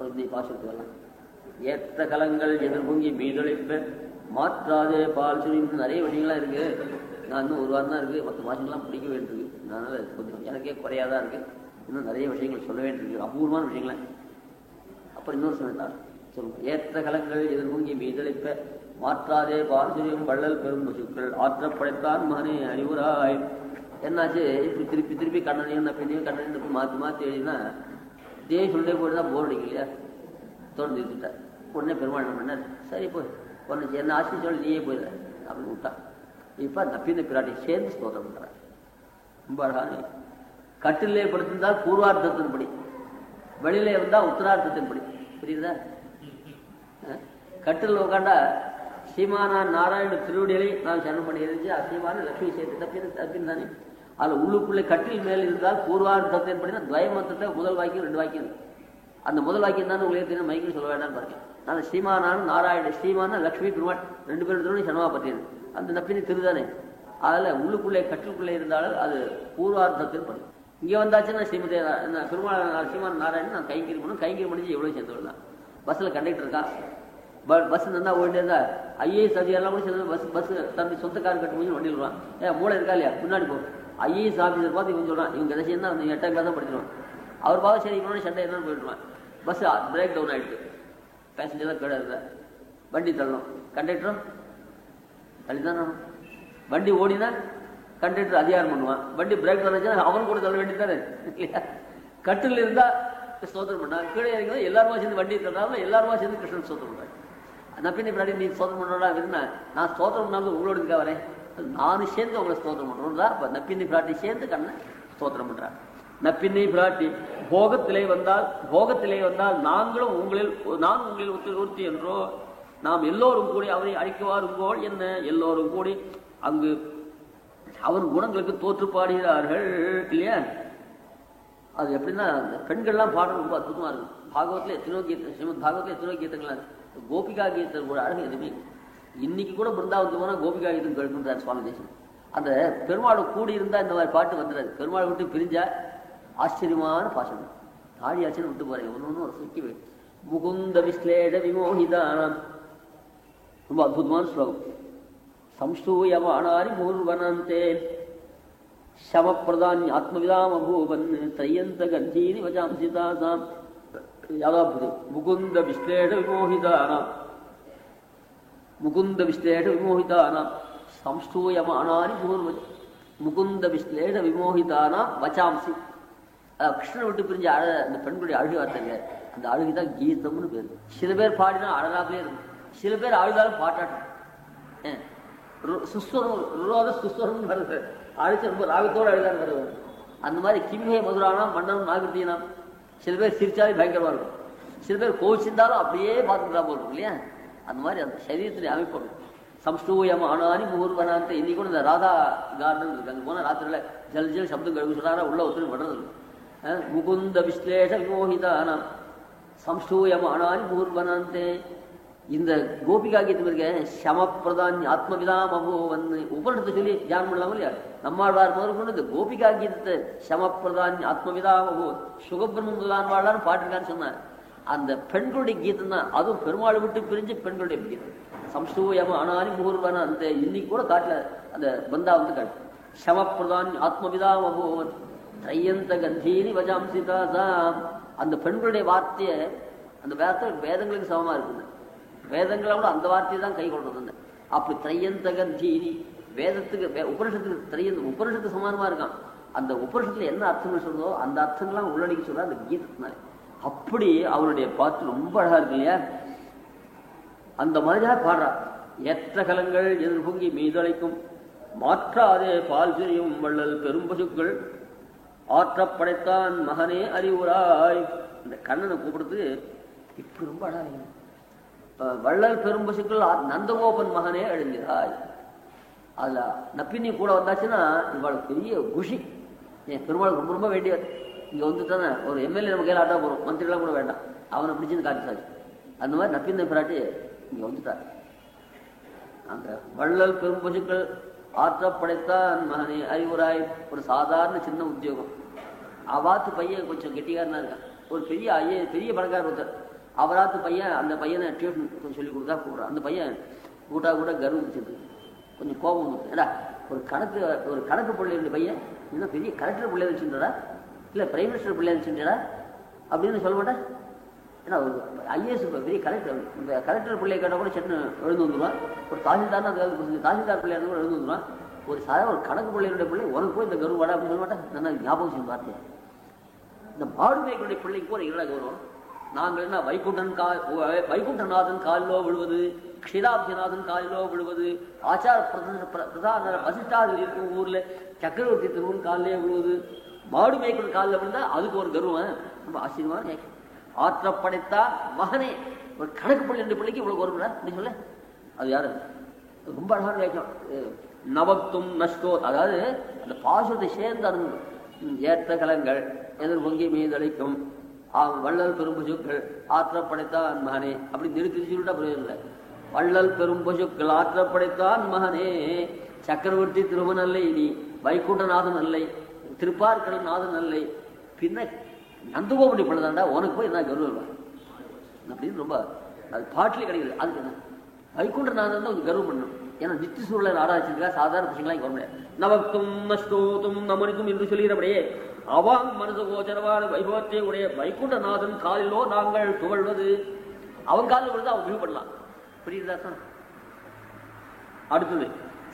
இந்த பாசுரத்துக்கெல்லாம் ஏற்ற கலங்கள் எதிர்பொங்கி மீதொழிப்ப மாற்றாதே பால் சுரியும் நிறைய விஷயங்கள்லாம் இருக்கு. நான் இன்னும் ஒரு வாரம் தான் இருக்கு, 10 மாசங்கள்லாம் பிடிக்க வேண்டியிருக்கு. அதனால கொஞ்சம் எனக்கே குறையாதான் இருக்கு. இன்னும் நிறைய விஷயங்கள் சொல்ல வேண்டியிருக்கு, அபூர்வமான விஷயங்களேன். அப்புறம் இன்னொரு சொன்னார் சொல்லுங்க. ஏற்ற கலங்கள் எதிர்பொங்கி மீதொழிப்ப மாற்றாதே பால் சுரியும் வள்ளல் பெரும் பசுக்கள் ஆற்றப்படைத்தான் மகனே அறிவுராய். என்னாச்சு, இப்படி திருப்பி திருப்பி கண்ணனையும் நப்பினையும் கண்ணனையும் நப்பி மாற்றி மாற்றி எழுதினா இதே சொல்லிட்டே போயிட்டு தான் போர் அடிக்கலையா, தொடர்ந்து இருந்துட்டார். உடனே பெருமாள் என்ன பண்ணார், சரி போய் ஒன்று என்ன ஆசை சொல்லி நீயே போயிடல அப்படின்னு விட்டான். இப்போ நப்பின பிராட்டி சேர்ந்து ஸ்தோத்திரம் பண்றார். ரொம்ப அழகான கட்டிலே படுத்திருந்தால் பூர்வார்த்தத்தின்படி, வெளியில இருந்தால் உத்தரார்த்தத்தின்படி. புரியுதா? கட்டில் உட்காண்டா சீமானான் நாராயண திருவடிகளை நான் சரணம் பண்ணி இருந்துச்சு, அசீமான லட்சுமி சேர்த்து தப்பின்னு தானே. அதில் உள்ளுக்குள்ளே கட்டில் மேல் இருந்தால் பூர்வார்த்தத்தின்படினா துவயமத்தத்தை முதல் வாக்கியம் 2 வாக்கியம். அந்த முதல் வாக்கியம் தான் உங்களுக்கு தெரியும், மைக்கில் சொல்ல வேண்டாம்னு பாருங்க. நான் ஸ்ரீமானான நாராயண, ஸ்ரீமான லட்சுமி பெருமாள் 2 பேரும் திருவடி சரணமா பற்றியது. அந்த நப்பினி திருதானே. அதில் உள்ளுக்குள்ளே கட்டிலுக்குள்ளே இருந்தாலும் அது பூர்வார்த்தத்தில் படி. இங்கே வந்தாச்சுன்னா ஸ்ரீமதி பெருமாள் ஸ்ரீமான நாராயணன் நான் கைங்கரி பண்ணணும். கைங்கரி பண்ணிச்சு எவ்வளோ சேர்ந்து விடலாம். பஸ்ஸில் கண்டக்டர் இருக்கா, பஸ் நல்லா ஓடிட்டே இருந்தா ஐஏஎஸ் அதிகாரிலாம் கூட சேர்ந்து பஸ் தம்பி சொந்தக்காரர் கட்டு முடிஞ்சு வண்டியில் விடுவான். மூளை இருக்கா இல்லையா, முன்னாடி போ. ஐஏஎஸ் ஆஃபீஸர் பார்த்து இவன் சொல்கிறான், இவங்க கடைசி தான் 8ஆம் கிளாஸ் தான் படிச்சிருவான். அவர் பார்த்து சரி இவனோட சண்டை என்னன்னு போயிடுவான். பஸ் பிரேக் டவுன் ஆகிடுது, பேசஞ்சர்லாம் கேட இருக்க, வண்டி தள்ளணும். கண்டக்டரும் தள்ளிதான் வண்டி ஓடினா கண்டக்டர் அதிகாரம் பண்ணுவான். வண்டி பிரேக் டவுன் ஆச்சுன்னா அவன் கூட தள்ள வேண்டியதானே இல்லையா. கட்டில் இருந்தால் ஸ்தோத்திரம் பண்ணா, கீழே இருக்கிறது எல்லாருமா சேர்ந்து வண்டி தள்ளாமல் எல்லாருமா சேர்ந்து கிருஷ்ணன் ஸ்தோத்திரம் பண்ணுறாங்க. நப்பினி பிராட்டி நீ ஸ்தோத்திரம் பண்ணுறா இருந்தா நான் ஸ்தோத்திரம் பண்ணாலும் உங்களோட இருக்கா வரேன், நானும் சேர்ந்து அவங்களை ஸ்தோத்திரம் பண்ணுறோம் தான். இப்போ நப்பினி பிராட்டி சேர்ந்து கண்ணை ஸ்தோத்திரம் பண்ணுறாங்க. நப்பினை பிராட்டி போகத்திலே வந்தால் நாங்களும் நான் உங்களில் ஒருத்தி என்றோ நாம் எல்லோரும் கூடி அவரை அழிக்குவாருங்கோள் என்ன எல்லோரும் கூடி அங்கு அவன் குணங்களுக்கு தோற்று பாடுகிறார்கள் இல்லையா. அது எப்படின்னா பெண்கள்லாம் பாடுறது ரொம்ப அற்புதமா இருக்கும். பாகவத்தில் எத்தனையோ கீர்த்தனை, ஸ்ரீமத் பாகவத்தில் எத்தனையோ கீர்த்தங்கள், கோபிகா கீர்த்தன் கூட அழகு எதுவுமே. இன்னைக்கு கூட பிருந்தாவனத்துக்கு போனால் கோபிகா கீதம் கேட்கின்றார் சுவாமி தேசம். அந்த பெருமாள் கூடி இருந்தால் இந்த மாதிரி பாட்டு வந்துடாது. பெருமாள் விட்டு பிரிஞ்சா ஆச்சரியமான பாசனம். தாழியாச்சன்னு விட்டு போறேன், ஒன்று ஒரு சுக்கி வை. முகுந்த விஸ்லேட விமோகிதானம், ரொம்ப அற்புதமான ஸ்லோகம். சம்ஸ்தூயமானாரி பூர்வனந்தே சமப்பிரதானி ஆத்மவிதாம் அபூவன் தையந்த கந்தீனி வஜாம்சிதாசாம் யாதாபுது முகுந்த விஸ்லேட விமோகிதானாம் சம்ஸ்தூயமானாரி பூர்வ முகுந்த விஸ்லேட விமோகிதானாம் வச்சாம்சி. கிருஷ்ணனை விட்டு பிரிஞ்ச அந்த பெண்களுடைய அழுகு வார்த்தைங்க, அந்த அழுகுதான் கீதம்னு பேரு. சில பேர் பாடினா அழகாவே இருக்கும், சில பேர் அழுதாலும் பாட்டாட்டும். சுஸ்வரம் வருது, அழிச்சு ரொம்ப ராகத்தோடு அழுதான் வருது. அந்த மாதிரி கிம்ஹே மதுரானாம் மன்னனும் நாகர்த்தினாம். சில பேர் சிரிச்சாலே பயங்கரமா இருக்கும், சில பேர் கோவிச்சிருந்தாலும் அப்படியே பார்த்துக்கிறா போல் இருக்கும் இல்லையா. அந்த மாதிரி அந்த சரீரத்துடைய அமைப்பு. சம்ஸ்தூயம் ஆனானி முகூர்வனான்ட்டு இன்னைக்கு கூட இந்த ராதா கார்டன் இருக்கு, அங்கே போனால் ராத்திரில ஜல் ஜல் சப்தம் கழுவு சொல்றாரா, உள்ள ஒத்துழைப்பு படுறது. முகுந்த விஸ்லேஷ விமோகிதானம் சம்ஸ்தூயம் ஆனானி முகூர்வனான்ட்டு. இந்த கோபிகா கீதம் இருக்க சமப்பிரதான் ஆத்மவிதாம் அபோவன் உபனிஷத்தை சொல்லி தியானம் பண்ணலாம் இல்லையா. நம்மாழ்வார் முதல் கொண்டு இந்த கோபிகா கீதத்தை சமப்பிரதான் ஆத்மவிதாம் அபோவன் சுகபிரம்ம முதலான் வாழான்னு பாட்டுருக்கான்னு சொன்னார். அந்த பெண்களுடைய கீதம் தான், அதுவும் பெருமாளை விட்டு பிரிஞ்சு பெண்களுடைய கீதம். சம்ஸ்தூயம் ஆனானி முகூர்வன அந்த இன்னைக்கு கூட காட்டுல அந்த பந்தா வந்து காட்டு. சமப்பிரதான் ஆத்மவிதாம் அபோவன் தையந்த கந்தீனி வஜாம்சிதாசாம். அந்த பெண்களுடைய வார்த்தையை, அந்த வார்த்தை வேதங்களுக்கு சமமா இருக்குது. வேதங்களை கூட அந்த வார்த்தையை தான் கை கொள்றது. அப்படி தையந்த கந்தீனி வேதத்துக்கு உபனிஷத்துக்கு தையந்த உபனிஷத்துக்கு சமானமா இருக்கான். அந்த உபனிஷத்துல என்ன அர்த்தங்கள் சொல்றதோ அந்த அர்த்தங்கள்லாம் உள்ளடக்கி சொல்ற அந்த கீதத்தினால. அப்படி அவருடைய பாட்டு ரொம்ப அழகா இருக்கு இல்லையா. அந்த மாதிரியா பாடுறா. ஏற்ற கலங்கள் எதிர்பொங்கி மீதழைக்கும் மாற்றாதே பால் சிரியும் வள்ளல் பெரும்பசுக்கள் ஆற்றப்படைத்தான் மகனே அறிவுராய். இந்த கண்ணனை கூப்பிடுறது இப்படி ரொம்ப அழகா. வள்ளல் பெரும்பசுக்கள் நந்தகோபன் மகனே எழுந்திராய். அதுல நப்பினி கூட வந்தாச்சுன்னா இவளுக்கு பெரிய குஷி. என் பெருமாள் ரொம்ப ரொம்ப வேண்டியவர். இங்க வந்துட்டானே ஒரு எம்எல்ஏ நம்ம கையில் ஆட்டா போறோம், மந்திரிலாம் கூட வேண்டாம், அவனை பிடிச்சின்னு காட்டிச்சாச்சு. அந்த மாதிரி நப்பினை பிராட்டி இங்க வந்துட்டார். அந்த வள்ளல் பெரும்பசுக்கள் ஆற்றப்படைத்தான் மகனே அறிவுராய். ஒரு சாதாரண சின்ன உத்தியோகம். அவாத்து பையன் கொஞ்சம் கெட்டிக்காரனா இருக்கான். ஒரு பெரிய பணக்காரர் ஒருத்தர் அவராத்து பையன் அந்த பையனை டியூஷன் சொல்லி கொடுத்தா கூடுறான். அந்த பையன் கூட்டா கூட கர்வம் வச்சுருக்கு, கொஞ்சம் கோபம் வந்துருக்கு. ஏடா ஒரு கணக்கு பிள்ளைய பையன் இன்னும் பெரிய கலெக்டர் பிள்ளைய வச்சுட்டாடா, இல்லை பிரைம் மினிஸ்டர் பிள்ளைய வச்சுட்டாடா அப்படின்னு சொல்ல மாட்டேன். ஏன்னா ஒரு ஐஏஎஸ் பெரிய கலெக்டர் பிள்ளையை கேட்டால் கூட சட்னு எழுந்து வந்துடுவான். ஒரு தாசில்தார் அந்த தாசில்தார் பிள்ளையா கூட எழுந்து வந்துடுவான். ஒரு சாதாரண ஒரு கணக்கு பிள்ளையுடைய பிள்ளை உனக்கு போய் இந்த கருவாடா அப்படின்னு சொல்ல மாட்டேன். நல்லா ஞாபகம் செய்யும் பார்த்தேன். இந்த மாடு மேய்களுடைய பிள்ளைக்கு கூட இரடா கௌரவம். நாங்கள் என்ன வைகுண்டநாதன் காலிலோ விழுவது, க்ஷீராப்திநாதன் காலிலோ விழுவது, ஆச்சார பிரதான வசிஷ்டாதிகள் இருக்கும் ஊர்ல சக்கரவர்த்தி திருவன் காலிலே விழுவது, மாடு மேய்கள் காலில் விழுந்தா அதுக்கு ஒரு கர்வம். ரொம்ப ஆச்சரியமான கேட்க. ஆற்றப்படைத்தான் மகனே, ஒரு கணக்கு பிள்ளை ரெண்டு பிள்ளைக்கு இவ்வளவு கௌரவம் அப்படின்னு சொல்ல, அது யாரு? ரொம்ப அழகான கேட்கும். நவக்தும் நஷ்டோ, அதாவது அந்த பாசுரத்தை சேர்ந்து அது ஏற்ற கலங்கள் எதிர் பொங்கி மீதளிக்கும் வள்ளல் பெரும் பசுக்கள் ஆற்றப்படைத்தான் மகனே அப்படி நிறுத்தி சொல்லிட்டா பிரயோஜனம் இல்லை. வள்ளல் பெரும் பசுக்கள் ஆற்றப்படைத்தான் மகனே, சக்கரவர்த்தி திருமன் அல்லை, நீ வைகுண்டநாதன் அல்லை, திருப்பார்கடல் நாதன் அல்லை, பின்ன நந்துகோபடி பண்ணதாண்டா உனக்கு போய் என்ன கர்வம் அப்படின்னு ரொம்ப அது பாட்டிலே கிடைக்குது. அதுக்கு என்ன வைகுண்டநாதன் தான் கர்வம் பண்ணணும். ஏன்னா நித்திய சூழலை ஆராய்ச்சிருக்கா சாதாரண பசங்களா இங்க வர முடியாது. நவக்தும் நஷ்டோத்தும் நமனுக்கும் என்று சொல்கிறபடியே அவாங் மனசு கோச்சரவான வைபவத்தை உடைய வைகுண்டநாதன் காலிலோ நாங்கள் துவழ்வது, அவன் காலில் விழுந்து அவன் விழு பண்ணலாம். புரியுதா? அடுத்தது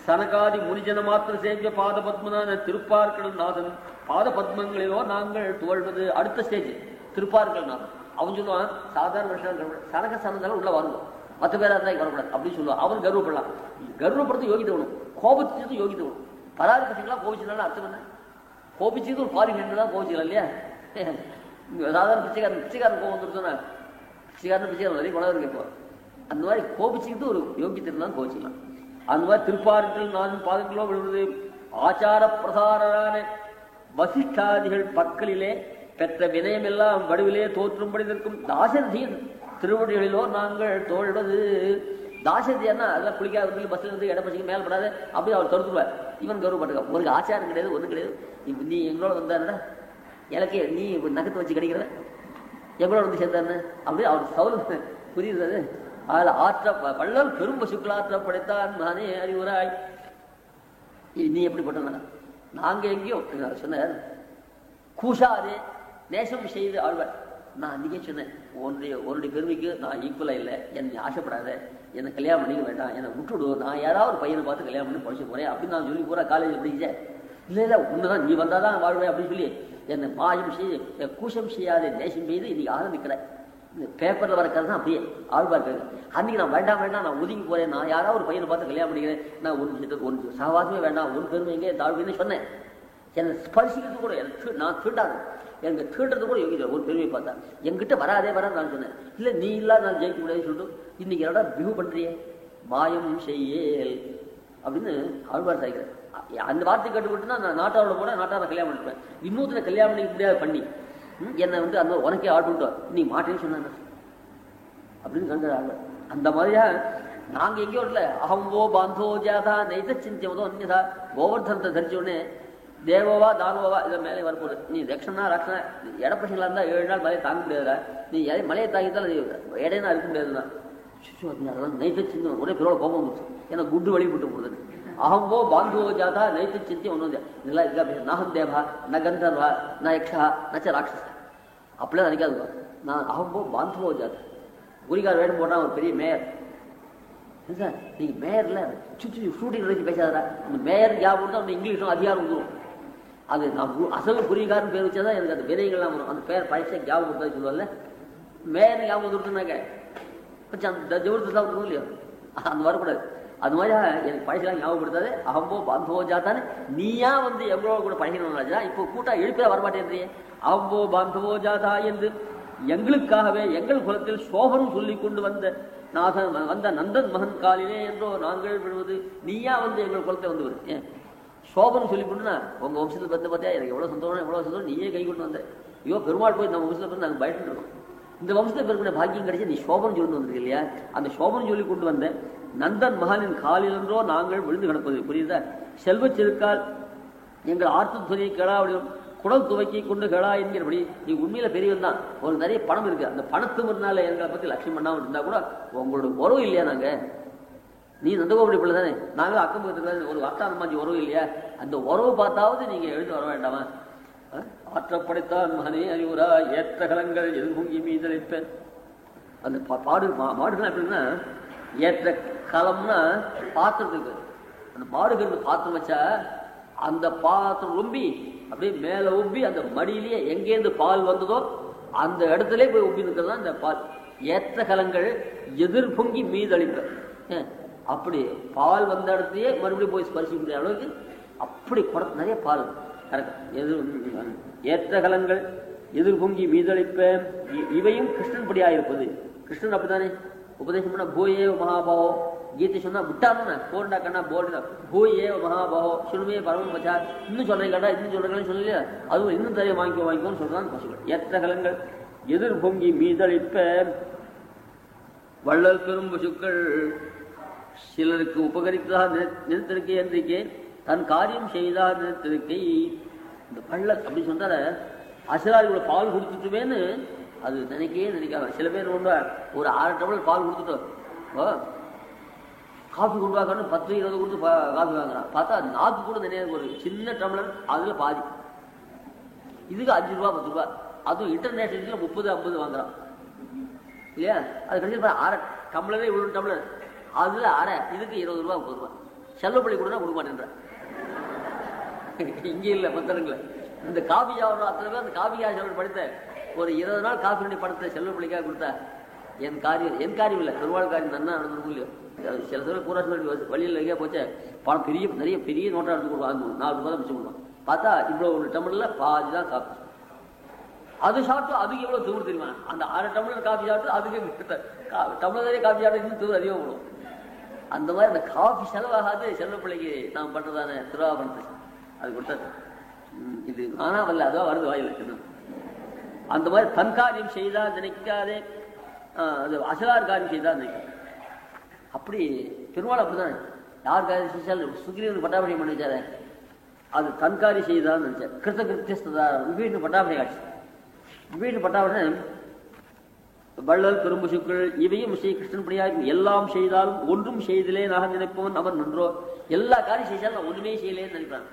சனகாதி முனிஜன மாத்திர சேவிய பாத பத்மனான திருப்பார்கடல் நாதன் பாத பத்மங்களிலோ நாங்கள் துவழ்வது. அடுத்த ஸ்டேஜ் திருப்பார்கடல் நாதன். அவன் சொல்லுவான் சாதாரண வருஷம் சனக சனந்தாலும் உள்ள வருவோம், மற்ற பேரா இருந்தா வரக்கூடாது அப்படின்னு சொல்லுவான். அவன் கர்வப்படலாம். கர்வப்படுத்த யோகித்த வேணும், கோபிச்சது யோகித்த வேணும். பராதி பசங்களா கோபிச்சதுனால அர்த்தம் என்ன? கோபிச்சது ஒரு பாரிஃபைண்ட் தான் கோபிச்சிக்கலாம் இல்லையா? சாதாரண பிச்சைக்காரன் கோபம் வந்துருச்சுன்னா பிச்சைக்காரன் நிறைய குணம் இருக்கு. இப்போ அந்த மாதிரி கோபிச்சுக்கிட்டு ஒரு யோகியத்திற்கு தான் கோபிச்சிக்கலாம். அந்த மாதிரி திருப்பார்கள் நான்கு பாதங்களோ விழுவது ஆச்சார பிரசாரரான வசிஷ்டாதிகள் பற்களிலே பெற்ற வினயம் எல்லாம் வடிவிலே தோற்றும்படி நிற்கும் தாசரதியின் திருவடிகளிலோ நாங்கள் தோழ்வது. தாசரதியானா அதெல்லாம் குளிக்காத பஸ்ல இருந்து இடம் பசிக்கு மேல படாது அப்படி அவர் தடுத்துருவார். இவன் கௌரவப்பட்டுக்க ஒரு ஆச்சாரம் கிடையாது, ஒன்றும் கிடையாது. நீ எங்களோட வந்தாருடா எனக்கு நீ நகத்தை வச்சு கிடைக்கிறத எங்களோட வந்து சேர்ந்தாருன்னு அப்படி அவர் சவுல புரியுறது. அதில் ஆற்ற வள்ளல் பெரும் பசுக்கள் ஆற்றப்படைத்தான் நானே அறிவுராய். நீ எப்படி பட்டா நாங்க எங்கேயோ சொன்னார் கூஷாதே நேசம் செய்து ஆழ்வார். நான் அன்றைக்கே சொன்னேன் உன்னுடைய பெருமைக்கு நான் ஈக்குவலா இல்லை, என்னை ஆசைப்படாத, என்னை கல்யாணம் பண்ணிக்க வேண்டாம், என்னை விட்டுடு, நான் யாராவது ஒரு பையனை பார்த்து கல்யாணம் பண்ணி படிச்சு போறேன் அப்படின்னு நான் சொல்லி பூரா காலேஜ் படிச்சேன். இல்லை இல்லை உண்மைதான், நீ வந்தாதான் வாழ்வேன் அப்படின்னு சொல்லி என்னை மாயம் செய்து கூஷம் செய்யாத நேசம் செய்து இன்னைக்கு ஆரம்பிக்கிறேன். இந்த பேப்பர்ல வர கதை தான் அப்படியே ஆழ்வார். அன்னைக்கு நான் வேண்டாம் நான் ஒதுங்கி போறேன், நான் யாராவது ஒரு பையனை பார்த்து கல்யாணம் பண்ணிக்கிறேன், நான் ஒன்று சகவாசமே வேண்டாம், ஒரு பெருமை எங்கே தாழ்வுன்னு சொன்னேன். என்னை ஸ்பர்சிக்கிறது கூட நான் தீண்டாது, எனக்கு தீண்டுறது கூட யோகிதா ஒரு பெருமையை பார்த்தா என்கிட்ட வராதே நான் சொன்னேன். இல்லை நீ இல்லாத நான் ஜெயிக்க முடியாதுன்னு சொல்லிட்டு இன்னைக்கு என்னடா பிஹு பண்றியே மாயம் செய்யேல் அப்படின்னு ஆழ்வார் சாய்க்கிறேன். அந்த வார்த்தை கட்டுப்பட்டுனா நான் நாட்டாரோட கூட நாட்டார கல்யாணம் பண்ணிப்பேன், இன்னொருத்தர கல்யாணம் பண்ணிக்க முடியாது பண்ணி என்னை வந்து அந்த உனக்கே ஆள் பண்ணிட்டு நீ மாட்டேன்னு சொன்ன அப்படின்னு கண்டு ஆழ்வார். அந்த மாதிரியா நாங்க எங்கேயோ இல்லை அகம்போ பாந்தோ ஜாதா நைத சிந்தியமதோ அந்நியதா கோவர்தனத்தை தரிச்ச உடனே தேவோவா தானோவா இதை மேலே வரப்போகுது. நீ ரக்ஷனா ரக்ஷனா இடப்பசங்களா இருந்தா 7 நாள் மலையை தாங்க முடியாதுடா, நீ மலையை தாங்கிட்டால் இடையினா இருக்க முடியாதுன்னா அதெல்லாம் நைத்த சிந்தம் ஒரே பேரோட கோபம் வந்துச்சு. ஏன்னா குண்டு வழிபட்டு போகுது. அகம்போ பாந்தோ ஜாதா நைத்த சிந்தியம் ஒன்று இதெல்லாம் இருக்கா நகம் தேவா ந கந்தர்வா ந யக்ஷா நச்ச ராட்சசா அப்படிலாம் நினைக்காதுவா. நான் அகம்போ பாந்தவோ ஜாதா குறிகார் வேடம் போட்டான் ஒரு பெரிய மேயர். சார் நீங்க மேயர்ல சுற்றி ஷூட்டிங் நினைச்சு பேசாதா, அந்த மேயர் ஞாபகம் தான் இங்கிலீஷும் அதிகாரம் வந்துடும். அது நான் அசல் குறிகாரன் பேர் வச்சாதான் எனக்கு அந்த விதைகள்லாம் வரும். அந்த பேர் பழச ஞாபகம் கொடுத்தா சொல்லுவாங்கல்ல, மேயர் ஞாபகம் வந்துருக்குனாக்க அந்த ஜோரத்தை தான் வந்துடும் இல்லையா, அந்த வரக்கூடாது. அது மாதிரி எனக்கு பழசெல்லாம் ஞாபகப்படுத்தாது. அகம்போ பாந்தவோ ஜாதான்னு நீயா வந்து எங்களோட கூட பழகினோம் ராஜா, இப்போ கூட்டா எழுப்பியா வரமாட்டேன்றியே. அகம்போ பாந்தவோ ஜாதா என்று எங்களுக்காகவே எங்கள் குலத்தில் சோபனம் சொல்லி கொண்டு வந்த நந்தன் மகன் காலிலே என்றோ நாங்கள் விழுவது. நீயா வந்து எங்கள் குலத்தை வந்து வரும் ஏன் சோபனம் சொல்லி கொண்டுனா உங்க வம்சத்தில் பார்த்து பார்த்தியா எனக்கு எவ்வளவு சந்தோஷம் நீயே கை கொண்டு வந்த. ஐயோ பெருமாள் போய் நம்ம வம்சத்தில் பிறந்து நாங்கள் பயட்டு இருக்கோம், இந்த வம்சத்தில் பெருமையான பாக்கியம் கிடைச்சி நீ சோபனம் சொல்லி வந்திருக்கு இல்லையா. அந்த சோபனம் சொல்லி கொண்டு வந்த நந்தன் மகனின் காலில் என்றோ நாங்கள் விழுந்து கிடப்பது. புரியுதா? செல்வச் செருக்கால் எங்கள் ஆர்த்த துணியை கேளாவடியும் குடல் துவக்கி கொண்டு கேளா என்கிறபடி நீ உண்மையில பெரியவன் தான், உங்களுக்கு நிறைய பணம் இருக்கு, அந்த பணத்து முன்னால எங்களை பத்தி லட்சியம் பண்ணாம இருந்தா கூட உங்களோட உறவு இல்லையா? நாங்க நீ நந்தகோபடி பிள்ளை தானே, நாங்களும் அக்கம் பக்கத்துல ஒரு அட்டான மாதிரி உறவு இல்லையா? அந்த உறவு பார்த்தாவது நீங்க எழுந்து வர வேண்டாமா? ஆற்றப்படைத்தான் மகனே அறிவுரா ஏற்ற கலங்கள் எதுங்கி மீதளிப்பேன். அந்த மாடுகள் எப்படின்னா, ஏற்ற களம்னா பாத்திரத்துக்கு, அந்த மாடுகளுக்கு பாத்திரம் வச்சா அந்த பாத்திரம் ரொம்பி அப்படியே மேல உப்பி அந்த மடியிலேயே எங்கேருந்து பால் வந்ததோ அந்த இடத்துல போய் உப்பி நிற்கிறது தான் இந்த பால். ஏற்ற கலங்கள் எதிர் பொங்கி மீதளிப்ப, அப்படி பால் வந்த இடத்தையே மறுபடியும் போய் ஸ்பரிசிக்கிற அளவுக்கு அப்படி நிறைய பால் கரெக்ட். ஏற்ற கலங்கள் எதிர் பொங்கி மீதளிப்ப இவையும் கிருஷ்ணன் படியா இருப்பது. கிருஷ்ணன் அப்படித்தானே உபதேசம் பண்ண பூயே மகாபாவோ, கீதை சொன்னா விட்டாருன்னா போண்டா கண்ணா போல்டா பூயே மகாபாவோ சுணுமே பரமம் பச்சா, இன்னும் சொல்றேன் கேட்டா இன்னும் சொல்றேன்னு சொல்லலையா, அதுவும் இன்னும் தெரிய வாங்கிக்கோன்னு சொல்றான் பசுகள். ஏற்ற கலங்கள் எதிர் பொங்கி மீதளிப்ப வள்ளல் பெரும் பசுக்கள் சிலருக்கு உபகரித்ததாக நிறுத்திருக்கை என்றைக்கே தன் காரியம் செய்தார் நிறுத்திருக்கை. இந்த வள்ளல் அப்படி சொன்னார அசிலாரிகளை பால் கொடுத்துட்டுமேன்னு அது நினைக்காம சில பேர் கொண்டு ஒரு 6 டம்ளர் பால் கொடுத்துட்டோம், காஃபி கொண்டு வாங்கன்னு 10-20 கொடுத்து காஃபி வாங்குறான். பார்த்தா நாக்கு கூட நினைவு ஒரு சின்ன டம்ளர் அதுல பாதி, இதுக்கு 5 ரூபா 10 ரூபா, அதுவும் இன்டர்நேஷனல் 30-50 வாங்குறான் இல்லையா? அது கடைசியில் 1/2 டம்ளரே இவ்வளவு டம்ளர், அதுல அரை, இதுக்கு 20 ரூபா 30 ரூபா. செல்லப்பள்ளி கூட கொடுக்க மாட்டேன்ற இங்கே இல்லை மத்தனங்கள. இந்த காபி சாப்பிட்ற அத்தனை பேர் அந்த காபி சாப்பிட்டு படித்த ஒரு 20 நாள் காபி பண்ணி படத்தை செல்லப்பள்ளிக்காக கொடுத்தா என் காரியம் இல்லை, பெருவாள் காரியம் நன்னா நடந்திருக்கும் இல்லையோ. சில பேர் கூறாசி வழியில் எங்கேயா போச்சே பணம் நிறைய பெரிய நோட்டா எடுத்து கொடுப்பாங்க, 4 ரூபாய் தான் மிச்சம் கொடுப்பான். பார்த்தா இவ்வளோ ஒரு டம்ளர்ல பாதி தான் காப்பி. அது சாப்பிட்டு அதுக்கு எவ்வளவு தூர் தெரியுமா? அந்த 6 டம்ளர் காஃபி சாப்பிட்டு அதுக்கு டம்ளரே காஃபி சாப்பிட்டு இன்னும் தூர் அதிகம் போடும். அந்த மாதிரி அந்த காஃபி செலவாகாது செல்லப்பிள்ளைக்கு நாம் பண்றதான திருவாபணத்தை அது கொடுத்தது. இது ஆனா வரல, அதுவா வருது வாயில். அந்த மாதிரி தன் காரியம் செய்தா நினைக்காதே, அது அசலார் காரியம் செய்தா நினைக்காது. அப்படி பெருமாள் அப்படிதான், யார் காரியம் செஞ்சாலும் சுக்ரீவன் பட்டாபிஷேகம் பண்ணி வச்சாரு, அது தன் காரியம் செய்தான்னு நினைச்சார். கிருத்த கிருத்தியஸ்தா விபீஷன் பட்டாபிஷேகம் ஆச்சு. விபீஷன் பட்டாபிஷேகம் வள்ளல் பெரும்பசுக்கள் இவையும் ஸ்ரீகிருஷ்ணன் படியாக எல்லாம் செய்தாலும் ஒன்றும் செய்தலே நாக நினைப்பவன் அவன் நன்றோ. எல்லா காரியம் செய்தாலும் நான் ஒண்ணுமே செய்யலேன்னு நினைப்பான்.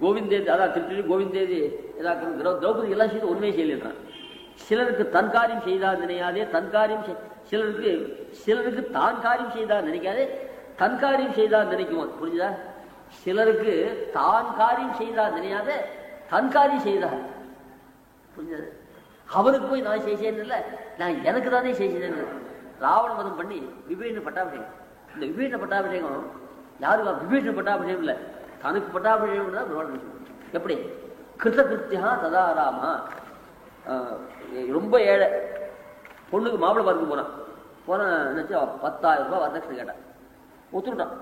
கோவிந்தேதி அதான் திருப்பி கோவிந்தேதி திரௌபதி எல்லாம் செய்து ஒண்ணுமே செய்யலாம். சிலருக்கு தன் காரியம் செய்தால் நினையாதே, தன் காரியம் சிலருக்கு தான் காரியம் செய்தால் நினைக்காதே, தன் காரியம் செய்தால் நினைக்குவான். புரிஞ்சுதா? சிலருக்கு தான் காரியம் செய்தால் நினையாதே, தன் காரியம் செய்தால். புரிஞ்சது? அவருக்கு போய் நான் செய்தேன் இல்லை, நான் எனக்கு தானே செய்தேன். ராவண மதம் பண்ணி விபீஷண பட்டாபிஷேகம். இந்த விபீஷண பட்டாபிஷேகம் யாருக்கு? விபீஷண பட்டாபிஷேகம் இல்லை, தனக்கு பட்டாபிஷேகம் தான். எப்படி? கிருத்த கிருத்தியா ததா ராமா. ரொம்ப ஏழை பொண்ணுக்கு மாப்பிள்ளை பார்க்க போன நினைச்சு 10,000 ரூபாய் வரதட்சணை கேட்டான், ஒத்துட்டான்.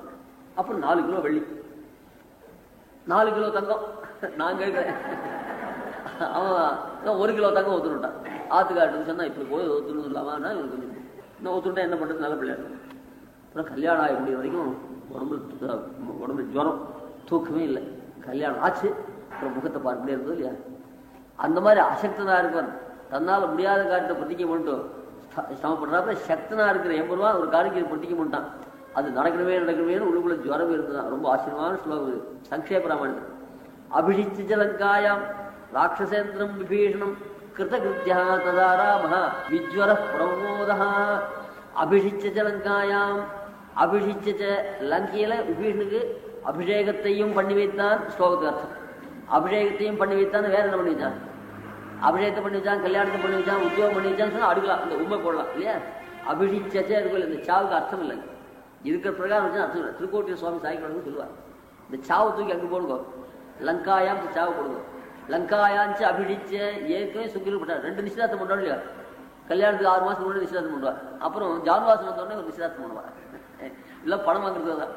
அப்புறம் 4 கிலோ வெள்ளி, 4 கிலோ தங்கம் நான் கேட்கிறேன். அவன் 1 கிலோ தங்கம் ஒத்துட்டான். ஆத்துக்காட்டு சொன்னா இப்படி போய் ஒத்துணும் இல்லாமா, இவனுக்கு கொஞ்சம் இன்னும் ஒத்துட்டா என்ன பண்றது, நல்ல பிள்ளையா. அப்புறம் கல்யாணம் ஆக முடிய வரைக்கும் உடம்புல ஜுரம், தூக்கமே இல்லை. கல்யாணம் ஆச்சு, அப்புறம் முகத்தை பார்க்க முடியாது இல்லையா? அந்த மாதிரி அசக்தனா இருப்பார். தன்னால முடியாத காரியத்தை பிரதிக்க பண்ணிட்டோம் சமப்படுறாப்ப சக்தனா இருக்கிற எம்பருவா ஒரு காரியத்தை பிரதிக்க பண்ணிட்டான். அது நடக்கணுமே உள்ளுக்குள்ள ஜுரம் இருந்துதான். ரொம்ப ஆச்சரியமான ஸ்லோகம், சங்கேப ராமாயணம். அபிஷிச்ச லங்காயாம் ராட்சசேந்திரம் விபீஷணம் கிருதகிருத்தியா ததா ராம விஜ்வர பிரமோதா. அபிஷிச்ச லங்காயாம், அபிஷிச்ச லங்கையில விபீஷனுக்கு அபிஷேகத்தையும் பண்ணி வைத்தான். ஸ்லோகத்துக்கு அர்த்தம் அபிஷேகத்தையும் பண்ணி வைத்தான். வேற என்ன பண்ணி வச்சான்? அபிஷேகத்தை பண்ணி வச்சான், கல்யாணத்தை பண்ணி வச்சான், உத்தியோகம் பண்ணி வச்சான்னு சொன்னா அடுக்கலாம், இந்த உண்மை போடலாம் இல்லையா? அபிஷிச்சே இருக்கும். இந்த சாவுக்கு அர்த்தம் இல்லை, இருக்கிற பிரகாரம் வச்சு அர்த்தம் இல்லை. திருக்கோட்டிய சுவாமி சாய்க்கணும்னு சொல்லுவார். இந்த சாவு தூக்கி அங்கே போடுங்க, லங்காயாம் சாவு போடுங்க. லங்காயாச்சு அபிஷிச்ச ஏற்கனவே சுக்கிரப்பட்டார். 2 நிச்சயதார்த்தம் பண்ணுவார் இல்லையா? கல்யாணத்துக்கு 6 மாசத்துக்கு முன்னாடி நிச்சயதார்த்தம் பண்ணுவார். அப்புறம் ஜான்வாசம் வந்தோடனே ஒரு நிச்சயதார்த்தம் பண்ணுவார். இல்லை பணம் வாங்குறது தான்.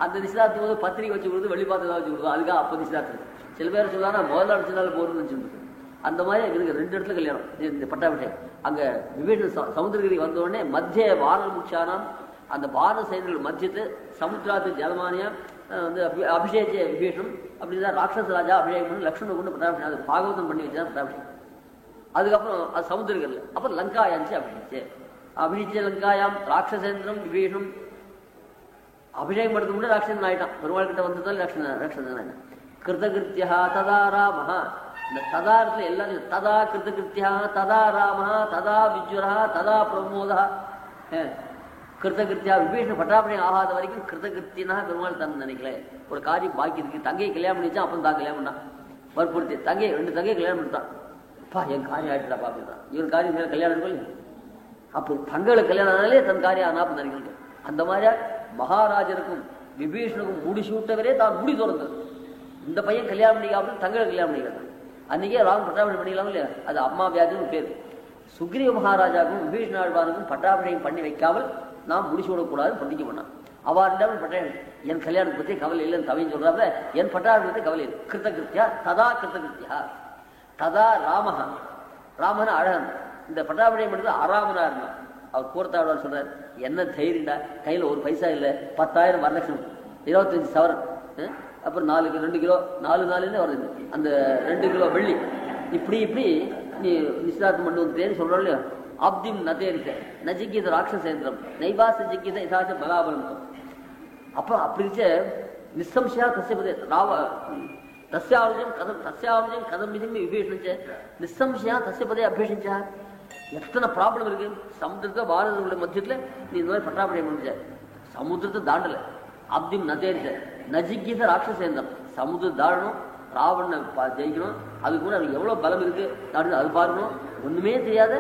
அந்த நிச்சயதார்த்தம் போது பத்திரிகை வச்சு கொடுத்து வெளிப்பாத்திரம் வச்சு கொடுத்தோம், அதுக்காக அப்போ நிச்சயதார்த்தம். சில பேர் சொல்லுவாங்க முதல்ல அடிச்சதால போறதுன்னு நினைச்சுட்டு. அந்த மாதிரி எனக்கு 2 இடத்துல கல்யாணம். இந்த பட்டாபிஷேகம் அங்க விபீஷண சமுத்திரகிரி வந்த உடனே மத்திய வானல் முட்சானாம் அந்த பாரத சைன்கள் மத்தியத்து சமுத்திராத்து ஜலமானியா வந்து அபிஷேக விபீஷணம் அப்படிதான் ராட்சச ராஜா அபிஷேகம் பண்ணி லக்ஷ்மணன் கொண்டு பட்டாபிஷேகம் அது பாகவதம் பண்ணி வச்சுதான் பட்டாபிஷேகம். அதுக்கப்புறம் அது சமுத்திரங்கள்ல அப்புறம் லங்காயாச்சு அபிஷேகிச்சு லங்காயாம் ராட்சசேந்திரம் விபீஷணம் அபிஷேகம் படுத்த முடியாது ராட்சசன் ஆயிட்டான். பெருமாள் கிட்ட வந்ததால் ராட்சசன் கிருதகிருத்தியா ததா ராமஹா. இந்த ததாரத்துல எல்லாரும் ததா கிருதகிருத்தியா ததா ராமஹா ததா விஜ்வரா ததா பிரமோதா. கிருத்தகிருத்தியா விபீஷண பட்டாபிஷேகம் ஆகாத வரைக்கும் கிருத்தகிருத்தினா பெருமாள் தன் நினைக்கல. ஒரு காரியம் பாக்கி இருக்கு, தங்கையை கல்யாணம் பண்ணிச்சா அப்போ தான் கல்யாணம் பண்ணான் வற்புறுத்தி. தங்கை 2 தங்கையை கல்யாணம் பண்ணிட்டான். அப்பா என் காரியம் ஆயிட்டுடா பாப்பிட்டான். இவன் காரியம் மேலே கல்யாணம் இருக்கும். அப்போ தங்களை கல்யாணம் ஆனாலே தன் காரியம் ஆனாப்பு நினைக்கணும். அந்த மாதிரியா மகாராஜனுக்கும் விபீஷணுக்கும் முடிசூட்டவரே தான் முடி திறந்தது. இந்த பையன் கல்யாணம் பண்ணிக்காமல் தங்களை கல்யாணம் பண்ணிக்கிறான். அன்னைக்கே ராம் பட்டாபிஷேகம் பண்ணிக்கலாம் இல்லையா, அது அம்மா வியாதின்னு பேர். சுக்ரீவ மகாராஜாவுக்கும் விபீஷண ஆழ்வானுக்கும் பட்டாபிஷேகம் பண்ணி வைக்காமல் நாம் முடிசூடக்கூடாதுன்னு பிரதிக்க பண்ணான். அவ்வாறு பட்டாபிஷேகம் என் கல்யாணத்தை பற்றி கவலை இல்லைன்னு தவின்னு சொல்றாங்க. என் பட்டாபிஷேகத்தை கவலை இல்லை. கிருத்தகிருத்தியா ததா கிருத்தகிருத்தியா ததா ராமஹா. ராமன் அழகன். இந்த பட்டாபிஷேகம் பண்ணது அராமனா இருந்தான். அவர் கூர்த்தாழ்வார் சொல்றாரு, என்ன தைரியண்டா, கையில ஒரு பைசா இல்லை, 10,000 வரலட்சம் 25 சவரன், அப்புறம் 2 கிலோ 4 நாளுன்னு வருது அந்த 2 கிலோ வெள்ளி, இப்படி நீ நிச்சயதார்த்தம் பண்ணி வந்துட்டேன்னு சொல்றோம் இல்லையா. அப்திம் நதேரிக்க நஜிக்கித ராட்சசேந்திரம் நைபாச ஜிக்கித இதாச்ச பலாபலம். அப்ப அப்படி இருக்க நிசம்சயா தஸ்ய ராவ தஸ்யாவஜம் கதம் விதிம் விபீஷணிச்ச நிசம்சயா தஸ்ய பதே அபிஷேகிச்சா. எத்தனை ப்ராப்ளம் இருக்கு சமுத்திரத்தை பாரதங்களுடைய மத்தியத்தில் நீ இந்த மாதிரி பட்டாபிஷேகம் பண்ணிச்ச. சமுத்திரத்தை தாண்டல. அப்திம் நதேரிச்ச நஜிக்கித ராட்சசேந்திரம் சமுத்திர தாழணும், ராவணனை ஜெயிக்கணும். அது கூட அவருக்கு எவ்வளவு பலம் இருக்கு அது பார்க்கணும். ஒண்ணுமே தெரியாத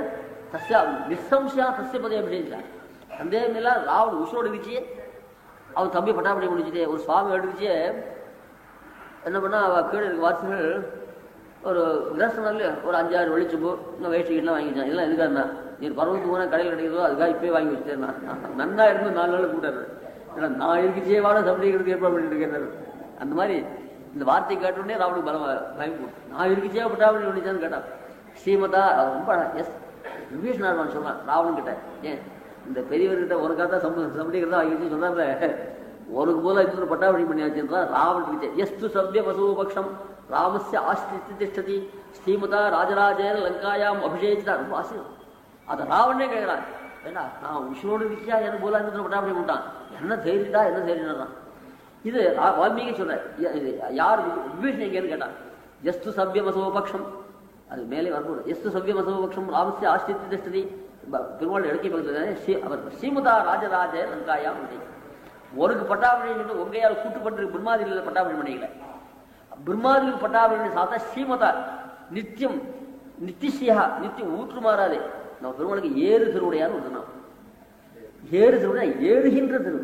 தஸ்யா நிசம்சயா தஸ்ய பதே அபிஷேகிச்சா. சந்தேகம் இல்ல. ராவணன் உஷோடு இருந்துச்சு, அவன் தம்பி பட்டாபிஷேகம் முடிச்சுட்டு ஒரு சுவாமி எடுத்துச்சு. என்ன பண்ணா அவ கீழே இருக்க வாசிகள் ஒரு கிரஸ்தனால ஒரு 5-6 வெளிச்சம்பு இன்னும் வேஷ்டிகள்லாம் வாங்கி வச்சான். இதெல்லாம் எதுக்காருண்ணா, நீ பருவத்துக்கு போனால் கடையில் கிடைக்கிறதோ அதுக்காக இப்பயே வாங்கி வச்சுட்டேன். நன்னா இருந்து 4 நாள் கூட்டாரு. ஏன்னா நான் இருக்குச்சே வாட சமைக்கிறதுக்கு ஏற்பாடு பண்ணிட்டு இருக்கேன். அந்த மாதிரி இந்த வார்த்தை கேட்டோடனே ராவனுக்கு பலம் வாங்கி கொடுத்து நான் இருக்குச்சே பட்டாபிஷேகம் பண்ணிச்சான்னு கேட்டான். ஸ்ரீமதா ரொம்ப எஸ் விபீஷணார்வான் சொன்னான் ராவணன் கிட்ட, ஏன் இந்த பெரியவர்கிட்ட உனக்காக தான் சமைக்கிறதா வாங்கி சொல்றாங்க, உனக்கு போல இன்னொரு பட்டாபிஷேகம் பண்ணியாச்சுன்றா. ராவன் இருக்கு எஸ்து சவ்ய பசுபக்ஷம் ராமஸ்ய ஆஸ்தி திஷ்டதி ஸ்ரீமதா ராஜராஜேன லங்காயாம் அபிஷேகிச்சா. ரொம்ப ஆசையம். அதை ராவணே கேட்கிறான், ஏண்டா நான் உஷோடு இருக்கியா எனக்கு போல இன்னொரு பட்டாபிஷேகம் பண்ணிட்டான், என்ன தைரியடா என்ன தைரியம். இது வால்மீகி சொல்ற. யார் விபீஷணன் எங்கேன்னு கேட்டான். எஸ்து சவ்யமசோபக்ஷம், அது மேலே வரக்கூடாது. எஸ்து சவ்யமசோபக்ஷம் ராமஸ்ய ஆஸ்தி திஷ்டதி. பெருமாள் எடுக்கை பக்கத்தில் அவர் ஸ்ரீமதா ராஜராஜ லங்காயாம் அபிஷேகம். உனக்கு பட்டாபிஷேகம் உங்கையால் கூட்டுப்பட்டு பிரம்மாதிகள் பட்டாபிஷேகம் பண்ணிக்கல. பிரம்மாதிகள் பட்டாபிஷேகம் சாத்தா ஸ்ரீமதா நித்தியம் நித்தியா நித்தியம் ஊற்று மாறாதே. நம்ம பெருமாளுக்கு ஏறு திருவுடையான்னு ஒரு நாள். ஏறு திருவுடையா ஏறுகின்ற திரு,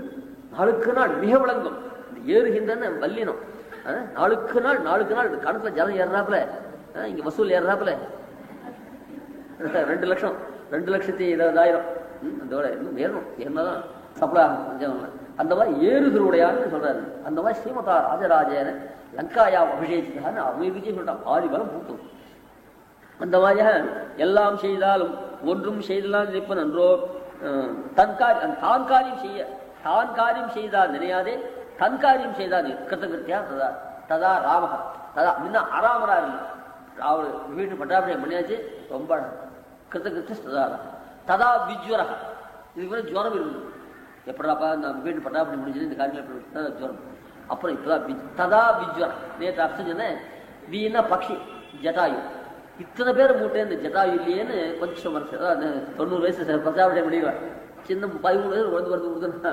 நாளுக்கு நாள் மிக விளங்கும். இந்த ஏறுகின்றன்னு வல்லினம். நாளுக்கு நாள் கணக்குல ஜலம் ஏறாப்புல, இங்க வசூல் ஏறாப்புல 2,20,000 அதோட இன்னும் ஏறணும். ஏறினாதான் சப்ளை ஆகும். அந்த மாதிரி ஏறு திருவுடையான்னு சொல்றாரு. அந்த மாதிரி ஸ்ரீமதா ராஜராஜேன லங்காயா அபிஷேகிச்சான்னு அமைதிச்சு சொல்லிட்டான். 6 பலம் பூட்டும். அந்த மாதிரியாக எல்லாம் செய்தாலும் ஒன்றும் செய்தலாம் நினைப்ப நன்றோ. தான் காரியம் செய்தால் நினையாதே, தன் காரியம் செய்தால் கிருத்தகிருத்தியா ததா ததா ராமஹா ததா முன்ன அராமரா இருந்தான். அவர் வீட்டு பட்டாபிஷேகம் பண்ணியாச்சு. ரொம்ப கிருத்தகிருத்தி ததா ததா விஜ்வரா. இதுக்கு மேலே ஜுவரம் இருக்குது. எப்படாப்பா நான் வீட்டு பட்டாபிஷேகம் முடிஞ்சது இந்த காரியத்தில் ஜுவரம். அப்புறம் இப்பதான் ததா விஜ்வரா. நேற்று அர்த்தம் சொன்னேன். வீணா பக்ஷி ஜட்டாயு. இத்தனை பேர் மூட்டை இந்த ஜட்டாயு இல்லையேன்னு கொஞ்சம் வருஷம் 90 வயசு பட்டாபிஷேகம் பண்ணிடுவார். சின்ன 13 பேர் வருது கொடுத்துருந்தா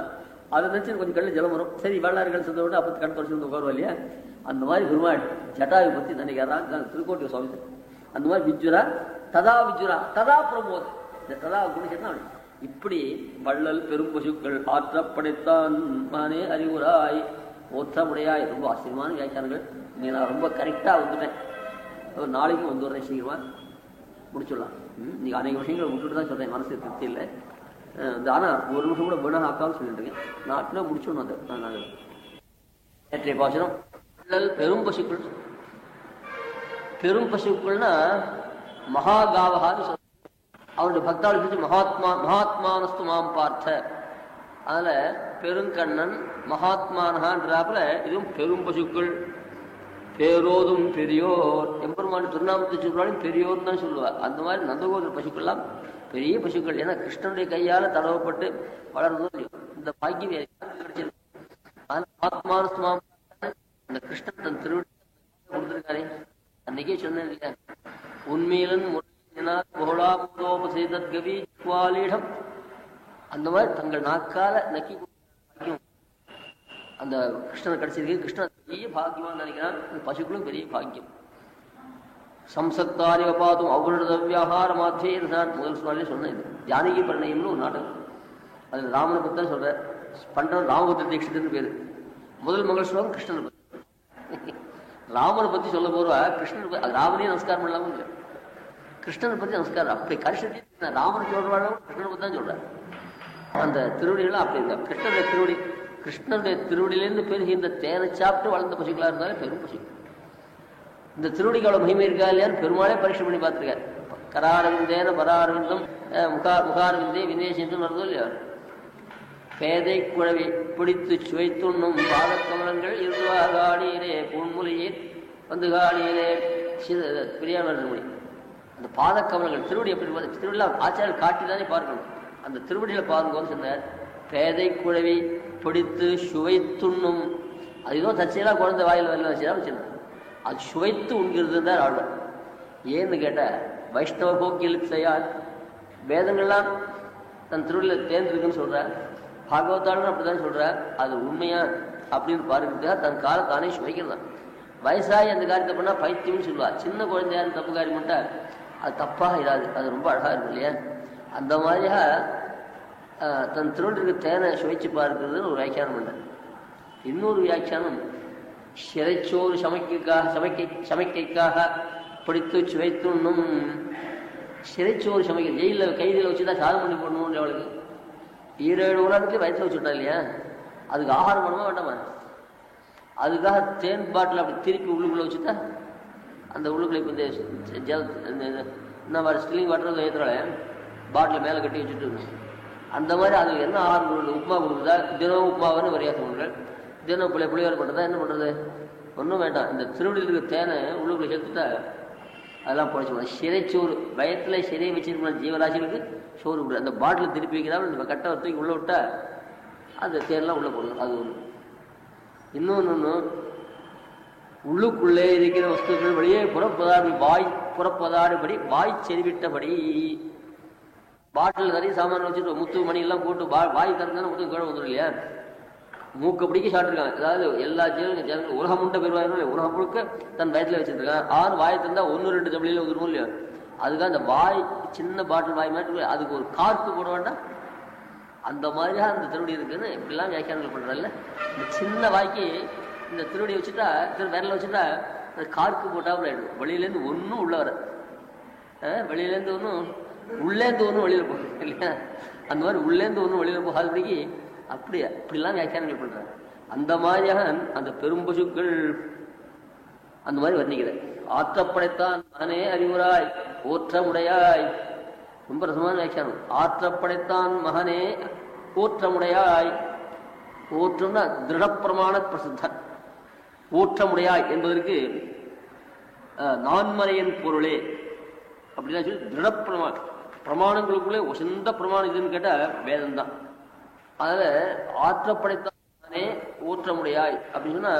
அதை நினச்சி கொஞ்சம் கல்ல ஜலம் வரும். சரி வெள்ளாறுகள் சேர்ந்த விட அப்போ கண் தொடர்ச்சி வந்து உட்காருவா இல்லையா. அந்த மாதிரி பெருமாள் ஜட்டாயு பற்றி நினைக்கிறான் திருக்கோட்டி சுவாமி. அந்த மாதிரி விஜ்வரா ததா விஜ்வரா ததா பிரமோத். இந்த ததா குடிச்சா இப்படி வள்ளல் பெரும் பசுக்கள் ஆற்றப்படைத்தான் மானே அறிவுராய் ஓற்றமுடையாய். ரொம்ப ஆச்சரியமான வியாக்கியானங்கள். நீ நான் ரொம்ப கரெக்டாக வந்துட்டேன். ஒரு நாளைக்கு வந்துடுறேன், சீக்கிரமா முடிச்சுடலாம். நீ அநேக விஷயங்களை விட்டுட்டு தான் சொல்றேன், மனசு திருப்தி இல்லை. ஆனால் ஒரு நிமிஷம் கூட வீணாக ஆக்காமல் சொல்லிட்டு இருக்கேன். நாட்டினா முடிச்சுடணும். அது நேற்றைய பாசனம் பெரும் பசுக்கள். பெரும் பசுக்கள்னா மகாகாவகான்னு சொல்ற. அவருடைய பக்தாளி மகாத்மானஸ்து மாம் பார்த்த அதுல பெருங்கண்ணன் மகாத்மானகான்றாப்புல இதுவும் பெரும் பசுக்கள். பேரோதும் பெரியோர் எம்பெருமான் திருநாமத்தை சொல்றாலும் பெரியோர் தான் சொல்லுவார். அந்த மாதிரி நந்தகோதர பசுக்கள்லாம் பெரிய பசுக்கள். ஏன்னா கிருஷ்ணனுடைய கையால தடவப்பட்டு வளர்ந்தோம். இந்த பாக்கியம் கிடைச்சிருக்கு. ஆத்மானுஸ்மா அந்த கிருஷ்ணன் தன் திருவிழா கொடுத்திருக்காரே. அன்னைக்கே சொன்னேன் இல்லையா, உண்மையிலன் முறையினாலீடம் அந்த மாதிரி தங்கள் நாக்கால நக்கி அந்த கிருஷ்ணன் கிடைச்சிருக்கு. கிருஷ்ணன் பெரிய பாக்கியம்னு நினைக்கிறான். பசுக்களும் பெரிய பாக்கியம். சம்சக்தாரிவ பாத்தும் அவருடைய வியாபார மாற்றே முதல் சொன்னாலே சொன்னேன். இது ஜானகி பரிணயம்னு ஒரு நாடகம். அதுல ராமனை பத்தி தான் சொல்ற. பண்றவன் ராமபுத்திர தீட்சிதன்னு பேரு. முதல் மகள் ஸ்லோகம் கிருஷ்ணனை பத்தி. ராமனை பத்தி சொல்ல போறவா கிருஷ்ணன் அது ராமனே நமஸ்காரம் பண்ணலாம இல்லை, கிருஷ்ணனை பத்தி நமஸ்காரம். அப்படி கரிசட்டி ராமனை சொல்றவாழ கிருஷ்ணனை பத்தி தான் சொல்றேன். அந்த திருவடிகளும் அப்படி இருந்தா கிருஷ்ணனுடைய திருவடி, கிருஷ்ணனுடைய திருவடியிலிருந்து பெருகின்ற தேனை சாப்பிட்டு வளர்ந்த பசுக்களா இருந்தாலே பெரும் பசு. இந்த திருவடிக்கு அவ்வளவு மகிமை இருக்கா இல்லையான்னு பெருமாளே பரீட்சை பண்ணி பார்த்திருக்காரு. கராரவிந்தேன பராரவிந்தம் முகாரவிந்தே வினேஷன் நடந்தோ இல்லையா. பேதை குழவி பிடித்து சுவைத்துண்ணும் பாதக்கமலங்கள் இருவாகாடியிலே பூன்முலையீர் வந்து காடியிலே பிரியாமணி. அந்த பாதக்கமலங்கள் திருவடி எப்படி திருவடியில் ஆச்சாரியர் காட்டிதானே பார்க்கணும். அந்த திருவடியில பாருங்கன்னு சொன்னார். பேதை குழவி பிடித்து சுவைத்துண்ணும். அது ஏதோ தச்சையெல்லாம் குழந்தை வாயில் வரல வச்சுன்னா அது சுவைத்து உண்கிறது தான் ஆழ்வார். ஏன்னு கேட்ட வைஷ்ணவ போக்கியலிப்சையார் வேதங்கள்லாம் தன் திருவள்ளில் தேர்ந்திருக்குன்னு சொல்றார். பாகவதாளன் அப்படிதான் சொல்றார். அது உண்மையா அப்படின்னு பாருக்கிறதுக்காக தன் காலை தானே சுவைக்கிறதான். வயசாகி அந்த காரியத்தை பண்ணா பைத்தியம்னு சொல்லுவார். சின்ன குழந்தையாரு தப்பு காரியம் பண்ணிட்டா அது தப்பாக இராது. அது ரொம்ப அழகா இருக்கும் இல்லையா. அந்த மாதிரியா தன் திருவள்ளுக்கு தேனை சுவைச்சு பார்க்கிறதுன்னு ஒரு வியாக்கியானம் பண்ண. இன்னொரு வியாக்கியானம் சிறைச்சோறு சமைக்கைக்காக பிடித்து சுவைத்துண்ணும். சிறைச்சோறு சமைக்க ஜெயிலில் கைதியில் வச்சுதான் சாதம் பண்ணி போடணும். அவளுக்கு 7 உலகத்துலேயே வயிற்றுல வச்சுட்டா இல்லையா. அதுக்கு ஆகாரம் பண்ணுமா வேண்டாமா. அதுக்காக தேன் பாட்டில் அப்படி திருப்பி உள்ளுக்குள்ள வச்சுட்டா அந்த உள்ளுக்குள்ள இப்போ இந்த மாதிரி ஸ்டில்லிங் வாட்டர் ஏற்றுறாளே பாட்டில் மேலே கட்டி வச்சுட்டு அந்த மாதிரி அது என்ன ஆகாரம் கொடுக்குது. உப்புமா கொடுக்குதா, தினம் உப்புமாவுன்னு விரையாசம் பண்ணுறேன். தினம் புளியோரை பண்ணுறதா என்ன பண்ணுறது, ஒன்றும் வேண்டாம். இந்த திருவடியில் இருக்கிற தேனை உள்ளுக்குள்ள சேர்த்துட்டா அதெல்லாம் பொழைச்சு. சிறைச்சோறு வயத்தில் சிறையை வச்சிருக்க ஜீவராசிகளுக்கு சோறு விடு. அந்த பாட்டில் திருப்பி வைக்கிறாமல் இந்த கட்டை தூக்கி உள்ள விட்டா அந்த தேன்லாம் உள்ள போடுது. அது ஒன்று. இன்னொன்று உள்ளுக்குள்ளே இருக்கிற வஸ்துக்கள் வெளியே புறப்பதாடுபடி வாய் செறிவிட்டபடி. பாட்டில் நிறைய சாமான் வச்சுட்டு முத்து மணி எல்லாம் போட்டு வாய் திறந்தானே முத்து கீழே வந்துடும் இல்லையா. மூக்க பிடிக்க சாப்பிட்டுருக்காங்க. அதாவது எல்லா ஜனங்களும் உலகம் உண்ட பெருவாயிரம் உலகம் முழுக்க தன் வயத்துல வச்சிருக்காங்க. 6 வாயை தந்தா 1-2 ஜபலியில வந்துடும் இல்லையா. அதுக்காக அந்த வாய் சின்ன பாட்டில் வாய் மாதிரி அதுக்கு ஒரு கார்க்கு போட வேண்டாம். அந்த மாதிரியா அந்த திருவடி இருக்குன்னு இப்படிலாம் வியாக்கியானங்கள் பண்றதில்ல. இந்த சின்ன வாய்க்கு இந்த திருவடி வச்சுட்டா விரல வச்சுட்டா அந்த கார்க்கு போட்டாப்புல ஆயிடும். வெளியிலேருந்து ஒன்றும் உள்ள வர, வெளியிலேருந்து ஒன்றும் உள்ளேருந்து ஒன்றும் வெளியில போகும் இல்லையா. அந்த மாதிரி உள்ளேருந்து ஒன்றும் வெளியில போகாதபடிக்கு அப்படிலாம் வியாக்கியானங்கள் பண்றாங்க. அந்த மாதிரியாக அந்த பெரும் பசுக்கள் அந்த மாதிரி வர்ணிக்கிற. ஆற்றப்படைத்தான் மகனே அறிவுராய் ஓற்றமுடையாய். ரொம்ப ரசமான வியாக்கியானம். ஆற்றப்படைத்தான் மகனே ஓற்றமுடையாய். ஓற்றம்னா திருடப்பிரமாண பிரசித்தன். ஓற்றமுடையாய் என்பதற்கு நான்மறையின் பொருளே அப்படின்னா சொல்லி திருடப்பிரமாணம். பிரமாணங்களுக்குள்ளே உசந்த பிரமாணம் இதுன்னு கேட்டா வேதம் தான். அதுல ஆற்றப்படைத்தானே ஊற்றமுடையாய் அப்படின்னு சொன்னா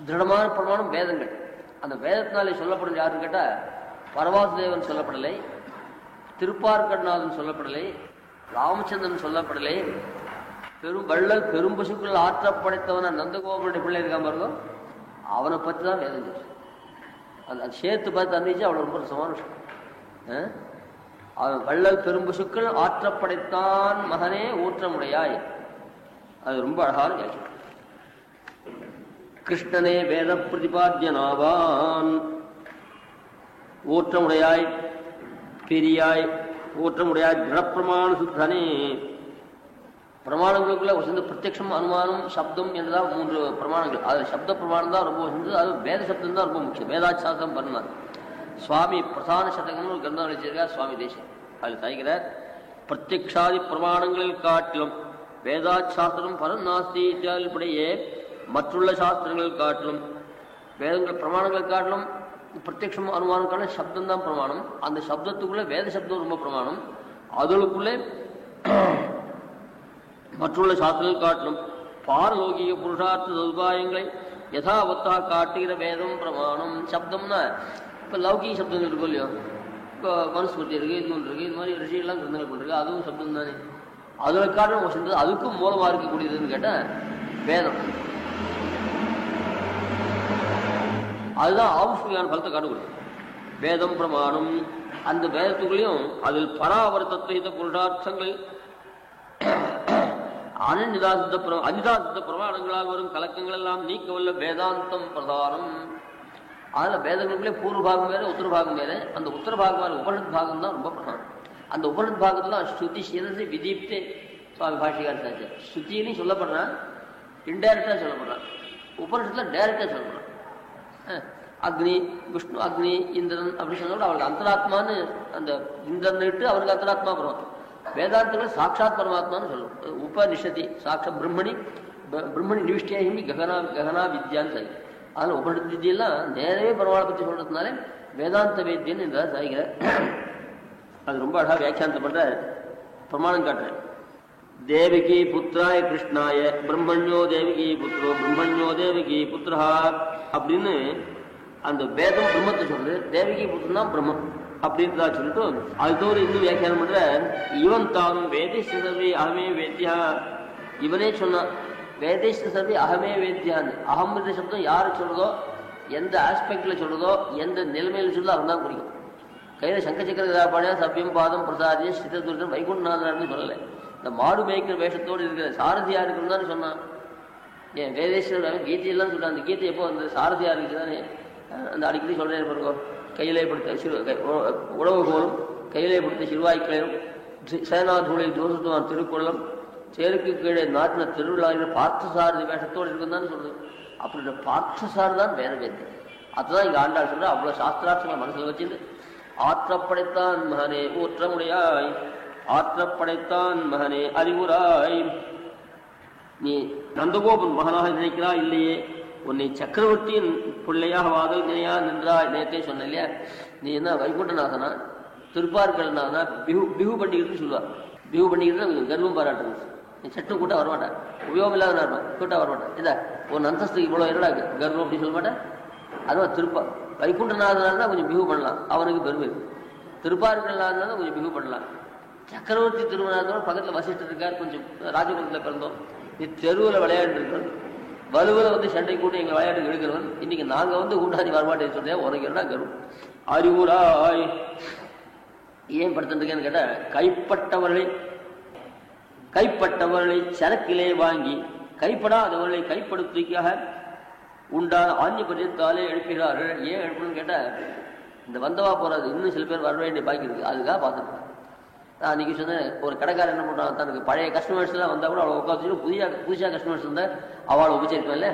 திருடமான பிரமாணம் வேதங்கள். அந்த வேதத்தினாலே சொல்லப்படும் யாருன்னு கேட்டா பரவாசுதேவன் சொல்லப்படலை, திருப்பார்கடநாதன் சொல்லப்படலை, ராமச்சந்திரன் சொல்லப்படலை. வள்ளல் பெரும் பசுக்கள் ஆற்றப்படைத்தவன நந்தகோபுடைய பிள்ளை இருக்காம பாருங்க, அவனை பற்றி தான் வேதம் சொல்லு. அது சேர்த்து பார்த்து தந்துச்சு. அவ்வளோ ரொம்ப ரசமான விஷயம். அவன் வள்ளல் பெரும்பசுக்கள் ஆற்றப்படைத்தான் மகனே ஊற்றமுடையாய். அது ரொம்ப அழகான வியாக்கியம். கிருஷ்ணனே வேத பிரதிபாத்தியனாவான். ஊற்றமுடையாய் பெரியாய் ஊற்றமுடையாய் திடப்பிரமாண சுத்தனே. பிரமாணங்களுக்குள்ள வசந்த பிரத்யக்ஷம் அனுமானம் சப்தம் என்றுதான் 3 பிரமாணங்கள். அது சப்த பிரமாணம் தான் ரொம்ப வசந்தது. அது வேத சப்தம் தான் ரொம்ப முக்கியம். வேதாச்சாரம் பண்ணார் சுவாமி பிரதான சதகம்னு ஒரு கிரந்தம் வச்சிருக்கார் சுவாமி தேசிகன். அதில் சாய்கிறார் பிரத்யக்ஷாதி பிரமாணங்களில் காட்டிலும் வேதாத் சாஸ்திரம் பரம் நாஸ்தி இத்தியாதிப்படியே மற்றுள்ள சாஸ்திரங்கள் காட்டிலும் வேதங்கள் பிரமாணங்கள் காட்டிலும் பிரத்யட்சம் அனுமானம் காட்டிலும் சப்தம் தான் பிரமாணம். அந்த சப்தத்துக்குள்ளே வேத சப்தம் ரொம்ப பிரமாணம். அதுக்குள்ளே மற்றுள்ள சாஸ்திரங்கள் காட்டிலும் பாரலோகிக புருஷார்த்த சதுபாயங்களை யதாவத்தாக காட்டுகிற வேதம் பிரமாணம். சப்தம்னா இப்போ லௌகிக சப்தங்கள் இருக்கும் இல்லையோ, இப்போ மனுஸ்மிருதி இருக்குது, இது ஒன்று இருக்குது, இது மாதிரி ரிஷிகள்லாம் கிரந்தங்கள் பண்ணிருக்கு, அதுவும் சப்தம் தானே. அதில் காட்டும் சென்றது அதுக்கும் மூலமாக இருக்கக்கூடியதுன்னு கேட்டால் வேதம். அதுதான் ஆவுஷ்மியான பலத்தை காட்டக்கூடாது. வேதம் பிரமாணம். அந்த வேதத்துக்குள்ளேயும் அதில் பராவர்த்தத்வைத புருஷார்த்தங்கள் அனிதாசித்த பிரமாணங்களாக வரும் கலக்கங்கள் எல்லாம் நீக்க வல்ல வேதாந்தம் பிரதானம். அதில் வேதங்களுக்குள்ளே பூர்வபாகம் வேறு உத்தரபாகம் வேறு. அந்த உத்தரபாகமான உபனிஷத் பாகம் தான் ரொம்ப பிரதானம். அந்த உபனிஷத் பாகத்தில் தான் ஸ்ருதி சிரசி விதீப்தே சுவாமி பாஷிகார் ஸ்ருதியிலையும் சொல்லப்படுறான், இன்டைரக்டாக சொல்லப்படுறான். உபனிஷத்தில் டைரக்டாக சொல்லப்படுறான். அக்னி விஷ்ணு அக்னி இந்திரன் அப்படி சொன்னா கூட அவருக்கு அந்தராத்மான்னு அந்த இந்திரன் இட்டு அவருக்கு அந்தராத்மா பரமாத்மா. வேதாந்தங்கள் சாட்சாத் பரமாத்மான்னு சொல்லும். உபனிஷதி சாட்சாத் பிரம்மணி நிவிஷ்டியாகி ககனா வித்யான்னு சொல்லி. அதில் உபனிஷத் வித்தியெல்லாம் நேரவே பரவாயில்ல பற்றி சொல்றதுனால வேதாந்த வேத்தியன்னு இந்த சாய்கிற அது ரொம்ப அழகா வியாக்கியானத்தை பண்ற பிரமாணம் காட்டுறேன். தேவகி புத்திராய கிருஷ்ணாய பிரம்மண்யோ தேவகி புத்திரோ பிரம்மண்யோ தேவகி புத்திரா அப்படின்னு அந்த வேதம் பிரம்மத்தை சொல்றது. தேவகி புத்திரன் தான் பிரம்மம் அப்படின்றதா சொல்லிட்டு அது தவிர இன்னும் வியாக்கியானம் பண்ற இவன் தானும் வேதிஷ்ட சர்வே அகமே வேத்தியா. இவனே சொன்னான் வேதிஷ்ட சர்வே அகமே வேத்தியான்னு. அகம்ன்ற சப்தம் யாரு சொல்றதோ, எந்த ஆஸ்பெக்ட்ல சொல்றதோ, எந்த நிலைமையில சொல்றதோ அவன் தான் பிடிக்கும். கையில சங்கச்சக்கர கதாபாணியா சபியம் பாதம் பிரசாதிய ஸ்திததுர்கன் வைகுண்டநாதனார்னு சொல்லலை. இந்த மாடு மேய்க்கிற வேஷத்தோடு இருக்கிற சாரதியா இருக்குன்னு தானே சொன்னான். ஏன் வேதேஸ்வரர் கீதையெல்லாம் சொல்றான். அந்த கீதை எப்போ அந்த சாரதியா இருக்குது தானே. அந்த அடிக்கடி சொல்றேன் பாருங்க, கையிலே படுத்த உழவு போலும் கையிலே படுத்த சிறுவாய்க்கிளையும் சேனாதூளில் ஜோசத்துவான் திருக்குள்ளம் சேருக்கு கீழே நாட்டின திருவிழாவில் பார்த்தசாரதி வேஷத்தோடு இருக்குன்னு சொல்றது. அப்படி பார்த்தசாரதி தான் வேத வேத்தியம். அதுதான் இங்க ஆண்டாள் சொல்ற. அவ்வளவு சாஸ்திரார்த்தங்களை மனசுல வச்சுட்டு ஆற்றப்படைத்தான் மகனே ஊற்றமுடையாய் ஆற்றப்படைத்தான் மகனே அறிவுராய். நீ நந்தகோபன் மகனாக நினைக்கிறா இல்லையே, உன்னை சக்கரவர்த்தியின் பிள்ளையாக வாதல் நினையா நின்றாய். நேரத்தே சொன்ன இல்லையா, நீ என்ன வைகுண்டநாதனா திருப்பார்கடனாதனா பிகு பண்டிகைன்னு சொல்லுவா. பிகு பண்டிகை கர்வம் பாராட்டுறது. நீ சட்டு கூட்டா வரமாட்டா, உபயோகம் இல்லாத கூட்டா வரமாட்டா. இதா உன் அந்தஸ்துக்கு இவ்வளோ என்னடா கர்வம் அப்படின்னு சொல்ல மாட்டேன். அதுவும் வைகுண்டநாதனால தான் கொஞ்சம் பிகு பண்ணலாம், அவனுக்கு பெருமை. திருப்பார்கடனால தான் கொஞ்சம் பிகு பண்ணலாம். சக்கரவர்த்தி திருமணத்தோட பக்கத்தில் வசிஷ்டர் இருக்கார், கொஞ்சம் ராஜகுலத்தில் பிறந்தோம். நீ தெருவில் விளையாண்டு இருக்கோம், வலுவில் வந்து சண்டை கூட்டி எங்கள் விளையாட்டு எடுக்கிறவன். இன்னைக்கு நாங்கள் வந்து கூட்டாதி வரமாட்டேன்னு சொல்றேன். உனக்கு என்ன கரும் அறிவுராய். ஏன் படுத்துருக்கேன்னு கேட்டா, கைப்பட்டவர்களை சரக்கிலே வாங்கி கைப்படாதவர்களை கைப்படுத்திக்காக உண்டான ஆன்யபரியத்தாலே எழுப்புகிறார்கள். ஏன் எழுப்பணும்னு கேட்டா, இந்த வந்தவா போறாது, இன்னும் சில பேர் வர வேண்டிய பாக்கி இருக்கு, அதுக்காக பார்த்துருக்கேன். நான் அன்றைக்கி சொன்னேன், ஒரு கடைக்காரர் என்ன பண்ணுறாங்க, தனக்கு பழைய கஸ்டமர்ஸ்லாம் வந்தால் கூட அவளை உட்காந்துட்டு புதுசாக கஸ்டமர்ஸ் இருந்தால் அவளை உபச்சரிப்பேன் இல்லை.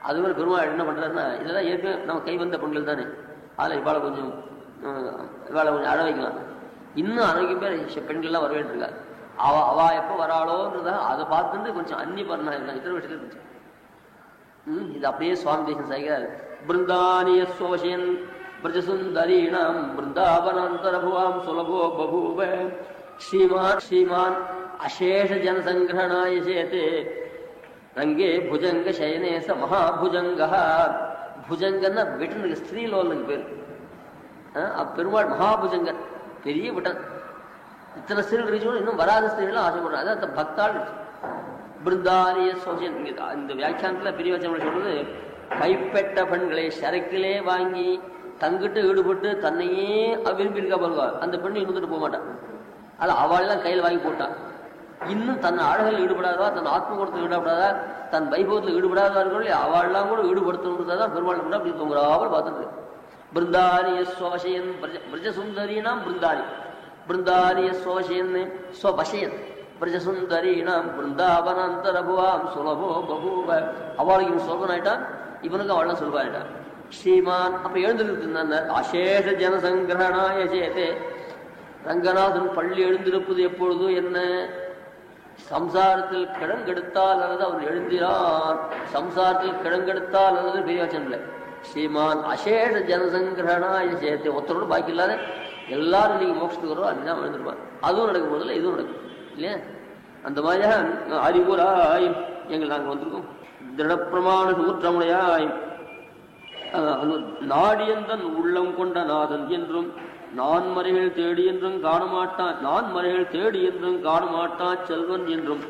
அதுவே பெருமாள் என்ன பண்ணுறாருன்னா, இதெல்லாம் ஏற்கனவே நம்ம கை வந்த பெண்கள் தானே, அதில் இவாளை கொஞ்சம் அழ வைக்கலாம். இன்னும் அன்றைக்கு பேர் பெண்கள்லாம் வர வேண்டியிருக்கா. அவள் எப்போ வராளோன்றதா அதை பார்த்துட்டு கொஞ்சம் அன்னி பண்ணா இருந்தாங்க. இத்தனை வருஷத்துக்கு இருந்துச்சு. இது அப்படியே சுவாமி தேசம் சாய்கிறார். பிருந்தானிய சோஷியன் பிரஜசுந்தரீணாம் பிருந்தாவனாந்தரபுவாம் சுலபோ பபூவ ஸ்ரீமான் அசேஷ ஜனசங்கிரகணாய சேதே ரங்கே புஜங்க சயனேச மகாபுஜங்கா. புஜங்கன்னா விட்டனுக்கு ஸ்திரீலோனுக்கு பேர். பெருமாள் மகாபுஜங்கர், பெரிய விட்டன். இத்தனை ஸ்திரீகள் இருந்துச்சு, இன்னும் வராத ஸ்திரீகளும் ஆசைப்படுறாங்க. அதான் பக்தாள். பிருந்தானிய சோஷியன் இந்த வியாக்கியானத்தில் பெரிய வச்சவங்களை சொல்றது, கைப்பெட்ட பெண்களை சரக்கிலே வாங்கி தங்கிட்டு ஈடுபட்டு தன்னையே விரும்பி இருக்கா பாருவா. அந்த பெண்ணு இருந்துட்டு போக மாட்டான். அது அவள்லாம் கையில் வாங்கி போட்டான். இன்னும் தன் அழகில் ஈடுபடாதவா, தன் ஆத்ம கொடுத்து ஈடுபடாதா, தன் வைபவத்தில் ஈடுபடாதவர்கள் அவள்லாம் கூட ஈடுபடுத்தணுன்றதான் பெருமாள் கூட அப்படி தூங்குறாமல் பார்த்துட்டு. பிருந்தானிய ஸ்வசயன் பிரஜசுந்தரீனாம் பிருந்தானிய ஸ்வசயன் ஸ்வபசயன் பிரஜசுந்தரீனாம் பிருந்தாவனாந்தரபுவாம் சுலபோ பபூவ. அவளுக்கு இவன் சொல்பன் ஆயிட்டான், இவனுக்கு அவள்லாம் சொல்பன் ஆயிட்டான். ஸ்ரீமான் அப்ப எழுந்திருந்தார். அசேஷ ஜனசங்கிரகணாய சேதே. ரங்கநாதன் பள்ளி எழுந்திருப்பது எப்பொழுது என்ன? சம்சாரத்தில் கிழங்கெடுத்தால் அல்லது அவன் எழுந்திரான். சம்சாரத்தில் கிழங்கெடுத்தால் அல்லது பெரிய வச்சனம் இல்லை. ஸ்ரீமான் அசேஷ ஜனசங்கிரகணாய சேர்த்து ஒருத்தரோடு பாக்கி இல்லாத எல்லாரும் நீங்க மோட்சத்துக்கு வரும் அதுதான் எழுந்திருப்பான். அதுவும் நடக்கும் போதில்லை, இதுவும் நடக்கும் இல்லையா? அந்த மாதிரியாக அறிவுராய் எங்கள் நாங்கள் வந்திருக்கோம். திடப்பிரமாண சூற்றமுடையாய் நாடியந்தன் உள்ளம் கொண்ட நாதன் என்றும் நான் மறைகள் தேடி என்றும் காணமாட்டான், நான் மறைகள் தேடி என்றும் காணமாட்டான் செல்வன் என்றும்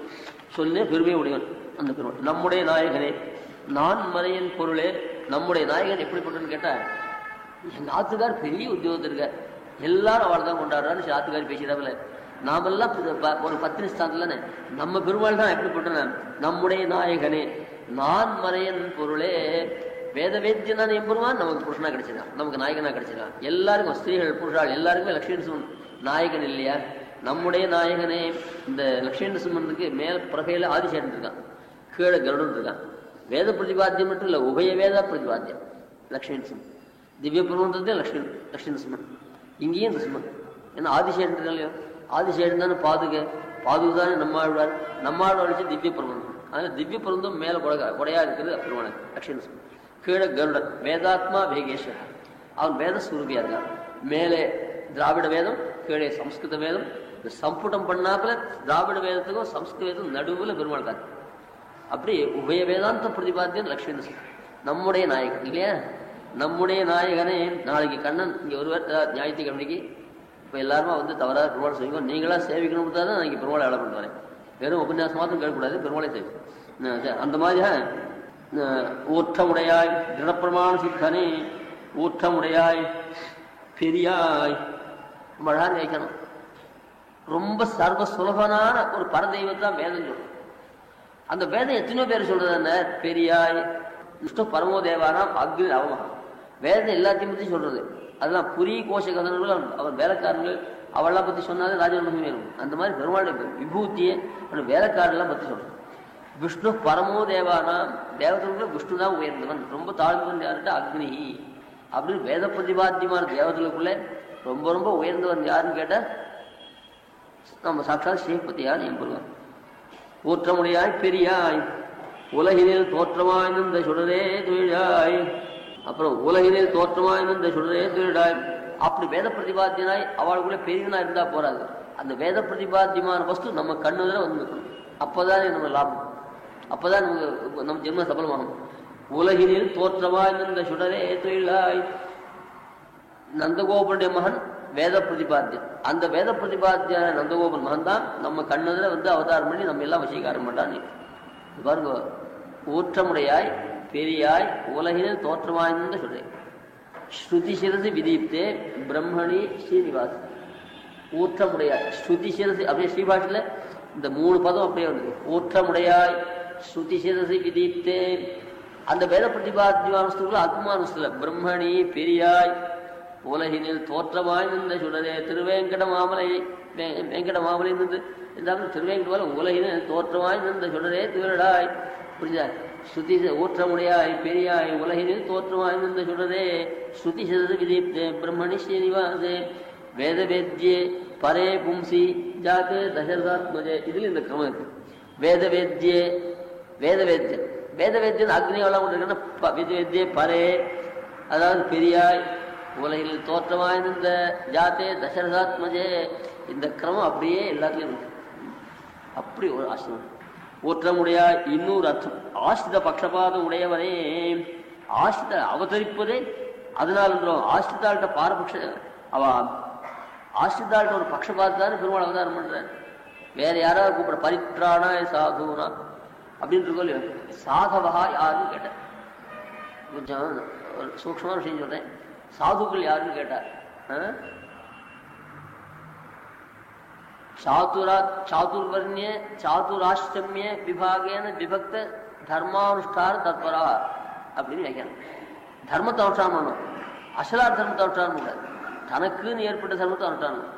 சொன்னே பெருமை உடையவன் அந்த பெருமை. நம்முடைய நாயகனே, நான் மறையின் பொருளே, நம்முடைய நாயகன் எப்படிப்பட்டன்னு கேட்டா, எங்க ஆத்துக்கார் பெரிய உத்தியோகத்தில் இருக்க, எல்லாரும் அவள் தான் கொண்டாடுறான்னு ஆத்துக்காரி பேசிடாமல. நாமெல்லாம் ஒரு பத்தினி ஸ்தானத்துலன்னு நம்ம பெருமாள் தான் எப்படிப்பட்ட நம்முடைய நாயகனே, நான் மறையன் பொருளே. வேத வேத்தியனான எம்பெருமான் நமக்கு புருஷனா கிடைச்சிருக்கான், நமக்கு நாயகனா கிடைச்சிருக்கான். எல்லாருக்கும் ஸ்திரீகள் புருஷால் எல்லாருக்குமே லட்சுமி நரசிம்மன் நாயகன் இல்லையா? நம்முடைய நாயகனே. இந்த லட்சுமி நரசிம்மனுக்கு மேல் பிரகையில ஆதிசேஷன் இருக்கான், கீழே கருடன் இருக்கான். வேத பிரதிபாத்தியம் மட்டும் இல்லை, உபய வேத பிரதிபாத்தியம் லட்சுமி நரசிம்மன். திவ்ய பிரபந்தத்தே லட்சுமி நரசிம்மன், இங்கேயும் நரசிம்மன். ஏன்னா ஆதிசேஷன் இருக்கா இல்லையோ, ஆதிசேஷன் தானே பாதுகை, பாதுகை தானே நம்மாழ்வார், நம்மாழ்வார் வச்சு திவ்ய பிரபந்தம். அதனால திவ்ய பிரபந்தம் மேல கொடையா இருக்குது பெருமாள் லட்சுமி நரசிம்மன். கீழே கருடன் வேதாத்மா வேகேஸ்வரர், அவன் வேத சுரூபியா இருக்கான். மேலே திராவிட வேதம், கீழே சம்ஸ்கிருத வேதம். இந்த சம்புட்டம் பண்ணாப்புல திராவிட வேதத்துக்கும் சம்ஸ்கிருத வேதத்துக்கும் நடுவுல பெருமாள் காத்து. அப்படி உபய வேதாந்த பிரதிபாத்தியம் லட்சுமி நரசிம்மன் நம்முடைய நாயகன் இல்லையா? நம்முடைய நாயகனே. நாளைக்கு கண்ணன் இங்க ஒருவர் ஞாயிற்றுக்கிழமைக்கு இப்ப எல்லாருமா வந்து தவறாக பெருமாள் செய்வோம். நீங்களா சேவிக்கணும் தான் நான் இங்க பெருமாளை வேலை பண்ணிட்டு வரேன். வெறும் உபன்யாசம் மாத்திரம் கேட்கக்கூடாது, பெருமாளை செய்வோம். அந்த மாதிரியா ஊற்றமுடையாய் திடப்பிரமாண சித்தனே, ஊற்றமுடையாய் பெரியாய் மழான்னு வைக்கணும். ரொம்ப சர்வ சுலபனான ஒரு பரதெய்வத்தான் வேதம் சொல்லும். அந்த வேதம் எத்தனையோ பேர் சொல்றது என்ன? பெரியாய் விஷ்ணு பரமோதேவானாம் அக்னி அவமகம். வேதம் எல்லாத்தையும் பத்தி சொல்றது. அதெல்லாம் புரி கோஷ கதனர்கள் அவன் வேலைக்காரர்கள் அவெல்லாம் பத்தி சொன்னாலே ராஜமகிமே இருக்கும். அந்த மாதிரி பெருமாளுடைய விபூத்தியை வேலைக்காரர்கள்லாம் பத்தி சொல்றது. விஷ்ணு பரமோதேவானா, தேவதர்களுக்குள்ள விஷ்ணு தான் உயர்ந்தவன், ரொம்ப தாழ்ந்தவன் யாருட்ட அக்னி அப்படின்னு வேத பிரதிபாத்தியமான தேவதர்களுக்குள்ள ரொம்ப ரொம்ப உயர்ந்தவன் யாருன்னு கேட்ட நம்ம சாட்சாத் ஸ்ரீபதியான் எம்பெருமான். ஊற்றமுடையாய் பெரியாய் உலகினில் தோற்றமாய் நின்ற சுடரே தொழிலாய். அப்புறம் உலகினில் தோற்றமாய் நின்ற சுடரே தொழிலாய். அப்படி வேத பிரதிபாத்தியனாய் அவளுக்குள்ள பெரியவனா இருந்தா போறாது. அந்த வேத பிரதிபாத்தியமான வஸ்து நம்ம கண்ணுல வந்து நிற்கணும். அப்பதான் நம்ம லாபம், அப்பதான் நம்ம ஜென்ம சபலமாகும். உலகினில் தோற்றமாய் நின்ற சுடரே தொழிலாய். நந்தகோபனுடைய மகன் வேத பிரதிபாத்தியம். அந்த வேத பிரதிபாத்திய நந்தகோபன் மகன் தான் நம்ம கண்ணுல வந்து அவதாரம் பண்ணி நம்ம எல்லாம் வசீகாரம் பண்ணான்னு பாருங்க. ஊற்றமுடையாய் பெரியாய் உலகினில் தோற்றமாய் நின்ற சுடரே. ஸ்ருதி சிரசி விதீப்தே பிரம்மணி ஸ்ரீனிவாஸ். ஊற்றமுடையாய் ஸ்ருதி சிரசி அப்படியே ஸ்ரீபாட்டில இந்த 3 பதம் அப்படியே வந்து ஊற்றமுடையாய் ஸ்ருதி சிரசி விதீப்தே. அந்த வேத பிரதிபாத்தியமான ஆத்மானுஸ்துல பிரம்மணி பெரியாய் உலகினில் தோற்றமாய் நின்ற சுடரே. திருவேங்கட மாமலை, வேங்கட மாமலை நின்று இருந்தாலும் திருவேங்கட உலகினில் தோற்றமாய் நின்ற சுடரே திருடாய். புரிஞ்சா? ஸ்ருதி ஊற்றமுடையாய் பெரியாய் உலகினில் தோற்றமாய் நின்ற சுடரே. ஸ்ருதி சிரசி விதீப்தே பிரம்மணி ஸ்ரீனிவாசே. வேத வேத்யே பரே பும்சி ஜாதே தசரதாத்மஜே. இதுல இந்த கிரமம் இருக்கு. வேத வேத்யே, வேத வேத்யம், வேத வேத்யம் அக்னியெல்லாம் கொண்டிருக்கா. வேத வேத்யே பரே அதாவது பெரியாய் உலகில் தோற்றமாய் நின்ற ஜாதே தசரதாத்மஜே. இந்த கிரமம் அப்படியே எல்லாத்துலயும் இருக்கு. அப்படி ஒரு ஆசிரியம். ஊற்றமுடையாய் இன்னொரு அர்த்தம் ஆசிரித பட்சபாதம் உடையவனே. ஆசிரித அவதரிப்பதே அதனால ஆசிரிதாள்கிட்ட பாரபட்ச அவ ஆசிரிதாள்கிட்ட ஒரு பட்சபாதான்னு பெருமாள் அவதாரம் பண்ற. வேற யாராவது கூப்பிட பரித்ராணாய சாதுனா அப்படின்னு இருக்கோ இல்லையோ. சாதவா யாருன்னு கேட்டேன். கொஞ்சம் ஒரு சூக்ஷமான விஷயம் சொல்றேன். சாதுக்கள் யாருன்னு கேட்டார். சாதுர்வர்ணிய சாதுராஷ்டமிய விபாகேன விபக்த தர்மானுஷ்டான தத்பரா அப்படின்னு வைக்கணும். தர்மத்தை அனுஷ்டானம் பண்ணணும், அசலார் தர்மத்தை அனுஷ்டானம் கூடாது. தனக்குன்னு ஏற்பட்ட தர்மத்தை அனுஷ்டானம்.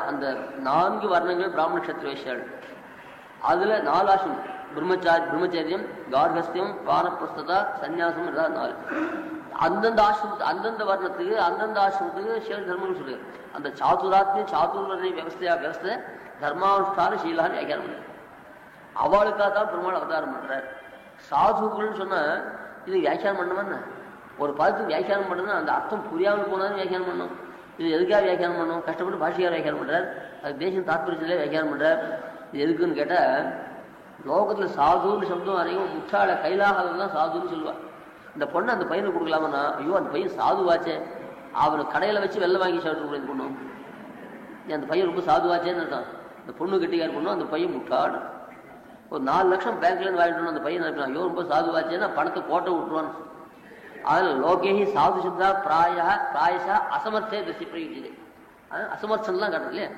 அந்த 4 வர்ணங்கள் பிராமண கஷத்திர வைஷ்யாள். அதுல 4 ஆசிரமம் பிரம்மச்சரியம், கார்கஸ்தியம், வானப்பிரஸ்ததா, சன்னியாசம் 4. அந்தந்த ஆசிரமத்துக்கு அந்தந்த வர்ணத்துக்கு அந்தந்த ஆசிரமத்துக்கு சில தர்மங்கள் சொல்லுது. அந்த சாதுராத்மிய சாதுர்வர்ண வியவஸ்தை தர்மானுஷ்டான சீலான்னு வியாக்கியானம் பண்றார். அவளுக்காக தான் பெருமாள் அவதாரம் பண்றார். சாதுக்கள்னு சொன்னா இது வியாக்கியானம் பண்ணணும்னா ஒரு பதத்துக்கு வியாக்கியானம் பண்ணணும், அந்த அர்த்தம் புரியாமல் போனாலும் வியாக்கியானம் பண்ணணும். இது எதுக்காக வியாக்கியானம் பண்ணணும்? கஷ்டப்பட்டு பாஷிகார வியாக்கியானம் பண்றார், அது தேசியம் தாத்பரியத்திலே வியாக்கியானம் பண்றார். இது எதுக்குன்னு கேட்டா, லோகத்துல சாதுன்னு சப்தம் அதிகம் முற்றாள கைலாகாதவன் தான் சாதுன்னு சொல்லுவாள். இந்த பொண்ணை அந்த பையனுக்கு கொடுக்கலாமன்னா, ஐயோ அந்த பையன் சாதுவாச்சே, அவனுக்கு கடையில வச்சு வெள்ளை வாங்கி சாப்பிட்டு கூட பொண்ணும், அந்த பையன் ரொம்ப சாதுவாச்சேன்னு இருக்கான். இந்த பொண்ணு கட்டிக்கார பொண்ணும், அந்த பையன் முட்டாடு. ஒரு 4 லட்சம் பேங்க்லேருந்து வாங்கிட்டு அந்த பையன் இருக்கான், ஐயோ ரொம்ப சாதுவாச்சேன்னா பணத்தை கோட்டை விட்டுருவான். அதில் லோகேஹி சாது சப்தா பிராயசா அசமர்த்தே திருஷ்டி பிரயோகிச்சது. அசமர்த்தம்லாம் காட்டுறது இல்லையா,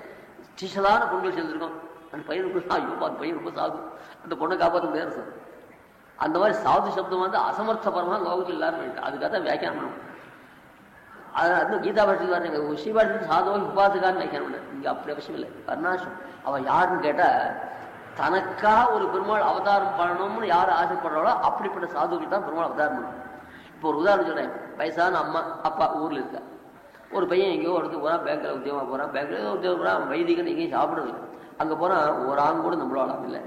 ஸ்டிஷலான பொண்கள் சேர்ந்துருக்கோம். அந்த பையனுக்கு ஐயோ அந்த பையன் ரொம்ப சாது, அந்த பொண்ணை காப்பாற்ற முடியாது சார். அந்த மாதிரி சாது சப்தம் வந்து அசமர்த்தபரமாக லோகத்தில் எல்லாரும் இருக்கு. அதுக்காக தான் வியாக்கியானம் பண்ணணும். அது கீதா பாஷத்தில் வரீங்க, ஸ்ரீபாஷத்துக்கு சாதுவோ உபாசகான்னு வியாக்கியானம் பண்ண. இங்கே அப்படி அவசியம் இல்லை. வர்ணாசிரம் அவன் யாருன்னு கேட்டால், தனக்காக ஒரு பெருமாள் அவதாரம் பண்ணணும்னு யார் ஆசைப்படுறாளோ அப்படிப்பட்ட சாதுக்கள் தான் பெருமாள் அவதாரம் பண்ணணும். இப்போ ஒரு உதாரணம் சொல்றேன். வயசான அம்மா அப்பா ஊர்ல இருக்கா, ஒரு பையன் எங்கேயோ ஒருத்தர் போறான், பேங்க்ல உத்தியோகமா போறான், பேங்க்ல உத்தியோகம் போறான், வைதிகன் எங்கேயும் சாப்பிடுறது இல்லை. அங்க போனா ஒரு ஆண் கூட நம்மளால இல்லை,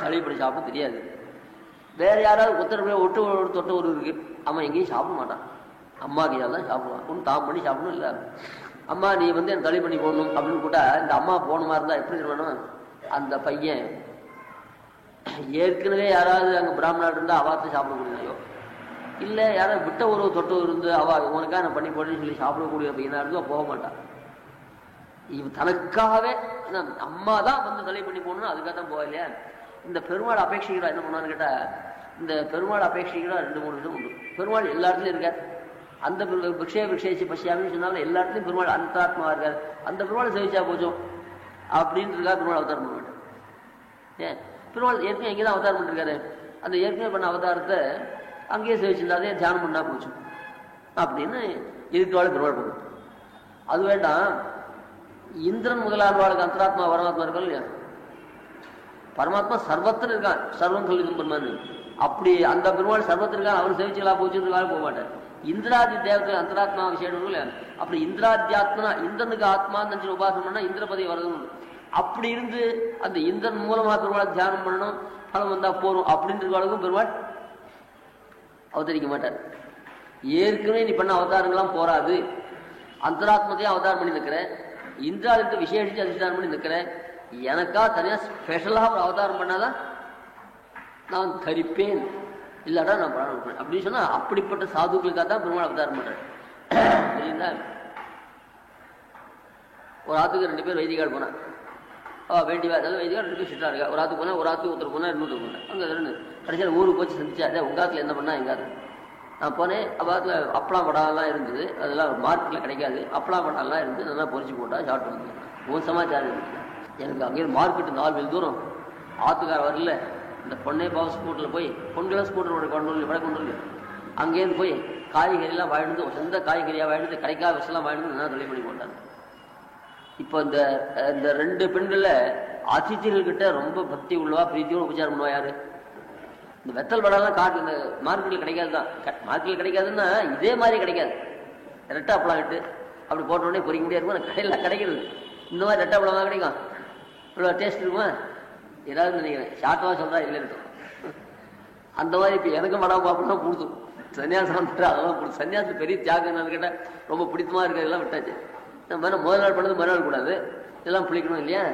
தலைப்படி சாப்பிட தெரியாது. வேற யாராவது உத்தரவு ஒட்டு தொட்ட ஒரு இருக்கு, அவன் எங்கேயும் சாப்பிட மாட்டான், அம்மா கையால் தான் சாப்பிடுவான். ஒன்றும் தாம் பண்ணி சாப்பிடணும் இல்லை. அம்மா நீ வந்து என் தலை பண்ணி போடணும் அப்படின்னு கூட்டா, இந்த அம்மா போன மாதிரி இருந்தா எப்படி இருக்கணும், அந்த பையன் ஏற்கனவே யாராவது அங்கே பிராமணாடு இருந்தால் அவாத்து சாப்பிடக்கூடியதையோ, இல்லை யாராவது விட்ட ஒரு தொட்டு இருந்து அவ உனக்காக நான் பண்ணி போட்டேன்னு சொல்லி சாப்பிடக்கூடிய பையனா இருந்தா போக மாட்டான். இவன் தனக்காகவே அம்மா தான் வந்து தலை பண்ணி போகணும்னு அதுக்காக தான் போக இல்லையா. இந்த பெருமாள் அபேட்சிக்கிறா என்ன பண்ணான்னு கேட்டா, இந்த பெருமாள் அபேட்சிக்கிறா 2-3 விஷயம் உண்டு. பெருமாள் எல்லா இடத்துலையும் இருக்கார். அந்த விக்ஷேசி பசியாமின்னு சொன்னாலும் எல்லா இடத்துலையும் பெருமாள் அந்தாத்மாவா இருக்கார். அந்த பெருமாளை சேவிச்சா போச்சோம் அப்படின்றதுக்காக பெருமாள் அவதாரம் பண்ண மாட்டேன். ஏன் பெருமாள் ஏற்கனவே எங்கேதான் அவதாரம் பண்ணிருக்காரு, அந்த ஏற்கனவே பண்ண அவதாரத்தை அங்கேயே சேவிச்சிருந்தாதே தியானம் பண்ணா போச்சு அப்படின்னு இதுக்கால பெருமாள் போகும். அது வேண்டாம், இந்திரன் முதலாளர்களுக்கு அந்தராத்மா பரமாத்மா இருக்கா இல்லையா, பரமாத்மா சர்வத்தின் இருக்கான், சர்வம் கல்வி பெருமான். அப்படி அந்த பெருமாள் சர்வத்தின் இருக்கான், அவர் சேவிச்சுக்கலாம் போச்சுன்றதுக்காக போக மாட்டார். இந்திராதி தேவத்தை அந்தராத்மா விஷயம் இல்லையா, அப்படி இந்திராத்தியாத்மனா இந்திரனுக்கு ஆத்மான்னு நினைச்சு உபாசனம் பண்ணா இந்திரபதி வரதும். அப்படி இருந்து அந்த இந்திரன் மூலமா பெருமாளை தியானம் பண்ணணும், பலம் வந்தா போறோம் அப்படின்றதுக்கும் பெருமாள் அவதரிக்க மாட்டார். ஏற்கனவே நீ பண்ண அவதாரங்கள்லாம் போராது, அந்தராத்மத்தையும் அவதாரம் பண்ணி நிற்கிறேன், இந்திராதித்த விசேஷிச்சு அதிஷ்டானம் பண்ணி நிற்கிறேன், எனக்கா தனியா ஸ்பெஷலாக ஒரு அவதாரம் பண்ணாதான் நான் தரிப்பேன், இல்லாட்டா நான் பிராணம் விட்டுறேன் அப்படின்னு சொன்னா அப்படிப்பட்ட சாதுக்களுக்காக தான் பெருமாள் அவதாரம் பண்றேன். சரிங்களா? ஒரு ஆத்துக்கு 2 பேர் வைதிகாடு போனான், வேண்டிய வைதிகாடு 2 பேர் சிட்டா இருக்கா. ஒரு ஆத்துக்கு போனா, ஒரு ஆத்துக்கு ஒருத்தர் போனா, இன்னொருத்தர் போனேன். அங்கே 2 கடைசியில் ஊருக்கு போச்சு சந்திச்சா, அதே உங்க ஆத்துல என்ன பண்ணா எங்காது. நான் போனேன், அப்பாத்துல அப்பளம் படம்லாம் இருந்தது, அதெல்லாம் மார்க்கெட்டில் கிடைக்காது, அப்பளம் படம்லாம் இருந்து நல்லா பொறிச்சு போட்டா சாப்பிட்டு வந்து ஒரு சமாச்சாரம் இருக்கு. எனக்கு அங்கேயிருந்து மார்க்கெட்டு 4 மைல் தூரம், ஆத்துக்கார வரல, இந்த பொண்ணே பவர் ஸ்கூட்டரில் போய் பொண்ணுலாம் ஸ்கூட்டர் கொண்டு வரல, விட கொண்டு வரல, அங்கேருந்து போய் காய்கறியெல்லாம் வாங்கிட்டு சொந்த காய்கறியாக வாங்கிட்டு கிடைக்காத விஷயம்லாம் வாங்கிட்டு நல்லா தொழில் பண்ணி போட்டாங்க. இப்போ இந்த 2 பெண்கள்ல அதிதிகள்கிட்ட ரொம்ப பக்தி உள்ளவா பிரீத்தியோட உபச்சாரம் பண்ணுவா யாரு? இந்த வெத்தல் படம்லாம் காட்டு இந்த மார்க்கெட்டில் கிடைக்காது தான். மார்க்கெட்டில் கிடைக்காதுன்னா இதே மாதிரி கிடைக்காது. ரெட்டை அப்பளம் இட்டு அப்படி போட்ட உடனே பொறிக்க முடியாது இருக்கும், கடையில் கிடைக்கிறது. இந்த மாதிரி ரெட்டை அப்பளம் தான் கிடைக்கும். இவ்வளோ டேஸ்ட் இருக்குமா ஏதாவது நினைக்கிறேன், ஷார்ட்டாக சொல்றா இல்லை இருக்கும். அந்த மாதிரி இப்போ எனக்கும் படம் பார்ப்போம்னா கொடுத்தும் சன்னியாசம் வந்துட்டு அதெல்லாம் கொடுத்து, சன்னியாசம் பெரிய தியாகம் என்னன்னு கேட்டால் ரொம்ப பிடித்தமாக இருக்கிறதெல்லாம் விட்டாச்சு. நம்ம முதல் நாள் பண்ணது மறுநாள் கூடாது, இதெல்லாம் பிடிக்கணும் இல்லையா.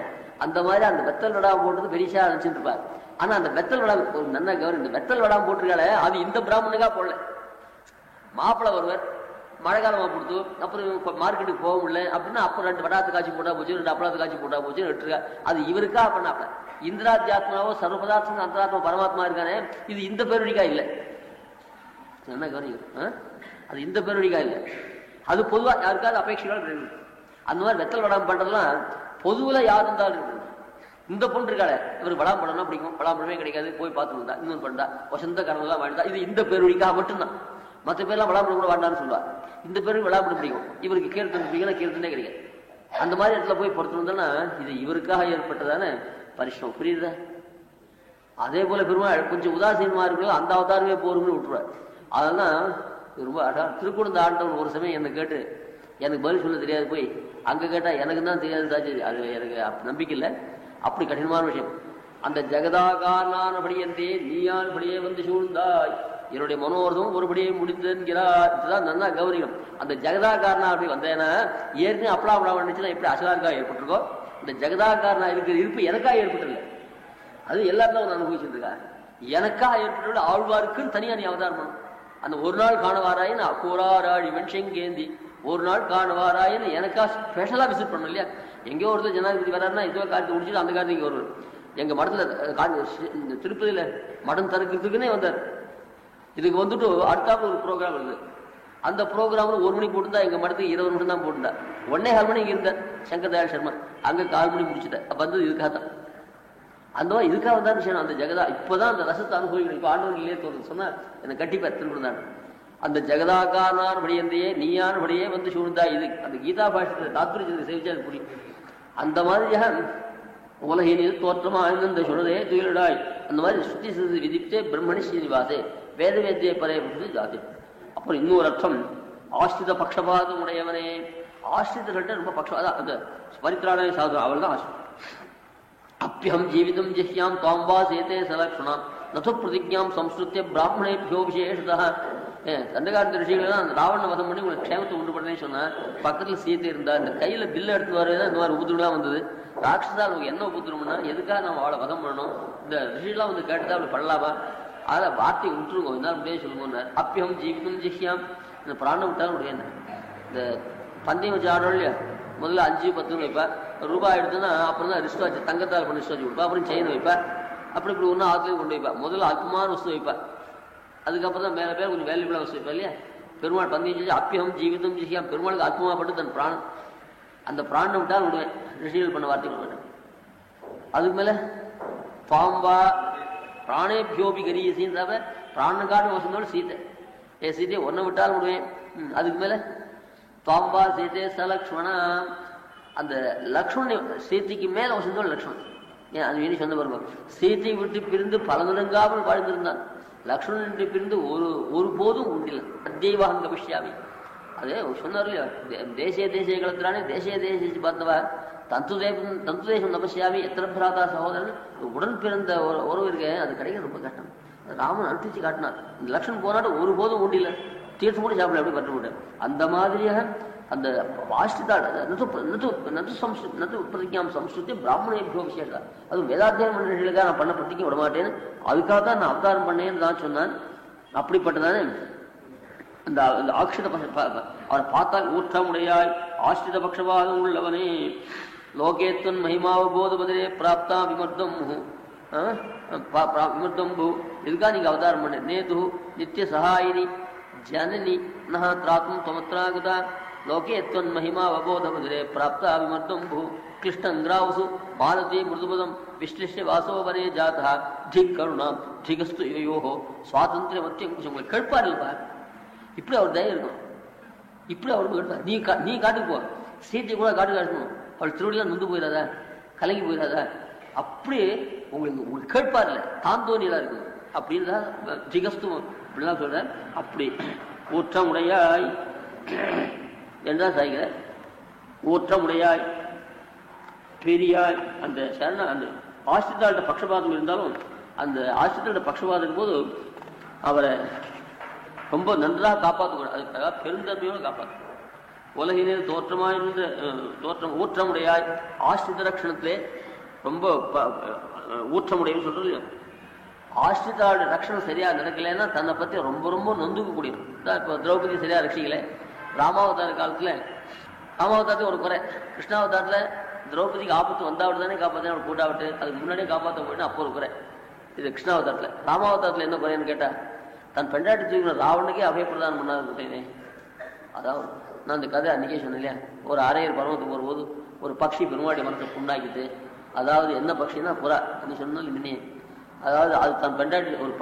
அந்த மாதிரி அந்த வெத்தல் வடாம போட்டது பெரிசா நினைச்சிட்டு இருப்பார். ஆனா அந்த வெத்தல் வடாம ஒரு நல்ல கவர்மெண்ட் இந்த வெத்தல் வடாம போட்டிருக்காளே, அது இந்த பிராமணுக்கா போடல. மாப்பிள்ளை ஒருவர் மழை காலமா கொடுத்து அப்புறம் மார்க்கெட்டுக்கு போக முடியல அப்படின்னா அப்புறம் 2 வடாத்து காய்ச்சி போட்டா போச்சு, 2 அப்பளத்து காய்ச்சி போட்டா போச்சு, விட்டுருக்கா. அது இவருக்கா பண்ணாப்ல. இந்திராத்தியாத்மாவோ சர்வபதார்த்தம் அந்தராத்மா பரமாத்மா இருக்கானே, இது இந்த பேருடிக்கா இல்லை. என்ன கவனிக்கும், அது இந்த பேருடிக்கா இல்லை. அது பொதுவா யாருக்காவது அபேட்சைகள் அந்த மாதிரி வெத்தல் வடாம பண்றதுலாம் பொதுவில் யார் இருந்தாலும் இருக்கு. இந்த பொண்ணு இருக்காளே, இவருக்கு வடாம் படம்னா பிடிக்கும், வடாம் படமே கிடைக்காது, போய் பார்த்து வந்தா இன்னொன்று பண்ணா வசந்த காரணம்லாம் வாழ்ந்தா, இது இந்த பேருடிக்காக மட்டும்தான். மற்ற பேர்லாம் விளாம்பரம் கூட வேண்டான்னு சொல்லுவார். இந்த பேருக்கு விளாம்பரம் பிடிக்கும், இவருக்கு கீர்த்தனை பிடிக்கும், கீர்த்தனே கிடைக்காது. அந்த மாதிரி இடத்துல போய் பொறுத்து வந்தோம்னா இது இவருக்காக ஏற்பட்டதான பரிஷ்டம். புரியுதா? அதே போல பெருமாள் கொஞ்சம் உதாசீனமா இருக்கோ அந்த அவதாரமே போரும்னு விட்டுருவார். அதெல்லாம் ரொம்ப திருக்குழந்த ஆண்டவன் ஒரு சமயம் என்னை கேட்டு எனக்கு பதில் சொல்ல தெரியாது போய் அங்க கேட்டா எனக்கு தான் தெரியாது, அது எனக்கு நம்பிக்கை இல்லை, அப்படி கடினமான விஷயம். அந்த ஜெகதாகாரனானபடி என்றே நீயான்படியே வந்து சூழ்ந்தாய், என்னுடைய மனோரதம் ஒருபடியே முடிந்தென்கிறார். இதுதான் நல்லா கௌரியம். அந்த ஜெகதாகாரனா அப்படி வந்தேன்னா ஏற்கனவே அப்பளா வந்துச்சுன்னா எப்படி அசலாக்கா ஏற்பட்டிருக்கோ, இந்த ஜெகதாகாரனா இருக்கிற இருப்பு எனக்கா ஏற்பட்டில்லை, அது எல்லாத்தையும் நான் அனுபவிச்சுட்டு இருக்கா. எனக்கா ஏற்பட்டு ஆழ்வாருக்குன்னு தனியா நீ அவதாரம் பண்ணும். அந்த ஒரு நாள் காணவாராயின்னு அக்கூராராழி வெண்செங்கேந்தி ஒரு நாள் காணவாராயின்னு எனக்கா ஸ்பெஷலா விசிட் பண்ணணும் இல்லையா. எங்கேயோ ஒருத்தர் ஜனாதிபதி வர்றாருன்னா இதோ காலத்தை முடிச்சுட்டு அந்த காலத்துக்கு இங்கே வருவார். எங்க மடத்துல திருப்பதியில மடம் திறக்கிறதுக்குன்னே வந்தார். இதுக்கு வந்துட்டு அடுத்தாப்புல ஒரு ப்ரோக்ராம் வருது. அந்த ப்ரோக்ராம்ல 1 மணி போட்டுருந்தா எங்க மடத்துக்கு 20 நிமிஷம் தான் போட்டுருந்தா. 1.25 மணி இங்க இருந்தார் சங்கர் தயாள் சர்மா. அங்க 4 மணி முடிச்சுட்டேன். வந்தது இதுக்காக தான். அந்த மாதிரி இதுக்காக வந்தாரு விஷயம். அந்த ஜெகதா இப்பதான் அந்த ரசத்தை அனுபவிக்கணும். இப்ப ஆண்டவர்களே தோணுது சொன்னா என்னை கட்டிப்பார் திருக்குறள். அந்த ஜெகதாகாரனார் படியந்தையே நீயான் படியே வந்து சூழ்ந்தா. இது அந்த கீதா பாஷத்தை தாத்பரியத்தை சேவிச்சா அது புரியும். அந்த மாதிரியாக உலகினில் தோற்றமா ஆழ்ந்த சுனதே துயிலடாய், அந்த மாதிரி சுத்தி சிறுது விதித்தே பிரம்மணி ஸ்ரீனிவாசே வேத வேத்தியை பரையப்பட்டு ஜாதி. அப்புறம் இன்னொரு அர்த்தம் ஆஸ்ரித பக்ஷபாதம் உடையவனே. ஆஸ்ரிதர்கள்ட்ட ரொம்ப பக்ஷபாதம், அந்த பரித்ராண சாதனம் அவள் தான் ஆசிரியம். அப்பியம் ஜீவிதம் ஜிஹ்யாம் தாம்பா சேதே சலக்ஷணாம் நது பிரதிஜாம் சம்ஸ்கிருத்திய பிராமணேபியோ விசேஷதா. தண்டகாரத்த ரிஷிகளெல்லாம் அந்த ராவண வதம் பண்ணி உங்களுக்கு க்ஷேமத்தை உண்டு பண்ணேன்னு சொன்னா பக்கத்துல சீத்தை இருந்தா இந்த கையில பில்ல எடுத்து வரதான் இந்த மாதிரி உபதிரம்லாம் வந்தது. ராட்சசா நமக்கு என்ன உபதிரம்னா எதுக்காக நம்ம அவளை வதம் பண்ணணும், இந்த ரிஷிலாம் வந்து கேட்டுதான் அப்படி பண்ணலாமா, அதில் வார்த்தையை விட்டுருங்க இருந்தாலும் அப்படியே சொல்லுங்க. அப்பியம் ஜீவிதம் ஜிஹ்யாம், இந்த பிராணம் விட்டாலும் முடியாது. இந்த பந்தயம் வச்சு ஆடணும் இல்லையா, முதல்ல 5, 10 வைப்பா. ரூபாய் எடுத்துன்னா அப்புறம் தான் ரிஸ்ட் வச்சு தங்கத்தால் பண்ணி ரிஸ்ட் வச்சு கொடுப்பா. அப்புறம் செயின் வைப்பா. அப்படி இப்படி ஒன்றும் ஆற்றுலையும் கொண்டு வைப்பா. முதல்ல அல்பமான வஸ்து வைப்பா, அதுக்கப்புறம் தான் மேலே பேர் கொஞ்சம் வேல்யூபிளாக வஸ்து வைப்பா இல்லையா. பெருமாள் பந்தயம் செஞ்சு அப்பியம் ஜீவிதம் ஜிஹ்யாம், பெருமாளுக்கு அல்பமாகப்பட்டு தன் பிராணம், அந்த பிராணம் விட்டால் விடுவேன். ரிஷிகள் பண்ண வார்த்தைகள் வேணும். அதுக்கு மேலே பாம்பா பிராணேபியோபி கரியசின்றவ பிராணங்காடு வசந்தோடு சீத்தை. சீத்தையை ஒன்றை விட்டாலும் விடுவேன். அதுக்கு மேலே பாம்பா சீத்தை சலக்ஷ்மணா, அந்த லக்ஷ்மணன் சீத்தைக்கு மேல வசந்தோடு லக்ஷ்மணன். ஏன் அது வேணி சொந்த வருவாங்க. சீத்தை விட்டு பிரிந்து பல நெடுங்காமல் வாழ்ந்திருந்தான். லக்ஷ்மணன் விட்டு பிரிந்து ஒரு போதும் உண்டில்லை. அத்தியவாங்க விஷயாமி, அது சொன்னார் இல்லையா, தேசிய தேசிய கலத்திரானே தேசிய தேசிய பார்த்தவ தந்து தேசம் நபசியாமி எத்தனை பிராதா சகோதரன். உடன் பிறந்த உறவு இருக்க அது கிடைக்க ரொம்ப கஷ்டம். ராமன் அனுப்பிச்சு காட்டினார். இந்த லக்ஷ்மணன் போனாட்டு ஒரு போதும் உண்டில்லை, தீர்த்து கூட சாப்பிட அப்படி பட்டு விட்டார். அந்த மாதிரியாக அந்த வாஷ்டிதாடு நது பிரதிஜாம் சம்ஸ்கிருத்தி பிராமணேபியோ விசேஷா, அது வேதாத்தியான மனிதர்களுக்காக நான் பண்ண பிரதிக்க விட மாட்டேன்னு அதுக்காக தான் நான் அவதாரம் பண்ணேன்னு தான் சொன்னான். அப்படிப்பட்டதானே அந்த ஆக்ஷித அவரை பார்த்தால் ஊற்றமுடையாய் ஆஷ்டித பக்ஷபாதம் உள்ளவனே. லோகேத்வன் மகிமாவபோத பதிலே பிராப்தா விமர்த்தம் விமர்த்தம் பூ, இதுக்காக நீங்க அவதாரம் பண்ண. நேது நித்திய சகாயினி ஜனனி நஹ திராத்தும் தொமத்ராகதா லோகேத்வன் மகிமாவபோத பதிலே பிராப்தா விமர்த்தம் பூ கிருஷ்ணங்கிராவசு பாரதி மிருதுபதம் விஷ்லிஷ்ய வாசோவனே ஜாதா திக் கருணாம் திகஸ்து யோஹோ சுவாதந்திர மத்தியம். உங்களுக்கு கேட்பார் இல்லப்பா, இப்படி அவர் தயம் இருக்கும். இப்படி அவருக்கு கேட்பார். நீ காட்டுக்கு போ, சீத்தை கூட காட்டணும். அவள் திருவடியெல்லாம் நொந்து போயிடாதா, கலங்கி போயிடாதா, அப்படி உங்களுக்கு கேட்பார் இல்லை, தாந்தோனியெல்லாம் இருக்கும். அப்படின்னு தான் திகஸ்துவம் அப்படிலாம் சொல்ற. அப்படி ஊற்றமுடையாய் என்றால் சாய்கிற ஊற்றமுடையாய் பெரியாய். அந்த சரண அந்த ஆசிரிதாள்கிட்ட பட்சபாதம் இருந்தாலும் அந்த ஆசிரியோட பட்சபாதம் போது அவரை ரொம்ப நன்றாக காப்பாற்றக்கூடாது. அதுக்காக பெருந்தன்மையோடு காப்பாற்ற. உலகினில் தோற்றமாயிருந்த ஊற்றமுடையாய் ஆஸ்ரித ரட்சணத்திலே ரொம்ப ஊற்றமுடையன்னு சொல்றது இல்லையா. ஆஸ்ரிதாவோட ரட்சணம் சரியா நடக்கலைன்னா தன்னை பத்தி ரொம்ப ரொம்ப நொந்துக்க கூடியும். இப்போ திரௌபதி சரியா ரட்சிக்கல. ராமாவதார காலத்துல ராமாவதாரத்துக்கு ஒரு குறை, கிருஷ்ணாவதாரத்துல திரௌபதிக்கு ஆபத்து வந்தாவிட்டு தானே காப்பாற்ற, அவள் கூட்டாவிட்டு அதுக்கு முன்னாடியே காப்பாற்ற போயிட்டு அப்போ ஒரு குறை. இது கிருஷ்ணாவதாரத்துல. ராமாவதாரத்துல என்ன குறைன்னு கேட்டா தன் பெண்டாட்டி தூக்கின ராவணுக்கே அபயப்பிரதானம் பண்ணாது. அதாவது நான் இந்த கதை அன்னைக்கே சொன்னேன் இல்லையா, ஒரு அரையர் பருவத்துக்கு வரும்போது ஒரு பக்ஷி பெருமாடி மனத்தை புண்ணாக்கிட்டு, அதாவது என்ன பக்ஷின்னா புறா அப்படின்னு சொன்னாலும் முன்னே, அதாவது அது தன் பெண்டாட்டி ஒரு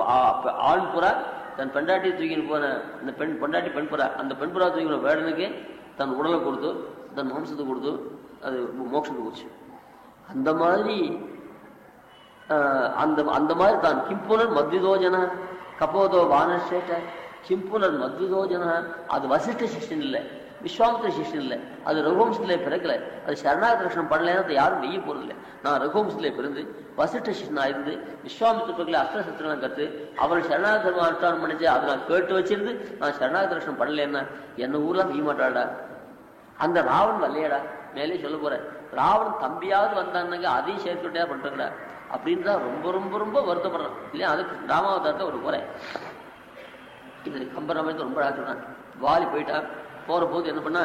ஆண் புறா தன் பெண்டாட்டி தூக்கின்னு போன இந்த பெண்டாட்டி பெண் புறா, அந்த பெண் புறா தூக்கின வேடனுக்கு தன் உடலை கொடுத்து தன் மாம்சத்தை கொடுத்து அது மோட்சத்துக்கு போச்சு. அந்த மாதிரி அந்த மாதிரி தான் கிம்புனர் மத்விதோஜன கபோதோ வானசேட்ட கிம்புனர் மத்விதோஜன. அது வசிஷ்ட சிஷ்யன் இல்லை, விஸ்வாமித்திர சிஷ்யன் இல்லை, அது ரகுவம்சத்திலே பிறக்கல, அது சரணாகத தரிசனம் பண்ணலன்னு அதை யாரும் நெய்ய போறதில்லை. நான் ரகுவம்சத்திலே பிறந்து வசிஷ்ட சிஷ்யனா இருந்து விஸ்வாமித்திர பிறகு அஸ்திரசத்திரம் கற்று அவர்கள் சரணாகத தர்மம் அனுஷ்டானம் பண்ணிச்சு, அதை நான் கேட்டு வச்சிருந்து நான் சரணாகத தரிசனம் பண்ணலன்னா என்ன ஊர்லாம் நெய்ய மாட்டாடா. அந்த ராவன் வரலையடா, மேலே சொல்ல போறேன், ராவன் தம்பியாவது வந்தாங்க அதையும் சேர்த்துட்டே பண்றா அப்படின்னு தான் ரொம்ப ரொம்ப ரொம்ப வருத்தப்படுறான் இல்லையா. அதுக்கு ராமாவதாரத்தை ஒரு போறேன், இது கம்பராமாயணத்தை ரொம்ப அழகாக வாலி போயிட்டான். போற போது என்ன பண்ண,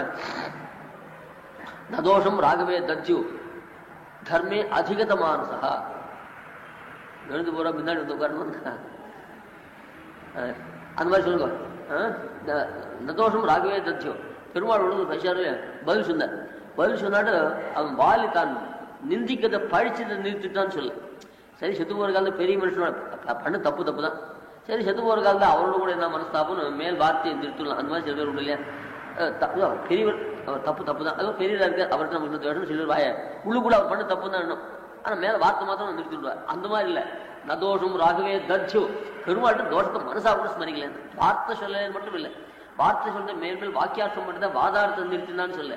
நதோஷம் ராகவே தஜ்ஜு தர்மே அதிகதமானசா, எழுந்து போற முன்னாடி வந்து உட்காரணும் அந்த மாதிரி சொல்லுங்க. நதோஷம் ராகவே தஜ்ஜு பெருமாள் பைசாரில் பதில் சொன்னார். பதில் சொன்னாட்டு அவன் வாலி தான் நிந்திக்கதை பழிச்சதை நிறுத்திட்டான்னு சொல்லு. சரி செத்து போற காலத்தில் பெரிய மனுஷனோட பண்ண தப்பு தப்பு தான், சரி செத்து போற காலத்தில் அவரோட கூட என்ன மனஸ்தாபம் மேல் வார்த்தையை நிறுத்தலாம். அந்த மாதிரி சில பேர் உண்டு இல்லையா, பெரியவர் அவர் தப்பு தப்பு தான், அதுவும் பெரியவராக இருக்கு அவர்கிட்ட நமக்கு இன்னும் வேணும் சிலர் வாய உள்ளுக்குள்ள அவர் பண்ண தப்பு தான் வேணும், ஆனால் மேலே வார்த்தை மாத்திரம் நிறுத்திடுவார். அந்த மாதிரி இல்லை, நதோஷம் ராகவே தர்ஜு பெருமாள்கிட்ட தோஷத்தை மனசா கூட ஸ்மரிக்கல, வார்த்தை சொல்ல மட்டும் இல்லை, வார்த்தை சொல்ற மேல்மேல் வாக்கியார்த்தம் பண்ணதான் வாதாரத்தை நிறுத்தினான்னு சொல்ல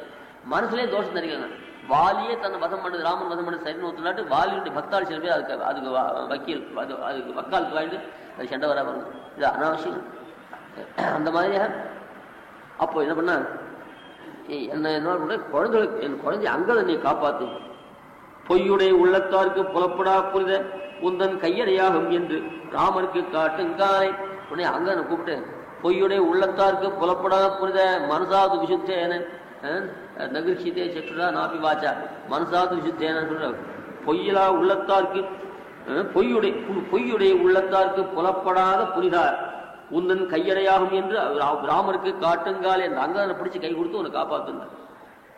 மனசுலேயே தோஷம் தெரிவிக்கல. வாலியே தன்னை வதம் பண்ணது, ராமன் வதம் பண்ணது சரின்னு ஒத்துனாட்டு வாலியுடைய பக்தாள் சில பேர் அதுக்கு வக்கீல் அதுக்கு வக்காலுக்கு வாங்கிட்டு அது சண்டை வர வருது, இது அனாவசியம். அந்த மாதிரியா அப்போ என்ன பண்ண, என்ன குழந்தைகளுக்கு என் குழந்தை அங்கதை நீ காப்பாத்து, பொய்யுடைய உள்ளத்தாருக்கு புலப்படா புரித உந்தன் கையடையாகும் என்று ராமருக்கு காட்டுங்காலை. உடனே அங்க கூப்பிட்டு பொய்யுடைய உள்ளத்தாருக்கு புலப்படா புரித மனசாது விசுத்தேன நகிர்ஷிதே சக்ஷுரா நாபி வாச்சா மனசாது விசுத்தேன சொல்ற, பொய்யிலா உள்ளத்தாருக்கு பொய்யுடைய உள்ளத்தாருக்கு புலப்படாத புரிதார் உந்தன் கையடையாகும் என்று ராமருக்கு காட்டுங்கால் என்று அங்கதனை பிடிச்சி கை கொடுத்து உன்னை காப்பாத்துங்க.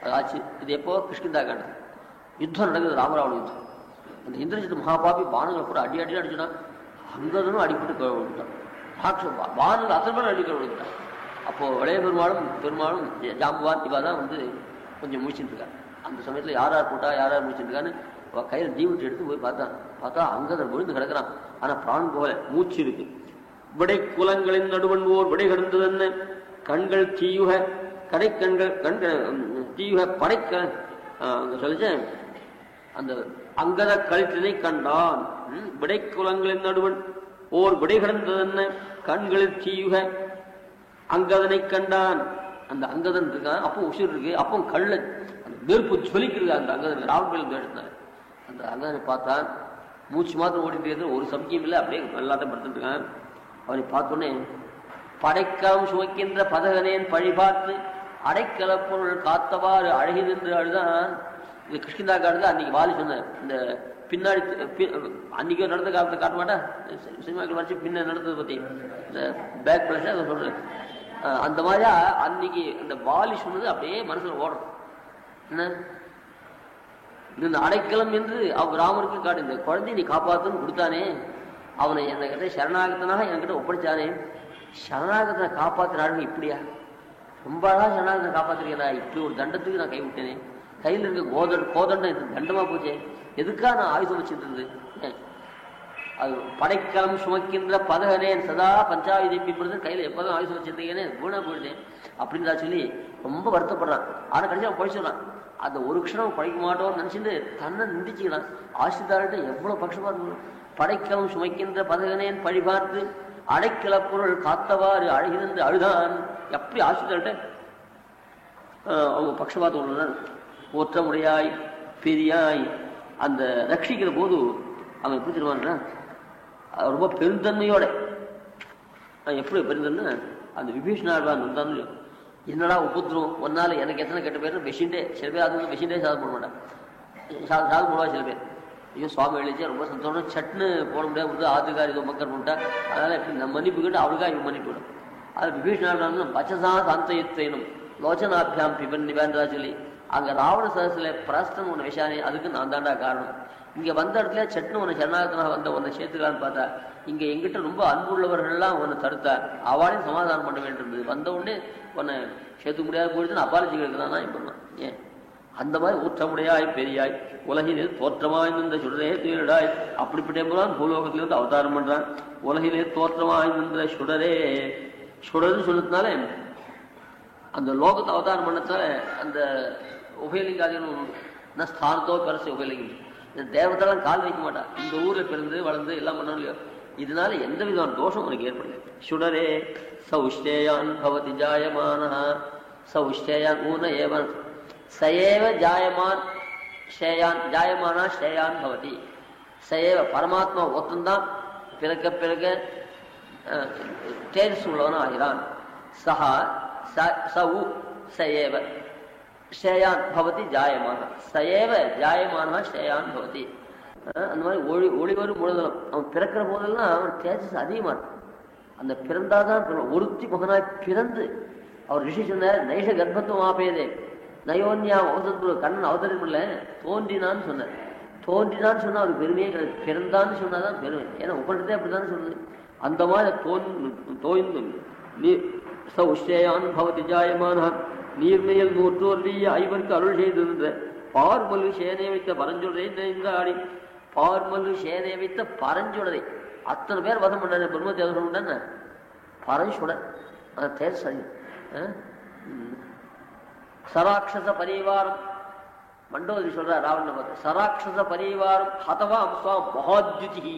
அதாச்சு. இது எப்போ கிருஷ்ணதா காண்டம் யுத்தம் நடக்குது, ராமராவண யுத்தம். அந்த இந்திரஜித் மகாபாபி பானங்களை கூட அடி அடி அடிச்சுனா அங்கதனும் அடிப்பட்டு விட்டான், பானங்கள் அத்தனை பேரும் அடிக்க விடுவிட்டான். அப்போ இளைய பெருமாளும் ஜாம்புவான் இவா தான் வந்து கொஞ்சம் முடிச்சுட்டு இருக்காங்க. அந்த சமயத்தில் யார் யார் போட்டா யார் யார் முடிச்சுட்டு இருக்கான்னு கையில் தீவத்தை எடுத்து போய் பார்த்தா அங்கதன் விழுந்து கிடக்கிறான். ஆனா பிரான் போல மூச்சு இருக்கு. விடை குலங்களின் நடுவன் ஓர் விடை கடந்ததென்ன கண்கள் தீயுக கடை கண்கள் தீயுக படைக்க சொல்லிச்ச அந்த அங்கத கழித்தினை கண்டான். விடை குலங்களின் நடுவன் ஓர் விடை கடந்ததென்ன கண்களில் தீயுக அங்கதனை கண்டான். அந்த அங்கதன் இருக்கான், அப்போ உசுர் இருக்கு, அப்போ கள்ள அந்த நெருப்பு ஜொலிக்கிறது. அந்த அங்கதன் ராவணன் எடுத்தார். அந்த அங்கதனை பார்த்தான், மூச்சு மாத்திரம் ஓடிட்டு ஒரு சமயம் இல்லை, அப்படியே எல்லாத்தையும் படுத்துட்டு இருக்கான். அவனை பார்த்தோன்னே படைக்காம் சுமக்கின்ற பதகனேன் பழி பார்த்து அடைக்கல பொருள் காத்தவாறு அழகி நின்று அழுதான். இது கிருஷ்ணதா காலத்துல அன்னைக்கு வாலி சொன்ன இந்த பின்னாடி அன்னைக்கு நடந்த காலத்தை காட்ட மாட்டா, சினிமாக்கள் வச்சு பின்ன நடந்ததை பத்தி இந்த பேக் பிளஸ் அதை சொல்றேன். அந்த மாதிரியா அன்னைக்கு அந்த வாலி சொன்னது அப்படியே மனசுல ஓடும். என்ன இந்த அடைக்கலம் என்று அவர் ராமருக்கு காட்டு, இந்த குழந்தைய நீ காப்பாத்துன்னு கொடுத்தானே, அவனை என்கிட்ட சரணாகத்தனாக என்கிட்ட ஒப்படைச்சானே, சரணாகத்தை காப்பாத்துறாருங்க இப்படியா, ரொம்ப அழகா சரணாகத்தை காப்பாத்துறீங்களா, இப்படி ஒரு தண்டத்துக்கு நான் கைவிட்டேனே, கையில் இருக்க கோதண்டம் தண்டமா போச்சே, எதுக்காக நான் ஆயுதம் வச்சுட்டு இருந்தது. அது படைக்கலம் சுமக்கின்ற பதகனேன் சதா பஞ்சாயுதம் இப்படி கையில எப்பதான் ஆயுதம் வச்சிருந்தீங்கன்னு வீணா போயிட்டேன் அப்படின்னு தான் சொல்லி ரொம்ப வருத்தப்படுறான். ஆனா கடைசி அவன் பழிச்சுறான். அந்த ஒரு க்ஷணம் பழிக்க மாட்டோம்னு நினைச்சிட்டு தன்னை நிந்திச்சுக்கிறான். ஆசிரிதார்கிட்ட எவ்வளவு பட்சமா இருக்கணும். படைக்கலம் சுமைக்கின்ற பதகனேன் பழி பார்த்து அடைக்கல பொருள் காத்தவாறு அழகிருந்து அழுதான். எப்படி ஆசிரிதார்கிட்ட அவங்க பட்சபாத்தம் உள்ளதான். ஒற்றமுடையாய் பெரியாய் அந்த ரட்சிக்கிற போது அவன் எப்படி தெரியுமான்னா ரொம்ப பெருந்தன்மையோட, எப்படி பெருந்தன்மை அந்த விபீஷணாழ்வான் இருந்தாலும் என்னடா உபத்திரம் ஒன்னால எனக்கு எத்தனை கெட்ட பேர் மெஷின்டே சில பேர் அது மெஷின்டே சாதம் போட மாட்டான், சாதம் போடுவா சில பேர். ஐயோ சுவாமி எழுதிச்சா ரொம்ப சந்தோஷம், சட்னு போட முடியாது ஆத்துக்கார் இதோ மக்கள் பண்ணிட்டா, அதனால எப்படி நம்ம மன்னிப்பு கேட்டு அவளுக்காக இவன் மன்னிப்பு விடும். அது விபீஷணாழ்வான் பச்சசா சாந்தயுத்தேனும் லோச்சனாபியாம் பிபன் நிபேன்றா சொல்லி அங்க ராவண சதசில பிரஸ்தன் உன்னை விஷானே, அதுக்கு நான் தாண்டா காரணம். இங்க வந்த இடத்துல சட்னு உன்னை சரணாகத்தனாக வந்த உன்னை சேர்த்துக்கலான்னு பார்த்தா இங்க எங்கிட்ட ரொம்ப அன்புள்ளவர்கள்லாம் உன்னை தடுத்தார், அவளையும் சமாதானம் பண்ண வேண்டியிருந்தது. வந்த உடனே உன்னை சேர்த்து முடியாது போயிடுச்சுன்னு அபாலஜி கேட்கலாம் நான் இப்ப. ஏன் அந்த மாதிரி ஊற்றமுடையாய் பெரியாய் உலகிலே தோற்றமாய் நின்ற சுடரே துயரடாய் அப்படிப்பட்ட பூலோகத்திலிருந்து அவதாரம் பண்றான். உலகிலே தோற்றமாய் நின்ற சுடரே, சுடர்னு சொன்னதுனால அந்த லோகத்தை அவதாரம் பண்ணத்தால அந்த உபயலிங்காதிகளும் ஸ்தானத்தோ பெருசு உபயலிங்கம். இந்த தேவத்தெல்லாம் கால் வைக்க மாட்டா. இந்த ஊர்ல பிறந்து வளர்ந்து எல்லாம் பண்ணணும் இல்லையோ, இதனால எந்த விதமான தோஷம் உனக்கு ஏற்படுது. சுடரே சௌஷ்டேயான் பவதி ஜாயமான சௌஷ்டேயான் ஊன ஏவன் சயேவ ஜாயமான் ஸ்ரேயான் ஜாயமானா ஸ்ரேயான் பவதி. சயேவ பரமாத்மா ஒத்தந்தான் பிறக்க பிறக்க தேஜஸ் உள்ளவன் ஆகிறான். சஹா சவு சயேவ ஸ்ரேயான் பவதி ஜாயமான சயேவ ஜாயமான ஸ்ரேயான் பவதி. அந்த மாதிரி ஒளிவரும் முழுதலும் அவன் பிறக்கிற போதெல்லாம் அவன் தேஜஸ் அதிகமா இருக்கும். அந்த பிறந்தாதான் ஒருத்தி மகனாய் பிறந்து அவர் ரிஷி சொன்னார், நைஷ கர்ப்பத்துவம் ஆபேதே நயோன்யா அவசரத்துல கண்ணன் அவதரிப்பில்ல தோன்றினான்னு சொன்னார். தோன்றினான்னு சொன்னா அவருக்கு பெருமையே கிடையாது. பிறந்தான்னு சொன்னாதான் பெருமை. ஏன்னா உபனிடத்தே அப்படித்தானே சொல்லுது. அந்த மாதிரி தோய்ந்தும் சௌஷ்டேயான் பவதி ஜாயமான நீர்மையில் நூற்றோர்விய ஐவருக்கு அருள் செய்திருந்த பார்மலு சேனை வைத்த பரஞ்சுடரை ஆடி பார்மலு சேனை வைத்த பரஞ்சுடரை அத்தனை பேர் வதம் பண்ண பிரம்ம தேவசம் உண்டான பரஞ்சுடன் தேர் சரி. சராட்சச பரிவாரம் மண்டோதரி சொல்ற ராவண பார்த்து சராட்சச பரிவாரம் ஹதவா அம்சாம் மகாத்யுதி.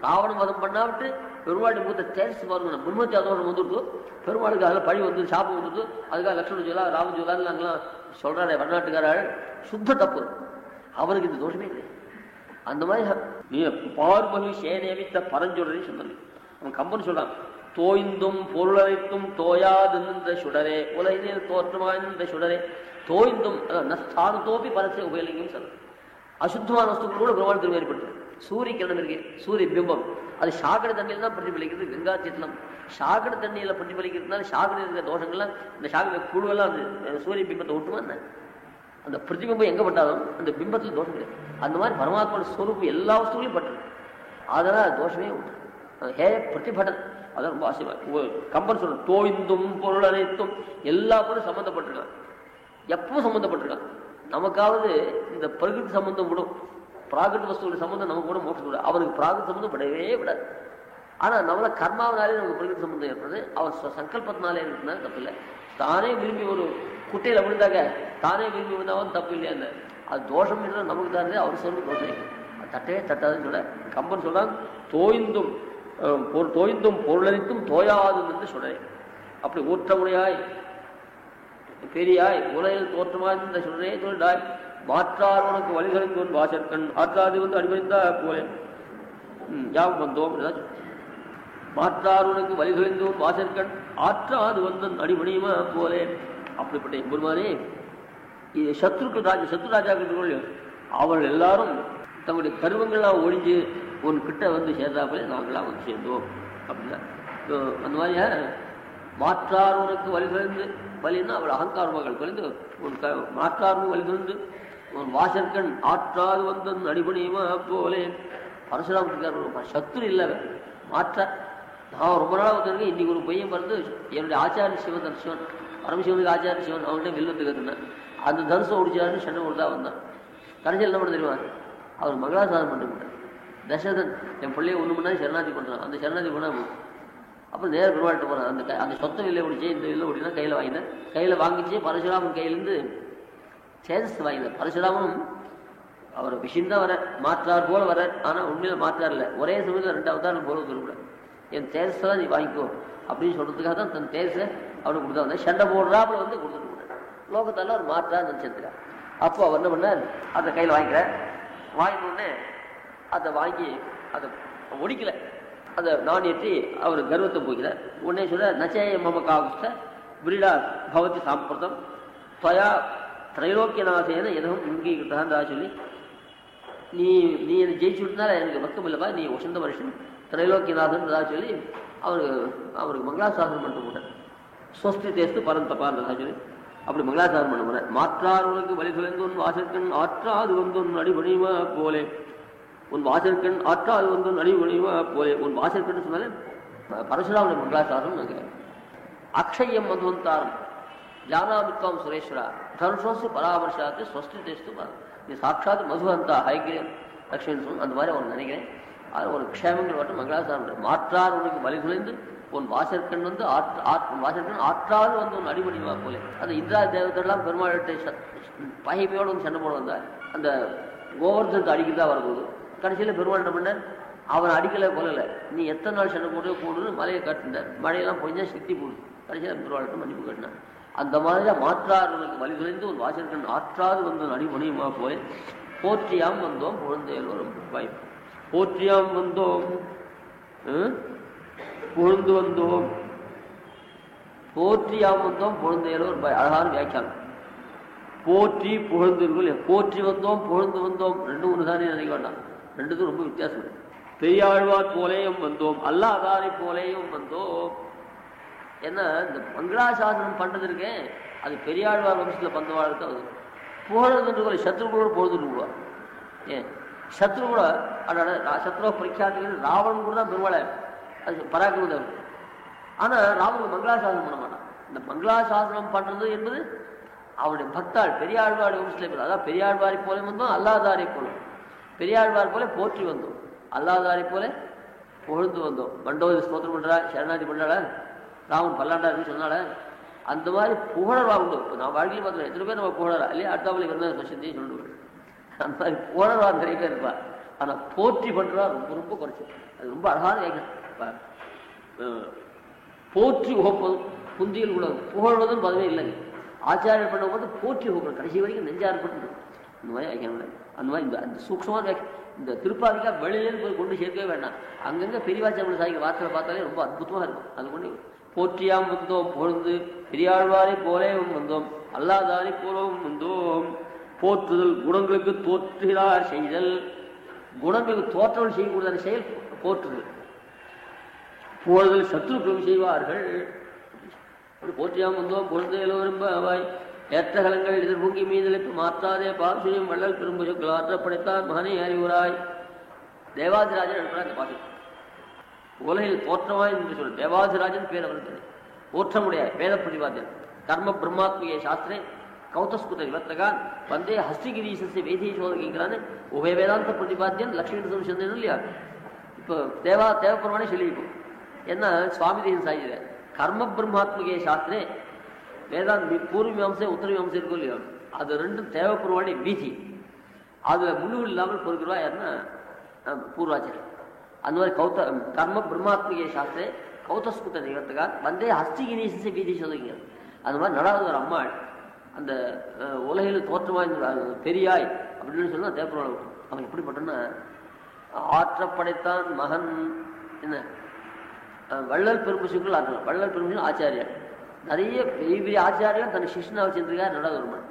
ராவண வதம் பண்ணாவிட்டு பெருமாளுக்கு மூத்த தேர்ஸ் பாருங்க. பிரம்மத்தி அதோஷம் வந்துட்டு பெருமாளுக்கு அதில் பழி வந்து சாப்பம் வந்துட்டு அதுக்காக லட்சுமண ஜோலா ராம ஜோலான்னு நாங்களாம் சொல்றாரு வடநாட்டுக்காராள். சுத்த தப்பு. அவனுக்கு இந்த தோஷமே கிடையாது. அந்த மாதிரி பார்மலு சேனேவித்த பரஞ்சுடரை சொன்னது. அவன் கம்பன் சொல்றான், தோய்ந்தும் பொருளழைத்தும் தோயாதிருந்த சுடரே உலகில் தோற்றமாய்ந்த சுடரே தோய்ந்தும் நஸ்தானத்தோப்பி பரசை உபயலிங்கம் சொல்ற. அசுத்தமான வஸ்துக்கள் கூட பெருமாள் திரும்ப ஏற்படுது. சூரிய கிரணம் இருக்கு, சூரிய பிம்பம், அது சாக்கடை தண்ணியில தான் பிரதிபலிக்கிறது. கங்கா சித்தனம் சாக்கடை தண்ணியில பிரதிபலிக்கிறதுனால சாக்கடை இருக்கிற தோஷங்கள்லாம் இந்த சாக்கடை புழுவெல்லாம் அந்த சூரிய பிம்பத்தை விட்டுமா என்ன? அந்த பிரதிபிம்பம் எங்க பட்டாலும் அந்த பிம்பத்தில் தோஷம் கிடையாது. அந்த மாதிரி பரமாத்மா ஸ்வரூபம் எல்லா வஸ்துகளையும் பட்டு, அதனால தோஷமே உண்டு. ஹே பிரதிபடன் அதான் ரொம்ப ஆசைமா. கம்பன் சொல்ற தோய்ந்தும் பொருள் அனைத்தும் எல்லா பொருளும் சம்பந்தப்பட்டிருக்கான். எப்பவும் சம்பந்தப்பட்டிருக்கான். நமக்காவது இந்த பிரகிருதி சம்பந்தம் விடும், பிராகிருத வஸ்துவோட சம்பந்தம் நமக்கு கூட மோட்சம் விட. அவனுக்கு பிராகிருத சம்பந்தம் விடவே விடாது. ஆனா நம்மள கர்மாவனாலே நமக்கு பிரகிருதி சம்பந்தம் ஏற்படுது. அவர் சங்கல்பத்தினாலே இருக்கிறதுனால தப்பு இல்லை. தானே விரும்பி ஒரு குட்டையில விழுந்தாக்க தானே விரும்பி விழுந்தாவும் தப்பு இல்லையா? அந்த அது தோஷம் இல்லை நமக்கு தான். அவர் சொல்ற தோஷம் தட்டவே தட்டாதுன்னு சொல்ல கம்பன் சொல்றான். தோய்ந்தும் தோய்ந்தும் பொருளனைத்தும் தோயாது என்று சொல்றேன். அப்படி ஊற்ற முறையாய் பெரியாய் உலகில் தோற்றமாய் இந்த சொல்றே தொழிலாய் மாற்றார் உனக்கு வழிகளின் வாசற்கண் ஆற்றாது வந்து அடிபணிந்தா போலே யாவும் வந்தோம். மாற்றார் உனக்கு வழிகளின் வாசற்கண் ஆற்றாது வந்தன் அடிபணியுமா போலே. அப்படிப்பட்ட எம்பெருமானே, இது சத்ரு ராஜாக்கள் அவர்கள் எல்லாரும் தங்களுடைய கருவங்கள்லாம் ஒழிஞ்சு உன் கிட்ட வந்து சேர்ந்தாப்பலே நாங்களாம் வந்து சேர்ந்தோம் அப்படின்னா அந்த மாதிரியா. மாற்றார் உனக்கு வழிகளிருந்து வலின்னா அவள் அகங்காரமாக குறைந்து உன் மாற்றாரும் வழிகளிருந்து உன் வாசற்கண் ஆற்றாது வந்தன் அடிபணியுமா போலே. பரசுராமத்துக்கார சத்ரு இல்லை மாற்ற. நான் ரொம்ப நாளாக வந்திருக்கேன். இன்னைக்கு ஒரு பையன் பிறந்து என்னுடைய ஆச்சாரிய சிவன் பரமசிவனுக்கு ஆச்சாரிய சிவன் அவன்கிட்ட வில்லத்து கற்றுனேன். அந்த தனுசம் ஒடிச்சாருன்னு சண்டை கொடுத்தா வந்தான். கடைசியில் என்ன பண்ண தெரியுமா? அவர் மங்களாசாரம் பண்ணிவிட்டார். தசரதன் என் பிள்ளைய ஒன்று பண்ணா சரணாதி பண்ணுறான். அந்த சரணாதி பண்ணா அப்புறம் நேரம் பெருமாள்கிட்ட போகிறான். அந்த சொத்தை வில்லை ஒடிச்சு இந்த வில்லை ஒடினா கையில் வாங்கினேன். கையில் வாங்கிச்சு பரசுராமன் கையிலேருந்து சேதஸ் வாங்கினேன். பரசுராமனும் அவர் விஷயம் தான் வர மாற்றார் போல வர. ஆனால் உண்மையில் மாற்றார் இல்லை. ஒரே சமயத்தில் 2 அவதாரம் போல சொல்லக்கூடாது. என் தேஜஸை தான் நீ வாங்கிக்கோ அப்படின்னு சொல்றதுக்காக தான் தன் தேஜஸை அவனுக்கு கொடுத்தா வந்தேன். சண்டை போடுறாப்புல வந்து கொடுத்துட்டு போனேன். லோகத்தால அவர் மாற்றா நினைச்சிருக்கிறார். அப்போ அவர் என்ன பண்ணார், அதை கையில் வாங்கிக்கிறேன். வாங்கினோடனே அதை வாங்கி அதை ஒடிக்கல, அதை நான் ஏற்றி அவர் கர்வத்தை போய்க்கிறார். உடனே சொல்ற நச்சேய மம காகுஸ்த விரீடா பவதி சாம்பிரதம் துவயா திரைலோக்கியநாசேன எதுவும் அங்கீகிட்டான்றா சொல்லி, நீ என்னை ஜெயிச்சு விட்டுனால எனக்கு பக்கம் இல்லைப்பா, நீ வசந்த மனுஷன் திரைலோக்கியநாதன்றதா சொல்லி அவருக்கு மங்களாசாசனம் பண்ணிட்டு போட்டேன். ஸ்வஸ்தி தேஸ்து பரந்தப்பான்றதா சொல்லி அப்படி மங்களாசாசனம் பண்ண போறேன். மாற்றார் உனக்கு வழி தொலைந்து உன் வாசற்கண் ஆற்றாது வந்து உன் அடிபணியுமா போலே. உன் வாசற்கண் ஆற்றாது வந்து உன் அடிபணியுமா போலே. உன் வாசற்கண் சொன்னாலே பரசுராம மங்களாசாசனம் நாங்கள். அக்ஷயம் மதுவந்தாரம் ஜானாமித்வாம் சுரேஸ்வரா தனுஷோசு பராமர்ஷாத்து ஸ்வஸ்தி தேஸ்து நீ சாட்சாத் மதுவந்தா ஹைகிரேன் லட்சுமி சொல்லணும். அந்த மாதிரி அவன் நினைக்கிறேன். அது ஒரு க்ஷேமங்கள் மட்டும் மங்களாசாரம். மாற்றார் உனக்கு வழி தொலைந்து உன் வாசற்கண் வந்து வாசற்கண் ஆற்றாது வந்து உன் அடிபடிவா போல. அந்த இந்திரா தேவத்தெல்லாம் பெருமாள்கிட்ட பகைமையோடு வந்து சண்டை போட வந்தார். அந்த கோவர்தனத்தை அடிக்கிறதா வரும்போது கடைசியில் பெருமாள் என்ன பண்ணார், அவன் அடிக்கலை கொல்லலை, நீ எத்தனை நாள் சண்டை போடுன்னு மலையை காட்டினார். மழையெல்லாம் பொழிஞ்சா சித்தி போடு. கடைசியில் பெருமாள்கிட்ட மன்னிப்பு கட்டினார். அந்த மாதிரி மாற்றார்களுக்கு வழி துளைந்து ஒரு வாசற்கண் ஆற்றாது வந்து அடிபணியுமா போய் போற்றியாம் வந்தோம் புகழ்ந்தேலோரும் வாய். போற்றியாம் வந்தோம் புகழ்ந்து வந்தோம், போற்றியாம் வந்தோம் புகழ்ந்தேலோர் பாய். அழகான வியாக்கியானம். போற்றி புகழ்ந்து, போற்றி வந்தோம் புகழ்ந்து வந்தோம் ரெண்டு ஒன்று தானே நினைக்க வேண்டாம். ரெண்டுக்கும் ரொம்ப வித்தியாசம். பெரியாழ்வார் போலேயும் வந்தோம், அல்லாதாரை போலேயும் வந்தோம். ஏன்னா இந்த மங்களாசாசனம் பண்றது இருக்கேன், அது பெரியாழ்வார் வம்சத்தில் பந்தவாளுக்கு அது புகழ்ந்து சத்ருகளோட பொழுதுட்டு விடுவார். ஏன் சத்ரு கூட சத்ருவ பரீட்சாத்துக்கு ராவணன் கூட தான் பெருமாளை அது பராக்கிரமம். ஆனா ராவணன் மங்களாசாசனம் பண்ண மாட்டான். இந்த மங்களாசாசனம் பண்றது என்பது அவருடைய பக்தாள் பெரியாழ்வார் வம்சத்தில். அதான் பெரியாழ்வாரை போல வந்தோம், அல்லாதாரை போல. பெரியாழ்வார் போல போற்றி வந்தோம், அல்லாதாரை போல புகழ்ந்து வந்தோம். மண்டோதி ஸ்தோத்திரம் பண்றா, சரணாதி பண்றாள, ராமன் பல்லாண்டா இருக்கு சொன்னால, அந்த மாதிரி புகழவா உண்டு. நான் வாழ்க்கையில் பார்த்தேன் எத்தனை பேர் நம்ம புகழறா இல்லையா, அடுத்தாவளி இருந்தால் சொசத்தையும் சொல்லுவேன். அந்த மாதிரி புகழவா நிறைய பேர் இருப்பா. ஆனா போற்றி பண்றா ரொம்ப ரொம்ப குறைச்சி. அது ரொம்ப அழகான வேகம். போற்றி உகப்பதும் குந்தியில் கூட புகழ்வதும் பதவே இல்லைங்க. ஆச்சாரியர் பண்ணும்போது போற்றி உகப்படும் கடைசி வரைக்கும் நெஞ்சார்பட்டு இந்த மாதிரி வைக்கணும். அந்த மாதிரி இந்த சூக்ஷமான இந்த திருப்பாதிக்கா வெளியிலேருந்து போய் கொண்டு சேர்க்கவே வேண்டாம். அங்கங்க பெரியவாச்சாரியர்கள் சாய்க்க வார்த்தைகளை பார்த்தாலே ரொம்ப அற்புதமா இருக்கும். அது கொண்டு போற்றியாம் வந்தோம் புகழ்ந்து பெரியாழ்வாரை போலேவும் வந்தோம், அல்லாதாரை போலவும் வந்தோம். போற்றுதல் குணங்களுக்கு தோற்றுகிறார் செய்தல், குணங்களுக்கு தோற்றவள் செய்யக்கூடியதான செயல் போற்றுதல். புகழ்தல் சத்ருக்களும் செய்வார்கள். போற்றியாம் வந்தோம் புகழ்ந்து எல்லோரும் அவாய் ஏற்றகலங்கள் எதிர்பூங்கி மீதளிப்பு மாற்றாதே பாசுரியம் வள்ளல் பெரும்புகள் ஆற்றப்படைத்தார் மகனை அறிவுராய். தேவாதிராஜன் எழுப்புறாங்க பாட்டு. உலகில் தோற்றமாய் என்று சொல்லு. தேவாதிராஜன் பேர் அவருக்கு தோற்றமுடைய வேத பிரதிபாத்தியன். கர்ம பிரம்மாத்மிகே சாஸ்திரே கௌதஸ்குத விவர்த்தகான் வந்தே ஹஸ்திகிரீசஸ்ய வேதீசோதகிங்கிறான்னு உபய வேதாந்த பிரதிபாத்தியன் லட்சுமி சந்தேகம் இல்லையா. இப்போ தேவபெருமானே சொல்லியிருக்கும். என்ன சுவாமி தேவன் சாயிர கர்ம பிரம்மாத்மிகே சாஸ்திரே வேதாந்த் பூர்வ மீமாம்சை உத்தர மீமாம்சை இருக்கும் இல்லையோ, அது ரெண்டும் தேவபெருமானே வீதி. அதுல முழு இல்லாமல் பொறுக்கிறவா யாருன்னா பூர்வாச்சாரியர். அந்த மாதிரி கர்ம பிரம்மாத்மிகே சாஸ்திரே கௌதஸ்குத நிகழ்த்துக்கார் வந்தே ஹஸ்திகிரீசஸ்ய வீதி சோதகிங்க. அந்த மாதிரி நடாவது ஒரு அம்மாள் அந்த உலகில் தோற்றமாய் பெரியாய் அப்படின்னு சொன்னா தேவபெருமான். அவன் எப்படிப்பட்டன்னா ஆற்றப்படைத்தான் மகன். என்ன வள்ளல் பெரும்பசுக்கள் ஆற்றலாம். வள்ளல் பெரும்பசு ஆச்சாரியர் நிறைய பெரிய பெரிய ஆச்சாரியம் தன் சிஷ்யனா வச்சிருக்கார். நடாதொருமன்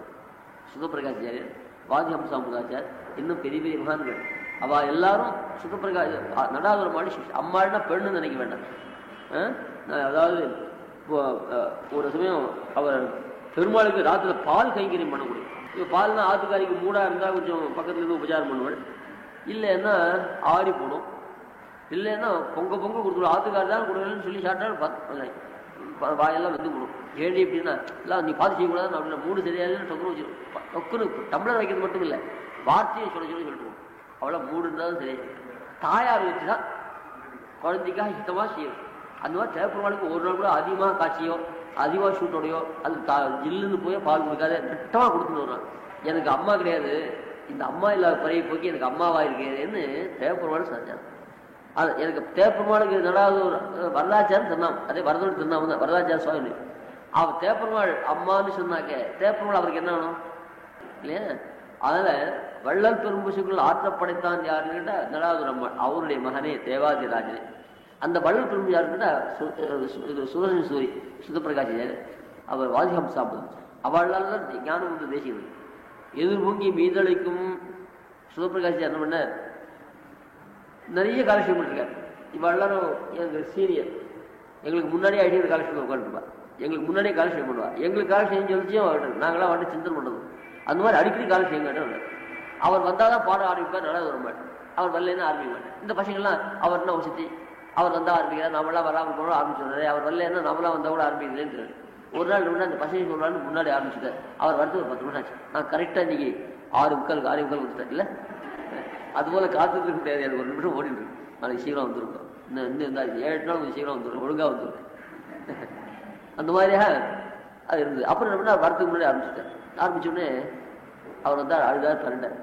சுதப்பிரகாச்சாரியர், வாதிஹம்சாமுதாச்சார், இன்னும் பெரிய பெரிய மகான்கள். அவ எல்லாரும் சுதப்பிரகாஷ் நடாதொருமாடி சிஷ்ய. அம்மாள்னா பெண்ணுன்னு நினைக்க வேண்டாம். அதாவது ஒரு சமயம் அவர் பெருமாளுக்கு ராத்திர பால் கைங்கரியம் பண்ணக்கூடிய. இப்போ பால்னா ஆத்துக்காரிக்கு மூடா இருந்தால் கொஞ்சம் பக்கத்துல இருந்து உபச்சாரம் பண்ணுவாள். இல்லைன்னா ஆடி போடும், இல்லைன்னா பொங்க கொடுத்துடும். ஆத்துக்காரி தான் கொடுக்கலன்னு சொல்லி சாப்பிட்டா வாயெல்லாம் வந்து கொடுக்கும். ஏழி எப்படின்னா இல்லை நீ பார்த்து செய்யக்கூடாது அப்படின்னா மூடு சரியாதுன்னு டொக்குன்னு வச்சிடும். டொக்குன்னு டம்ளர் வைக்கிறது மட்டும் இல்லை, வார்த்தையை சொல்லிட்டு அவ்வளோ மூடு இருந்தாலும் சரி. தாயார் வச்சுதான் குழந்தைக்காக சுத்தமாக செய்யும். அந்த மாதிரி தேவப்பெருமாளுக்கு ஒரு நாள் கூட அதிகமாக காய்ச்சியோ அதிகமாக ஷூட்டோடையோ அது ஜில்லுன்னு போய் பால் கொடுக்காத நட்டமாக கொடுத்துட்டு வருவான். எனக்கு அம்மா கிடையாது, இந்த அம்மா இல்லாத குறையை போக்கி எனக்கு அம்மாவா இருக்கேன்னு தேவப்பெருமாள் செஞ்சான். அது எனக்கு தேவப்பெருமாளுக்கு நடாவது ஒரு வரதாச்சாரம் திருநாமம். அதே வரதோடு திருநாமம் தான் வரதாச்சார சுவாமி. அவர் தேவப்பெருமாள் அம்மான்னு சொன்னாக்க தேவப்பெருமாள் அவருக்கு என்ன வேணும் இல்லையா. அதனால வள்ளல் பெரும்பசுக்கள் ஆற்றப்படைத்தான் யாருன்னு கேட்டா நடாவது அம்மாள், அவருடைய மகனே தேவாதிராஜனே. அந்த வள்ளல் பெரும்பு யாருன்னா சுதர்சன சூரி சுதப்பிரகாஷ், அவர் வாதிஹம்சாம்பது. அவளால் ஞானம் வந்து தேசியம் எதிர்பொங்கி மீதளிக்கும். சுதப்பிரகாஷ் என்ன பண்ண நிறைய காலட்சேபம் பண்ணிருக்காரு. இப்போ எல்லாரும் எங்களுக்கு சீனியர், எங்களுக்கு முன்னாடியே ஐடியா காலட்சேபம் உட்காந்துருப்பா, எங்களுக்கு முன்னாடியே காலட்சேபம் பண்ணுவா. எங்களுக்கு காலட்சேபம் சொல்லிச்சும் அவர்கிட்ட நாங்களாம் வந்துட்டு சிந்தனை பண்ணுறது. அந்த மாதிரி அடிக்கடி காலட்சேபம் கேட்டார். அவர் வந்தால் தான் பாடம் ஆரம்பிப்பார், நல்லா வர மாட்டேன். அவர் வரலன்னா ஆரம்பிக்க மாட்டேன். இந்த பசங்கள்லாம் அவர் என்ன வசதி, அவர் வந்தால் ஆரம்பிக்கிறார், நம்மளாம் வராமல் போனோம் ஆரம்பிச்சுடுறாரு. அவர் வரலன்னா நம்மளாம் வந்தால் கூட ஆரம்பிக்கிறேன்னு ஒரு நாள் முன்னாடி அந்த பசங்க சொல்றான்னு முன்னாடி ஆரம்பிச்சுட்டார். அவர் வரது ஒரு 10 நிமிஷம் ஆச்சு. நான் கரெக்டாக இன்னைக்கு 6:45 வந்துட்டேன். இல்லை அதுபோல காத்துட்டு இருக்க முடியாது, எனக்கு ஒரு நிமிஷம் ஓடிட்டு இருக்கு, நாளைக்கு சீக்கிரம் வந்துருக்கோம். இன்னும் இருந்தா 7 நாள் கொஞ்சம் சீக்கிரம் வந்துடும், ஒழுங்கா வந்துடும். அந்த மாதிரியாக அது இருந்தது. அப்புறம் என்ன பண்ணா வரத்துக்கு முன்னாடி ஆரம்பிச்சோடனே அவர் வந்தார், அழுதார், பரண்டார்.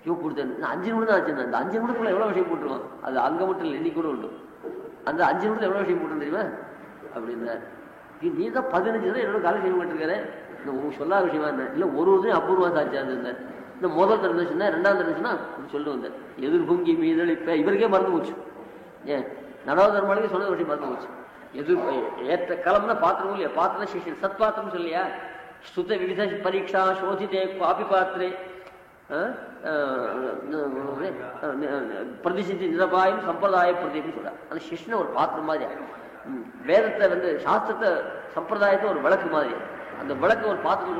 கியூ கொடுத்தேன். 5 நிமிடம் தான் ஆச்சு. அந்த 5 நிமிடத்துக்குள்ள எவ்வளவு விஷயம் போட்டுருவோம். அது அங்க மட்டும் இல்லை, இன்னைக்கு கூட உண்டு. அந்த 5 நிமிடத்துல எவ்வளவு விஷயம் போட்டு தெரியுமா அப்படின்னார். நீ தான் 15 தான் என்னோட காலை செய்ய மாட்டிருக்காரு, இந்த உங்களுக்கு சொல்லாத விஷயமா இருந்தேன். இல்லை ஒரு ஒருத்தையும் அபூர்வம் சாட்சியா இருந்தேன். இந்த முதல் தரந்துச்சுன்னா 2ஆம் தரந்துச்சுன்னா சொல்லு வந்தேன். எதிர்பொங்கி மீதல் இப்ப இவருக்கே மறந்து போச்சு. ஏன் நடாவது தர்மாளுக்கு சொன்ன விஷயம் மறந்து போச்சு. ஏற்ற களம்னா பாத்திரம் இல்லையா, பாத்திரம் சிஷன் சத்பாத்திரம் சொல்லியா, ஸ்ருத விவித பரீட்சா சோதித்தே காபி பாத்திரே பிரதிசித்தி நிரபாயம் சம்பிரதாய பிரதீப்னு சொல்றாரு. அந்த சிஷ்ண ஒரு பாத்திரம் மாதிரியா, வேதத்தை சாஸ்திரத்தை சம்பிரதாயத்தை ஒரு விளக்கு மாதிரி. அந்த விளக்கு ஒரு பாத்திரம்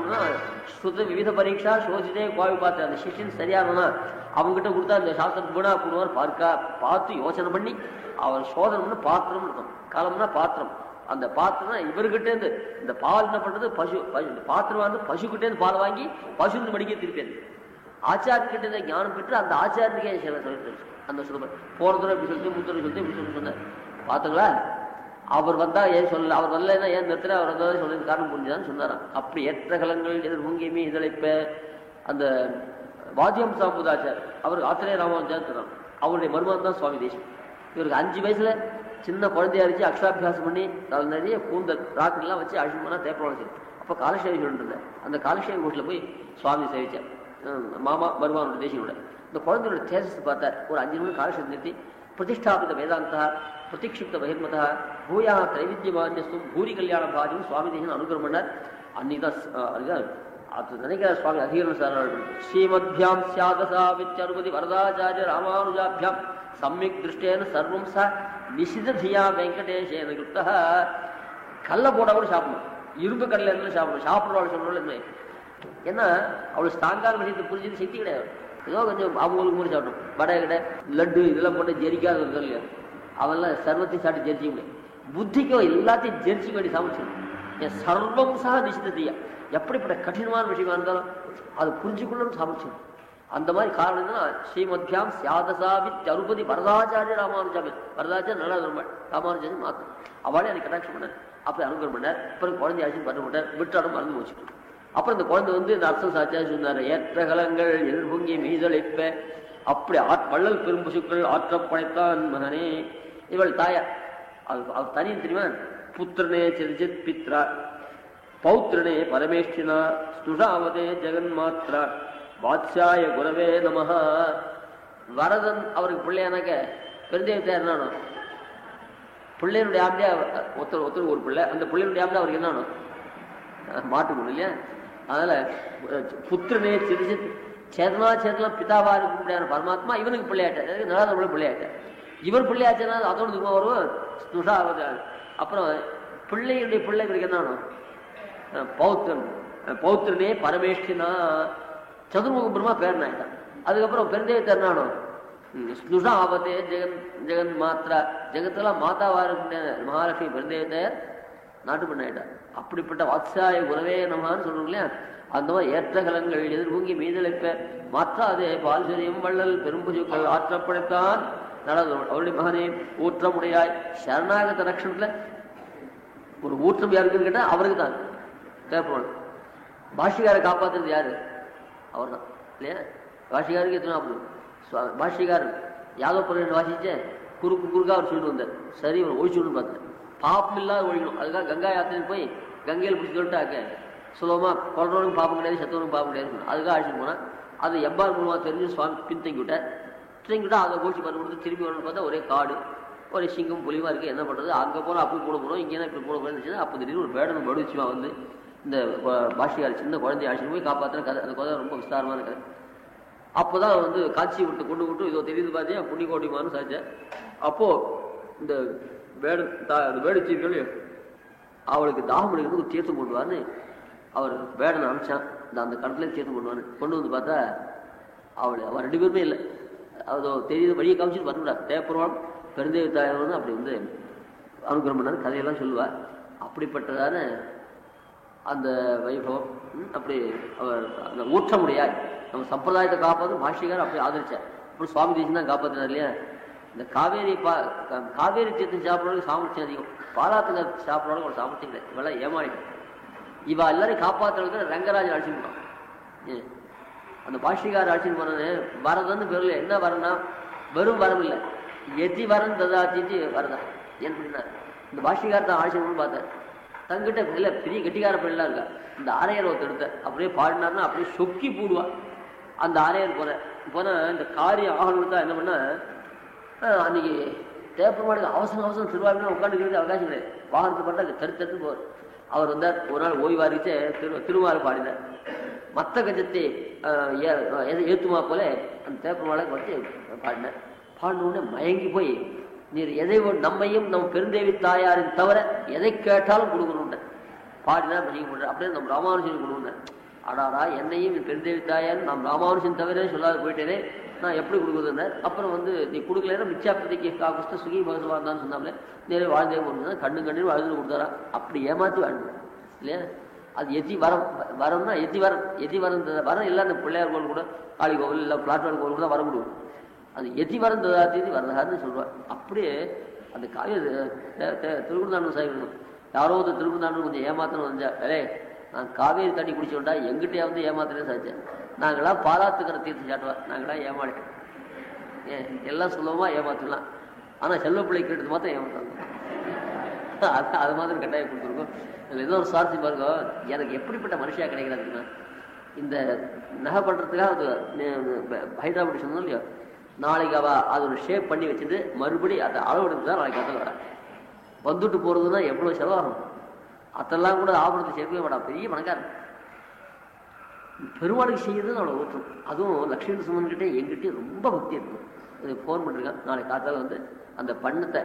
ஸ்ருத விவித பரீட்சா சோதித்தே காபி பாத்திரம். அந்த சிஷ்யன் சரியானா அவங்ககிட்ட கொடுத்தா அந்த சாஸ்திரம் வீணா போடுவார். பார்த்து யோசனை பண்ணி அவர் சோதனை பாத்திரம் இருக்கும். காலம்னா பாத்திரம். அந்த பாத்திரம் இவர்கிட்ட இருந்து இந்த பால் என்ன பண்றது, பசு பாத்திரம் வந்து பசுக்கிட்டே இருந்து பால் வாங்கி பசு மடிக்க திருப்பேன். ஆச்சாரியர்கிட்ட இருந்து ஞானம் பெற்று அந்த ஆச்சாரியனுக்கே அந்த சொல்ல போன தடவை இப்படி சொல்லிட்டு முத்தரை சொல்லிட்டு இப்படி சொல்லி சொன்னார். பாத்துங்களா, அவர் வந்தா ஏன் சொல்லல, அவர் வரலன்னா ஏன் நிறுத்தின, அவர் வந்தா சொல்ல காரணம் புரிஞ்சுதான்னு சொன்னாராம். அப்படி ஏற்ற கலங்கள் எதிர்பொங்கியுமே இதழைப்ப அந்த வாத்தியம் சாம்புதாச்சார் அவர் ஆத்திரேய ராமானுஜான் அவருடைய மருமகன் தான் சுவாமி தேசிகன். இவருக்கு 5 வயசுல சின்ன குழந்தையா இருந்துச்சு, அக்ஷராபியாசம் பண்ணி நிறைய கூந்தல் ராக்கெல்லாம் வச்சு அழிச்சுமானா தேப்பரம் வச்சு அப்ப காலசேவை சொல்லிட்டு அந்த காலசேவை வீட்டுல போய் சுவாமி சேவிச்சார். மாமா மருமகனோட தேசிகனோட இந்த குழந்தையோட தேஜஸ் பார்த்தார். ஒரு 5 நிமிடம் காலசேவை நிறுத்தி பிரதிஷ்டாபித வேதாந்தா பிரதிக்ஷிப்த பகிர்மதா பூயா திரைவித்தியமான்யஸ்தும் பூரி கல்யாண பாஜும் சுவாமி தேசன் அனுகிரகம் பண்ணார். அன்னைதான் அது நினைக்கிறார் சுவாமி அதிகரண சார். ஸ்ரீமத்யாம் சியாதசா விச்சருபதி வரதாச்சாரிய ராமானுஜாபியாம் சம்யக் திருஷ்டேன சர்வம் ச நிஷிததியா வெங்கடேஷேன கிருப்தா. கல்ல போட்டா கூட சாப்பிடணும், இரும்பு கடல இருந்தாலும் சாப்பிடணும். சாப்பிடுறவள் சொல்றவள் ஏன்னா அவளுக்கு ஸ்ட்ராங்கான விஷயத்தை புரிஞ்சுட்டு சக்தி கிடையாது. ஏதோ கொஞ்சம் அவங்களுக்கு மூணு சாப்பிடும். வடை கடை லட்டு இதெல்லாம் போட்டு ஜெரிக்காத இருந்தோம் இல்லையா, அவெல்லாம் சர்வத்தையும் சாப்பிட்டு ஜெரிச்சிக்க முடியும். புத்திக்கோ எல்லாத்தையும் ஜெரிச்சு வேண்டி சமைச்சிடும். என் சர்வம் சக நிஷிததியா, எப்படிப்பட்ட கடினமான விஷயமா இருந்தாலும் அது புரிஞ்சுக்கொள்ளணும் சமைச்சிடும். அந்த மாதிரி காரணம் என்னன்னா ஸ்ரீமத்யாம் சியாதசாவி தருபதி வரதாச்சாரிய ராமானுஜாமி வரதாச்சாரிய நல்லா ராமானுஜாமி மாத்தம் அவளே எனக்கு கட்டாட்சி பண்ணார். அப்படி அனுகிரகம் பண்ணார். அப்புறம் குழந்தை ஆட்சி பண்ண மாட்டார், விட்டாடம் மறந்து போச்சு. அப்புறம் இந்த குழந்தை வந்து இந்த அர்த்தம் சாட்சியா சொன்னார். ஏற்ற கலங்கள் எதிர்பொங்கி மீதழைப்ப அப்படி வள்ளல் பெரும்பசுக்கள் ஆற்றப்படைத்தான் மகனே. இவள் தாயார் அவர் தனியும் தெரியுமா, புத்திரனே சிரிஜித் பித்ரா பௌத்திரனே பரமேஷ்டினா ஸ்துஷாவதே ஜெகன் மாத்ரா வாத்சாய குரவே நமஹ. வரதன் அவருக்கு பிள்ளையானாக்க பெருந்தேவத்தை என்னானோ பிள்ளையனுடைய ஆம்பியா ஒருத்தர் ஒரு பிள்ளை, அந்த பிள்ளையனுடைய ஆம்பியா அவருக்கு என்னானோ மாட்டுக்கணும் இல்லையா. அதனால புத்திரனே சிரிஜித் சேதனா சேதனா பிதாவா இருக்க முடியாத பரமாத்மா இவனுக்கு பிள்ளையாட்டார், நடாத பிள்ளையாட்டார். இவர் பிள்ளையாச்சுன்னா அதோட துக்கம் வரும் ஸ்துஷாவதே. அப்புறம் பிள்ளையுடைய பிள்ளை இவருக்கு என்னானோ பௌத்திரன், பௌத்திரனே பரமேஷ்டினா சதுர்முக பிரம்மா பேரன் ஆயிட்டான். அதுக்கப்புறம் பெருந்தேவத்தை என்னானோ ஸ்னுஷா ஆபத்தே ஜெகன் ஜெகன் மாத்ரா ஜெகத்தெல்லாம் மாதாவா இருக்க மகாலட்சுமி பெருந்தேவத்தையர் நாட்டு பண்ண ஆயிட்டார். அப்படிப்பட்ட வாத்சாய குரவே நமகான்னு சொல்றோம் இல்லையா. அந்த மாதிரி ஏற்ற கலங்கள் எதிர்பொங்கி மீதழைப்ப மாற்றாதே பால்சரியம் வள்ளல் பெரும்புஜுக்கள் ஆற்றப்படைத்தான் நடந்து அவருடைய மகனே ஊற்றமுடையாய். சரணாகத லட்சணத்துல ஒரு ஊற்றம் யாருக்குன்னு கேட்டா அவருக்கு தான் தேவைப்படும். பாஷிகாரை காப்பாத்துறது யாரு? அவர் தான் இல்லையா. பாஷிகாருக்கு எத்தனை பாஷிகாரன் யாதவ பொருள் வாசிச்ச குறுக்கா அவர் சொல்லிட்டு வந்தார். சரி அவர் ஒழிச்சுன்னு பார்த்தேன். பாப்பம் இல்லாத ஒழிக்கணும். அதுக்காக கங்கா யாத்திரைக்கு போய் கங்கையில் பிடிச்சி சொல்லிட்டாக்க சுலபமா கொள்றவனுக்கு பாப்பம் கிடையாது, சத்தவனுக்கு பாப்பம் கிடையாது. அதுக்காக அழைச்சிட்டு போனா அது எவ்வாறு மூலமா தெரிஞ்சு சுவாமி பின்தங்கி விட்டார். பின்தங்கிவிட்டா அதை கோஷி பண்ணி கொடுத்து திரும்பி வரணும்னு பார்த்தா ஒரே காடு, ஒரு சிங்கம் புலிவா இருக்கு. என்ன பண்றது, அங்கே போனால் அப்படி கூட போகிறோம், இங்கே இப்படி கூட போயிருந்துச்சுன்னா அப்போ திடீர்னு ஒரு வேடனும் படுச்சுவா வந்து இந்த பாஷிகார் சின்ன குழந்தைய அழைச்சிட்டு போய் காப்பாற்றுற கதை. அந்த கதை ரொம்ப விஸ்தாரமான கதை. அப்போதான் வந்து காட்சி விட்டு கொண்டு இதோ தெரியுது பார்த்தியா புண்ணியகோட்டிமான்னு சாச்சேன். அப்போ இந்த வேடு சீர்கள் அவளுக்கு தாகம் எடுக்கிறது தீர்த்தம் கொண்டு வான்னு அவர் வேடனை அனுப்பிச்சான். அந்த கடத்துல தீர்த்தம் கொண்டு வந்து பார்த்தா அவள் 2 பேருமே இல்லை. அதோ தெரியுது வழியை காமிச்சிட்டு வரக்கூடாது. தேப்பருவான் பெருந்தேவி தாயார் வந்து அப்படி வந்து அனுகிரகம் பண்ணாரு. கதையெல்லாம் சொல்லுவார். அப்படிப்பட்டதான அந்த வைபவம். அப்படி அவர் அந்த ஊற்றமுடையாய் நம்ம சம்பிரதாயத்தை காப்பாற்று பாஷிகார் அப்படி ஆதரிச்சார். அப்புறம் சுவாமி தேசம் தான் காப்பாற்றினார் இல்லையா. இந்த காவேரி தீர்த்தம் சாப்பிட்றதுக்கு சாமர்த்தியம் அதிகம், பாலாத்துல சாப்பிட்றவங்க ஒரு சாமர்த்தியம் கிடையாது. இவெல்லாம் ஏமாறிடும். இவ எல்லாரையும் காப்பாற்றுறதுக்கு ரங்கராஜன் அழைச்சிட்டு போனான். அந்த பாஷிகார அழைச்சிட்டு போனது வரதன்னு பேர்ல என்ன வரனா வெறும் வரம் இல்லை, எதி வரம் ததாச்சிட்டு வரதான். ஏன் அப்படின்னா இந்த பாஷிகாரத்தை அழைச்சிட்டு பார்த்தேன். தங்கிட்ட இல்லை பெரிய கெட்டிக்கார பெண்ணெல்லாம் இருக்கா. இந்த ஆரையர் ஒருத்தர் எடுத்த அப்படியே பாடினார்னா அப்படியே சொக்கி போடுவான். அந்த ஆரையர் போன இந்த காரியம் ஆகணும் தான் என்ன பண்ண, அன்னைக்கு தேப்பமாடுக்கு அவசரம் திருவாரூர் உட்காந்துக்கிறது அவகாசம் கிடையாது. வாகனத்தை பண்ணா தடுத்து போவார். அவர் வந்தார். ஒரு நாள் ஓய்வாரிச்சு திருவாரூர் பாடினார். மத்த கஜத்தை ஏத்துமா போல அந்த தேப்பமாடை வச்சு பாடினார். பாடினோடனே மயங்கி போய், நீர் எதை நம்மையும் நம் பெருந்தேவி தாயாரின் தவிர எதை கேட்டாலும் கொடுக்கணும்ன பாடினா நீங்க பண்ற அப்படியே நம்ம ராமானுஜன் கொடுக்கணும். ஆடாடா என்னையும் பெருந்தேவி தாயார் நாம் ராமானுஜன் தவிர சொல்லாத போயிட்டேனே, நான் எப்படி கொடுக்குறதுன்னு. அப்புறம் நீ கொடுக்கலன்னா மிச்சாப்பதிக்கு குஸ்த சுகி பகவான் சொன்னாலே நேரே வாழ்ந்தே கொடுத்தா கண்ணு வாழ்ந்து கொடுத்தாரா. அப்படி ஏமாத்தி வாழ்ந்து இல்லையா. அது எதி வரம். வரம்னா எதி வரம் வரம் இல்லை. அந்த பிள்ளையார் கோவில் கூட காளி கோவில் இல்லை பிளாட்பார்க் கோவில் கூட வர கொடுக்கும். அது எதி வரம் ததாத்தி வரதான்னு சொல்லுவார். அப்படியே அந்த காவிய திருக்குறந்தாண்டம் சாய்வு யாரோ ஒரு திருக்குறந்தாண்டம் கொஞ்சம் ஏமாத்தணும் வந்தா, நான் காவேரி தண்ணி குடிச்சோண்டா எங்கிட்டே ஏமாத்தினே சாச்சேன். நாங்களாம் பாலாத்துக்கிற தீர்த்து சாட்டுவார். நாங்களாம் ஏமாட்டேன். எல்லாம் சுலபமா ஏமாத்தலாம். ஆனா செல்வ பிள்ளை கேட்டது மாத்திரம் ஏமாத்தாங்க. அது மாதிரி கட்டாயம் கொடுத்துருக்கோம். இதுல ஏதோ ஒரு சுவாரசி பாருங்க. எனக்கு எப்படிப்பட்ட மனுஷியா கிடைக்கிறாருன்னா, இந்த நகை பண்றதுக்காக ஹைதராபாத் சொன்னோம் இல்லையோ, நாளைக்கு அது ஒரு ஷேப் பண்ணி வச்சுட்டு மறுபடி அதை அளவு எடுத்து தான் நாளைக்கு அதில் வர வந்துட்டு போறதுன்னா எவ்வளவு செலவாகும். அதெல்லாம் கூட ஆபரணத்தை சேர்க்கவே வேண்டாம். பெரிய பணக்காரன் பெருமாளுக்கு செய்யறதுன்னு அவ்வளோ ஊற்றும். அதுவும் லட்சுமி சுமன் கிட்டே எங்கிட்டே ரொம்ப பக்தி இருக்கும். ஃபோன் பண்ணிருக்கேன். நாளைக்கு காத்தால அந்த பண்ணத்தை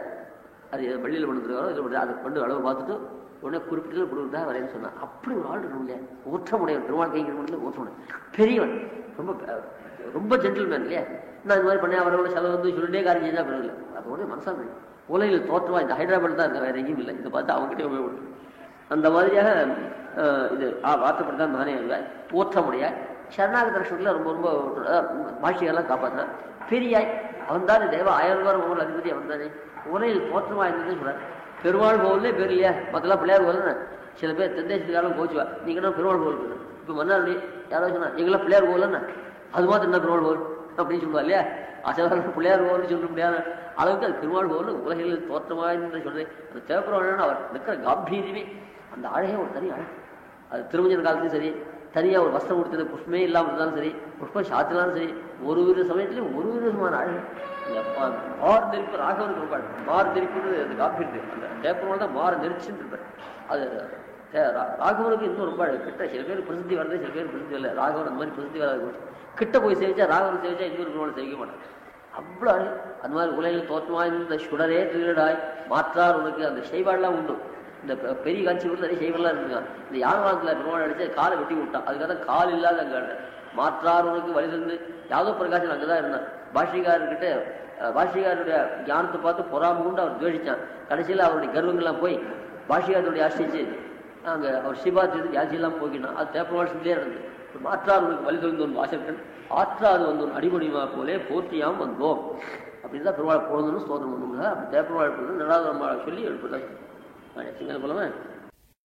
அது வெள்ளியில் பண்ணுறதோ இதில் அதை பண்ணு அளவு பார்த்துட்டு உடனே குறிப்பிட்டு கொடுக்குறதா வரேன்னு சொன்னான். அப்படி ஒரு ஆள் இருக்கணும் இல்லையா. ஊற்றமுடையவன் பெருமாள் கைங்கிறது ஊற்றமுடைய பெரியவன், ரொம்ப ரொம்ப ஜென்டில்மேன் இல்லையா. நான் இந்த மாதிரி பண்ணேன் அவரோட செலவு சொல்லிட்டே காரியம் செஞ்சா பிறகு இல்லை. அதோட மனசாக உலகில் தோற்றமா இந்த ஹைதராபாத் தான் இருக்க, வேற எங்கேயும் இல்லை. இதை பார்த்து அவங்ககிட்டே உபயோகப்படும். அந்த மாதிரியாக இது வார்த்தைப்படி தான் நானே ஊற்றமுடைய சரணாகத லட்சணத்தில் ரொம்ப ரொம்ப பாஷைகள்லாம் காப்பாற்றினான். பெரியாய் அவன் தானே தேவ 1000 ரூபாய் அதிபதி அவன் தானே. உலகில் தோற்றமா இருந்ததுன்னு சொல்றாரு. பெருமாள் கோவிலே பேர் இல்லையா. மற்றெல்லாம் பிள்ளையார் கோவில். சில பேர் தென்தேசத்துக்காரங்க கோச்சுவா, நீங்க பெருமாள் கோவில் போயிடும். இப்போ மன்னார் யாரோ சொன்னா எங்கெல்லாம் பிள்ளையார் கோவில்னா அது மாதிரி என்ன பெருமாள் கோவில் அப்படின்னு சொல்லுவா இல்லையா. அசலான பிள்ளையார் கோவில் சொல்ல முடியாத அளவுக்கு அது பெருமாள் கோவில் உலகில் தோற்றமா என்று சொல்றேன். அந்த தேவப்பெருமாள் அவர் இருக்கிற காம்பீரியமே அந்த அழகே ஒரு தனி அழகு. அது திருமஞ்சன் காலத்தையும் சரி, தனியா ஒரு வஸ்திரம் கொடுத்தது புஷ்பமே இல்லாமல் இருந்தாலும் சரி, புஷ்பம் சாத்தினாலும் சரி, ஒரு வித சமயத்திலையும் ஒரு விதமான அழகு. மாறு நெருப்பு ராகவனுக்கு இருப்பாள். மாறு நெருப்புன்னு அந்த காப்பீடு அந்த தேப்பரோட தான் மாறு நெரிச்சுன்னு இருப்பார். அது ராகவனுக்கு இன்னும் ரொம்ப அழகு. கிட்ட சில பேர் பிரசித்தி வரது, சில பேர் பிரசித்தி வரல. ராகவன் அந்த மாதிரி பிரசித்தி வராது. கிட்ட போய் சேவிச்சா ராகவன் சேவிச்சா இன்னொரு பெருமாள் சேவிக்க மாட்டான். அவ்வளோ அழகு. அந்த மாதிரி உலகில் தோற்றமாய் இந்த சுடரே திருடாய் மாற்றார் உனக்கு அந்த செய்வாள்லாம் உண்டு. இந்த பெரிய காட்சி கூட நிறைய செய்வெல்லாம் இருந்துருக்கான். இந்த யார் காலத்தில் பெருமாள் அடிச்சு காலை வெட்டி விட்டான். அதுக்காக தான் கால் இல்லாத அங்கே மாற்றார் உனக்கு வலிதிருந்து யாதவ பிரகாசன் அங்கதான் இருந்தான். பாஷிகாரர்கிட்ட பாஷிகாருடைய ஞானத்தை பார்த்து பொறாம கொண்டு அவர் துவேஷிச்சான். கடைசியில் அவருடைய கர்வங்கள்லாம் போய் பாஷிகாருடைய ஆசிச்சு அங்கே அவர் சிவாத்தியது யாசியெல்லாம் போக்கினான். அது தேப்பவாள் சொல்லியே இருந்தது. மாற்றார் உனக்கு வலிதிருந்தோன் வாசகன் ஆற்றாது வந்தோன் அடிமொழிமா போலே போற்றியாம் வந்தோம் அப்படின்னு தான் பெருமாள் போகணும்னு ஸ்தோத்திரம் பண்ணுங்க. அப்படி தேப்பவாள் நடாத சொல்லி எழுப்புதான் சிங்கள போலவே